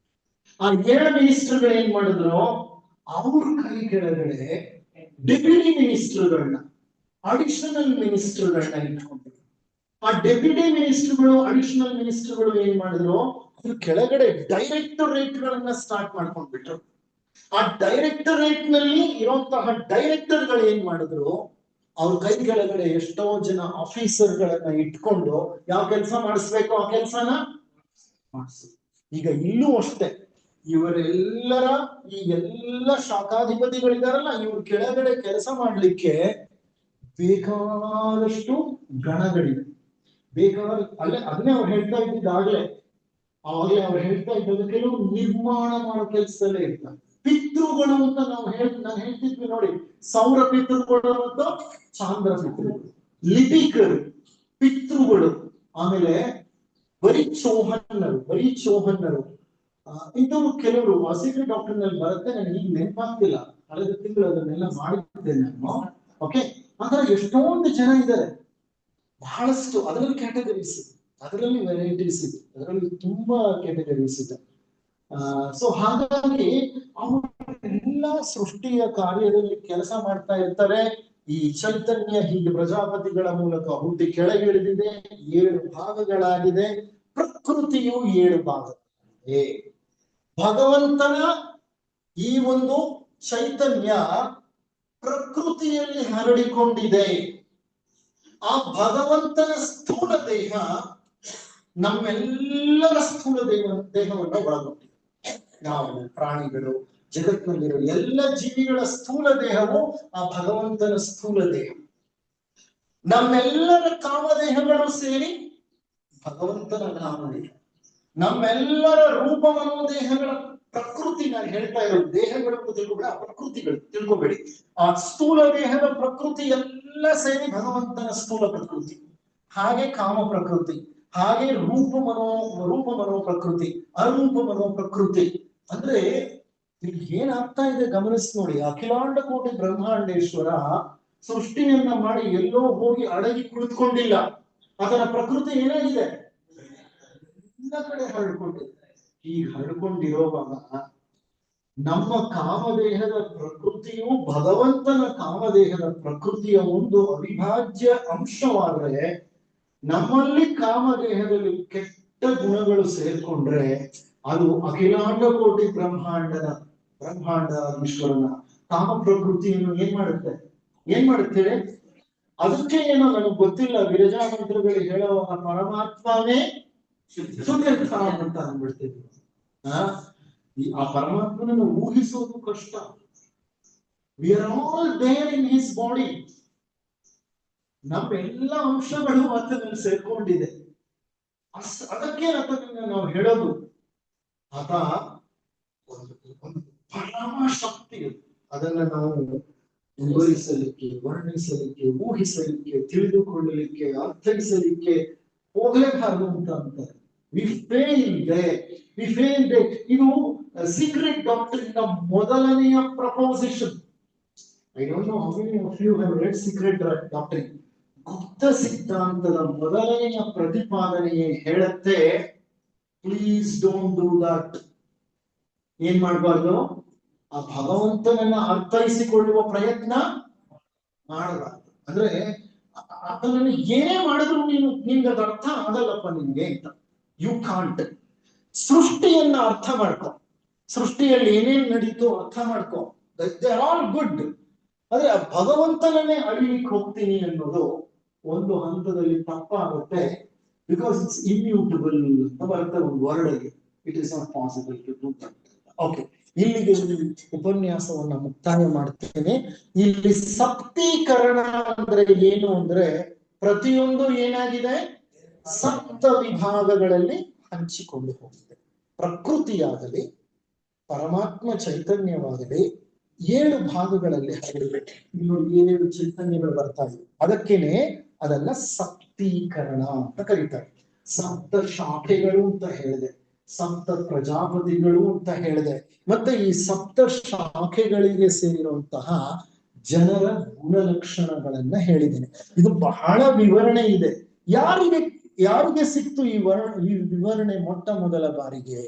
ಆ 7 ಮಿನಿಸ್ಟರ್ಗಳು ಏನ್ ಮಾಡಿದ್ರು? ಅವ್ರ ಕೈ ಕೆಳಗಡೆ ಡೆಪ್ಯೂಟಿ ಮಿನಿಸ್ಟರ್ಗಳನ್ನ, ಅಡಿಷನಲ್ ಮಿನಿಸ್ಟರ್ಗಳನ್ನ ಇಟ್ಕೊಂಡಿದ್ರು. ಆ ಡೆಪ್ಯೂಟಿ ಮಿನಿಸ್ಟರ್ಗಳು, ಅಡಿಷನಲ್ ಮಿನಿಸ್ಟರ್ಗಳು ಏನ್ ಮಾಡಿದ್ರು? ಅದ್ರ ಕೆಳಗಡೆ ಡೈರೆಕ್ಟರೇಟ್ ಗಳನ್ನ ಸ್ಟಾರ್ಟ್ ಮಾಡ್ಕೊಂಡ್ಬಿಟ್ರು. ಆ ಡೈರೆಕ್ಟರೇಟ್ ನಲ್ಲಿ ಇರುವಂತಹ ಡೈರೆಕ್ಟರ್ಗಳು ಏನ್ ಮಾಡಿದ್ರು? ಅವ್ರ ಕೈ ಕೆಳಗಡೆ ಎಷ್ಟೋ ಜನ ಆಫೀಸರ್ಗಳನ್ನ ಇಟ್ಕೊಂಡು ಯಾವ ಕೆಲಸ ಮಾಡಿಸ್ಬೇಕು ಆ ಕೆಲಸನ ಮಾಡಿಸ್. ಈಗ ಇಲ್ಲೂ ಅಷ್ಟೇ, ಇವರೆಲ್ಲರ ಈ ಎಲ್ಲ ಶಾಖಾಧಿಪತಿಗಳಿದಾರಲ್ಲ, ಇವ್ರ ಕೆಳಗಡೆ ಕೆಲಸ ಮಾಡ್ಲಿಕ್ಕೆ ಬೇಕಾದಷ್ಟು ಗಣಗಳಿವೆ, ಬೇಕಾದ ಅದನ್ನೇ ಅವ್ರು ಹೇಳ್ತಾ ಇದ್ದಿದ್ದಾಗ್ಲೇ, ಅವಾಗಲೇ ಅವ್ರು ಹೇಳ್ತಾ ಇದ್ದದ್ದು ಕೆಲವು ನಿರ್ಮಾಣ ಮಾಡೋ ಕೆಲಸದಲ್ಲೇ ಇರ್ತಾರೆ. ಪಿತೃಗಳು ಅಂತ ನಾನು ಹೇಳ್ತಿದ್ವಿ ನೋಡಿ, ಸೌರ ಪಿತೃಗಳು ಮತ್ತು ಚಾಂದ್ರ ಪಿತೃಗಳು, ಲಿಪಿಕರು ಪಿತೃಗಳು, ಆಮೇಲೆ ಬರೀ ಚೋಹನ್ನರು ಇಂಥವು ಕೆಲವರು ಸೀಕ್ರೆಟ್ ಡಾಕ್ಟರ್ ನಲ್ಲಿ ಬರುತ್ತೆ. ನನಗೆ ಈಗ ನೆನಪಾಗ್ತಿಲ್ಲ, ಕಳೆದ ತಿಂಗಳು ಅದನ್ನೆಲ್ಲ ಮಾಡಿದ್ದೆ ನಾನು. ಓಕೆ, ಆತರ ಎಷ್ಟೊಂದು ಜನ ಇದ್ದಾರೆ, ಬಹಳಷ್ಟು. ಅದರಲ್ಲಿ ಕ್ಯಾಟಗರೀಸ್ ಇದೆ, ಅದರಲ್ಲಿ ವೆರೈಟೀಸ್ ಇದೆ, ಅದರಲ್ಲಿ ತುಂಬಾ ಕ್ಯಾಟಗರೀಸ್ ಇದೆ. ಸೊ ಹಾಗಾಗಿ ಅವರೆಲ್ಲ ಸೃಷ್ಟಿಯ ಕಾರ್ಯದಲ್ಲಿ ಕೆಲಸ ಮಾಡ್ತಾ ಇರ್ತಾರೆ. ಈ ಚೈತನ್ಯ ಹೀಗೆ ಪ್ರಜಾಪತಿಗಳ ಮೂಲಕ ಹುಟ್ಟಿ ಕೆಳಗಿಳಿದಿದೆ, 7 ಭಾಗಗಳಾಗಿದೆ. ಪ್ರಕೃತಿಯು 7 ಭಾಗಗಳಿದೆ. ಭಗವಂತನ ಈ ಒಂದು ಚೈತನ್ಯ ಪ್ರಕೃತಿಯಲ್ಲಿ ಹರಡಿಕೊಂಡಿದೆ. ಆ ಭಗವಂತನ ಸ್ಥೂಲ ದೇಹ ನಮ್ಮೆಲ್ಲರ ಸ್ಥೂಲ ದೇಹವನ್ನು ಒಳಗೊಂಡಿದೆ. ನಾವು ಪ್ರಾಣಿಗಳು, ಜಗತ್ತಿನಲ್ಲಿರುವ ಎಲ್ಲ ಜೀವಿಗಳ ಸ್ಥೂಲ ದೇಹವು ಆ ಭಗವಂತನ ಸ್ಥೂಲ ದೇಹ. ನಮ್ಮೆಲ್ಲರ ಕಾಮದೇಹಗಳು ಸೇರಿ ಭಗವಂತನ ಕಾಮದೇಹ. ನಮ್ಮೆಲ್ಲರ ರೂಪ ಮನೋದೇಹಗಳ ಪ್ರಕೃತಿ, ನಾನು ಹೇಳ್ತಾ ಇರೋದು ದೇಹಗಳು ತಿಳ್ಕೊಬೇಡ, ಪ್ರಕೃತಿಗಳು ತಿಳ್ಕೊಬೇಡಿ. ಆ ಸ್ಥೂಲ ದೇಹದ ಪ್ರಕೃತಿ ಎಲ್ಲ ಸೇರಿ ಭಗವಂತನ ಸ್ಥೂಲ ಪ್ರಕೃತಿ. ಹಾಗೆ ಕಾಮ ಪ್ರಕೃತಿ, ಹಾಗೆ ರೂಪ ಮನೋ ಪ್ರಕೃತಿ, ಅರೂಪ ಮನೋ ಪ್ರಕೃತಿ. ಅಂದ್ರೆ ಏನಾಗ್ತಾ ಇದೆ ಗಮನಿಸಿ ನೋಡಿ. ಅಖಿಲಾಂಡ ಕೋಟಿ ಬ್ರಹ್ಮಾಂಡೇಶ್ವರ ಸೃಷ್ಟಿಯನ್ನ ಮಾಡಿ ಎಲ್ಲೋ ಹೋಗಿ ಅಡಗಿ ಕುಳಿತುಕೊಂಡಿಲ್ಲ. ಅದರ ಪ್ರಕೃತಿ ಏನಾಗಿದೆ, ಎಲ್ಲ ಕಡೆ ಹರಡ್ಕೊಂಡಿದೆ. ಈ ಹರಡ್ಕೊಂಡಿರೋವಾಗ ನಮ್ಮ ಕಾಮದೇಹದ ಪ್ರಕೃತಿಯು ಭಗವಂತನ ಕಾಮದೇಹದ ಪ್ರಕೃತಿಯ ಒಂದು ಅವಿಭಾಜ್ಯ ಅಂಶವಾದರೆ, ನಮ್ಮಲ್ಲಿ ಕಾಮದೇಹದಲ್ಲಿ ಕೆಟ್ಟ ಗುಣಗಳು ಸೇರ್ಕೊಂಡ್ರೆ ಅದು ಅಖಿಲಾಂಡ ಕೋಟಿ ಬ್ರಹ್ಮಾಂಡ ಈಶ್ವರನ ಕಾಮ ಪ್ರಕೃತಿಯನ್ನು ಏನ್ ಮಾಡುತ್ತೆ ಅದಕ್ಕೆ ಏನೋ ನನಗೆ ಗೊತ್ತಿಲ್ಲ, ವಿರಜಾ ಮಂತ್ರಗಳು ಹೇಳುವಾಗ ಪರಮಾತ್ಮನೇ ಸುತೀರ್ಥ ಅಂತ ಅಂದ್ಬಿಡ್ತಿದ್ವಿ. ಆ ಪರಮಾತ್ಮನನ್ನು ಊಹಿಸೋದು ಕಷ್ಟ. We are all there in his body. ನಮ್ಮೆಲ್ಲ ಅಂಶಗಳು ಆತನಲ್ಲಿ ಸೇರ್ಕೊಂಡಿದೆ. ಅದಕ್ಕೆ ಆತನನ್ನ ನಾವು ಹೇಳೋದು, ಆತ ಒಂದು ಪರಮ ಶಕ್ತಿ. ಅದನ್ನ ನಾವು ವಿವರಿಸಲಿಕ್ಕೆ, ವರ್ಣಿಸಲಿಕ್ಕೆ, ಊಹಿಸಲಿಕ್ಕೆ, ತಿಳಿದುಕೊಳ್ಳಲಿಕ್ಕೆ, ಅರ್ಥೈಸಲಿಕ್ಕೆ ಹೋಗಲೇಬಾರದು ಅಂತ ಅಂತಾರೆ. We failed. ಇದು ಸೀಕ್ರೆಟ್ ಡಾಕ್ಟರಿನ್ ಮೊದಲನೆಯ proposition. I don't know how many of you have read secret doctrine. ಗುಪ್ತ ಸಿದ್ಧಾಂತದ ಮೊದಲನೆಯ ಪ್ರತಿಪಾದನೆಯೇ ಹೇಳುತ್ತೆ, ಪ್ಲೀಸ್ ಡೋಂಟ್ ಡೂ ದಟ್. ಏನ್ ಮಾಡಬಾರ್ದು, ಆ ಭಗವಂತನನ್ನ ಅರ್ಥೈಸಿಕೊಳ್ಳುವ ಪ್ರಯತ್ನ ಮಾಡಬಾರ್ದು. ಅಂದ್ರೆ ಅದನ್ನು ಏನೇ ಮಾಡಿದ್ರು ನಿನ್ಗೆ ಅದು ಅರ್ಥ ಆಗಲ್ಲಪ್ಪ ನಿನ್ಗೆ ಅಂತ. You can't. ಸೃಷ್ಟಿಯನ್ನ ಅರ್ಥ ಮಾಡ್ಕೊ, ಸೃಷ್ಟಿಯಲ್ಲಿ ಏನೇನ್ ನಡೀತು ಅರ್ಥ ಮಾಡ್ಕೊ, ದೇ ಆರ್ ಆಲ್ ಗುಡ್. ಆದ್ರೆ ಆ ಭಗವಂತನನ್ನೇ ಅಳಿಲಿಕ್ಕೆ ಹೋಗ್ತೀನಿ ಅನ್ನೋದು ಒಂದು ಹಂತದಲ್ಲಿ ತಪ್ಪಾಗುತ್ತೆ. ಬಿಕಾಸ್ ಇಟ್ಸ್ ಇಮ್ಯೂಟಬಲ್ ಅಂತ ಬರುತ್ತೆ ಒಂದು word. It is not possible to do that. Okay, ಇಲ್ಲಿಗೆ ಉಪನ್ಯಾಸವನ್ನ ಮುಕ್ತಾಯ ಮಾಡ್ತೇನೆ. ಇಲ್ಲಿ ಸಪ್ತೀಕರಣ ಅಂದ್ರೆ ಏನು ಅಂದ್ರೆ, ಪ್ರತಿಯೊಂದು ಏನಾಗಿದೆ, ಸಪ್ತ ವಿಭಾಗಗಳಲ್ಲಿ ಹಂಚಿಕೊಂಡು ಹೋಗಿದೆ. ಪ್ರಕೃತಿಯಾಗಲಿ ಪರಮಾತ್ಮ ಚೈತನ್ಯವಾಗಲಿ 7 ಭಾಗಗಳಲ್ಲಿ ಹರಡಿದೆ. ಇನ್ನು 7 ಚೈತನ್ಯಗಳು ಬರ್ತಾ ಇವೆ. ಅದಕ್ಕೇನೆ ಅದನ್ನ ಸಪ್ತೀಕರಣ ಅಂತ ಕರೀತಾರೆ. ಸಪ್ತ ಶಾಖೆಗಳು ಅಂತ ಹೇಳಿದೆ, ಸಪ್ತ ಪ್ರಜಾಪತಿಗಳು ಅಂತ ಹೇಳಿದೆ. ಮತ್ತೆ ಈ ಸಪ್ತ ಶಾಖೆಗಳಿಗೆ ಸೇರಿರುವಂತಹ ಜನರ ಗುಣಲಕ್ಷಣಗಳನ್ನ ಹೇಳಿದ್ದೇನೆ. ಇದು ಬಹಳ ವಿವರಣೆ ಇದೆ. ಯಾರಿಗೆ ಸಿಕ್ತು ಈ ವಿವರಣೆ ಮೊಟ್ಟ ಮೊದಲ ಬಾರಿಗೆ?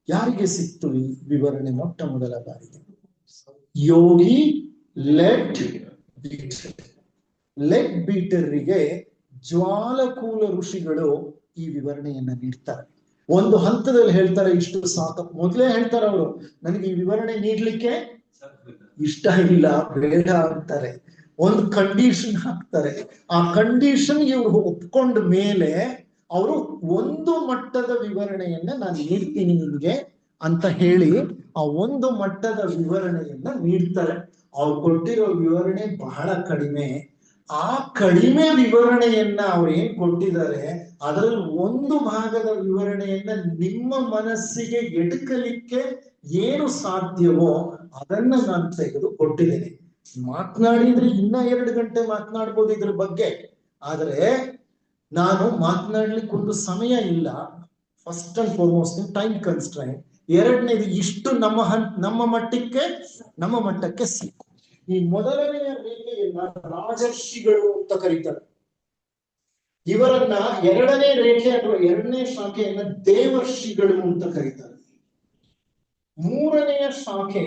ಯಾರಿಗೆ ಸಿಕ್ತು ಈ ವಿವರಣೆ ಮೊಟ್ಟ ಮೊದಲ ಬಾರಿಗೆ? ಯೋಗಿ ಲೆಗ್ ಬೀಟರ್ರಿಗೆ ಜ್ವಾಲಕೂಲ ಋಷಿಗಳು ಈ ವಿವರಣೆಯನ್ನ ನೀಡ್ತಾರೆ. ಒಂದು ಹಂತದಲ್ಲಿ ಹೇಳ್ತಾರೆ ಇಷ್ಟು ಸಾಕು. ಮೊದಲೇ ಹೇಳ್ತಾರೆ ಅವರು, ನನಗೆ ಈ ವಿವರಣೆ ನೀಡ್ಲಿಕ್ಕೆ ಇಷ್ಟ ಇಲ್ಲ, ಬೇಡ ಅಂತಾರೆ. ಒಂದು ಕಂಡೀಷನ್ ಹಾಕ್ತಾರೆ. ಆ ಕಂಡೀಷನ್ ಇವ್ರು ಒಪ್ಕೊಂಡ ಮೇಲೆ ಅವರು ಒಂದು ಮಟ್ಟದ ವಿವರಣೆಯನ್ನ ನಾನು ನೀಡ್ತೀನಿ ನಿಮ್ಗೆ ಅಂತ ಹೇಳಿ ಆ ಒಂದು ಮಟ್ಟದ ವಿವರಣೆಯನ್ನ ನೀಡ್ತಾರೆ. ಅವ್ರು ಕೊಟ್ಟಿರೋ ವಿವರಣೆ ಬಹಳ ಕಡಿಮೆ. ಆ ಕಡಿಮೆ ವಿವರಣೆಯನ್ನ ಅವ್ರು ಏನ್ ಕೊಟ್ಟಿದ್ದಾರೆ ಅದರಲ್ಲಿ ಒಂದು ಭಾಗದ ವಿವರಣೆಯನ್ನ ನಿಮ್ಮ ಮನಸ್ಸಿಗೆ ಎಟಕಲಿಕ್ಕೆ ಏನು ಸಾಧ್ಯವೋ ಅದನ್ನ ನಾನು ತೆಗೆದು ಕೊಟ್ಟಿದ್ದೇನೆ. ಮಾತನಾಡಿದ್ರೆ ಇನ್ನ 2 ಗಂಟೆ ಮಾತನಾಡ್ಬೋದು ಇದ್ರ ಬಗ್ಗೆ, ಆದ್ರೆ ನಾನು ಮಾತನಾಡ್ಲಿಕ್ಕೆ ಒಂದು ಸಮಯ ಇಲ್ಲ. First and foremost time constrain. ಎರಡನೇದು ಇಷ್ಟು ನಮ್ಮ ಮಟ್ಟಕ್ಕೆ ಸಿಕ್ಕು. ಈ ಮೊದಲನೆಯ ರೇಖೆಯನ್ನ ರಾಜರ್ಷಿಗಳು ಅಂತ ಕರೀತಾರೆ. ಇವರನ್ನ ಎರಡನೇ ರೇಖೆ ಅಥವಾ ಎರಡನೇ ಶಾಖೆಯನ್ನ ದೇವರ್ಷಿಗಳು ಅಂತ ಕರೀತಾರೆ. ಮೂರನೆಯ ಶಾಖೆ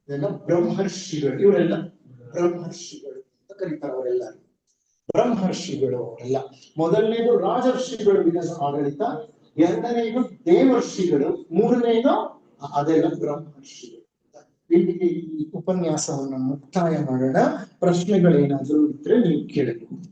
ಇದೆಲ್ಲ ಬ್ರಹ್ಮರ್ಷಿಗಳು. ಇವರೆಲ್ಲ ಬ್ರಹ್ಮರ್ಷಿಗಳು ಅಂತ ಕರೀತಾರೆ. ಅವರೆಲ್ಲ ಬ್ರಹ್ಮರ್ಷಿಗಳು ಅವರೆಲ್ಲ. ಮೊದಲನೇದು ರಾಜರ್ಷಿಗಳು ವಿಧದ ಆಡಳಿತ, ಎರಡನೇದು ದೇವರ್ಷಿಗಳು, ಮೂರನೇದು ಅದೆಲ್ಲ ಬ್ರಹ್ಮರ್ಷಿಗಳು. ಇಲ್ಲಿಗೆ ಈ ಉಪನ್ಯಾಸವನ್ನು ಮುಕ್ತಾಯ ಮಾಡೋಣ. ಪ್ರಶ್ನೆಗಳೇನಾದ್ರೂ ಇದ್ರೆ ನೀವು ಕೇಳಬಹುದು.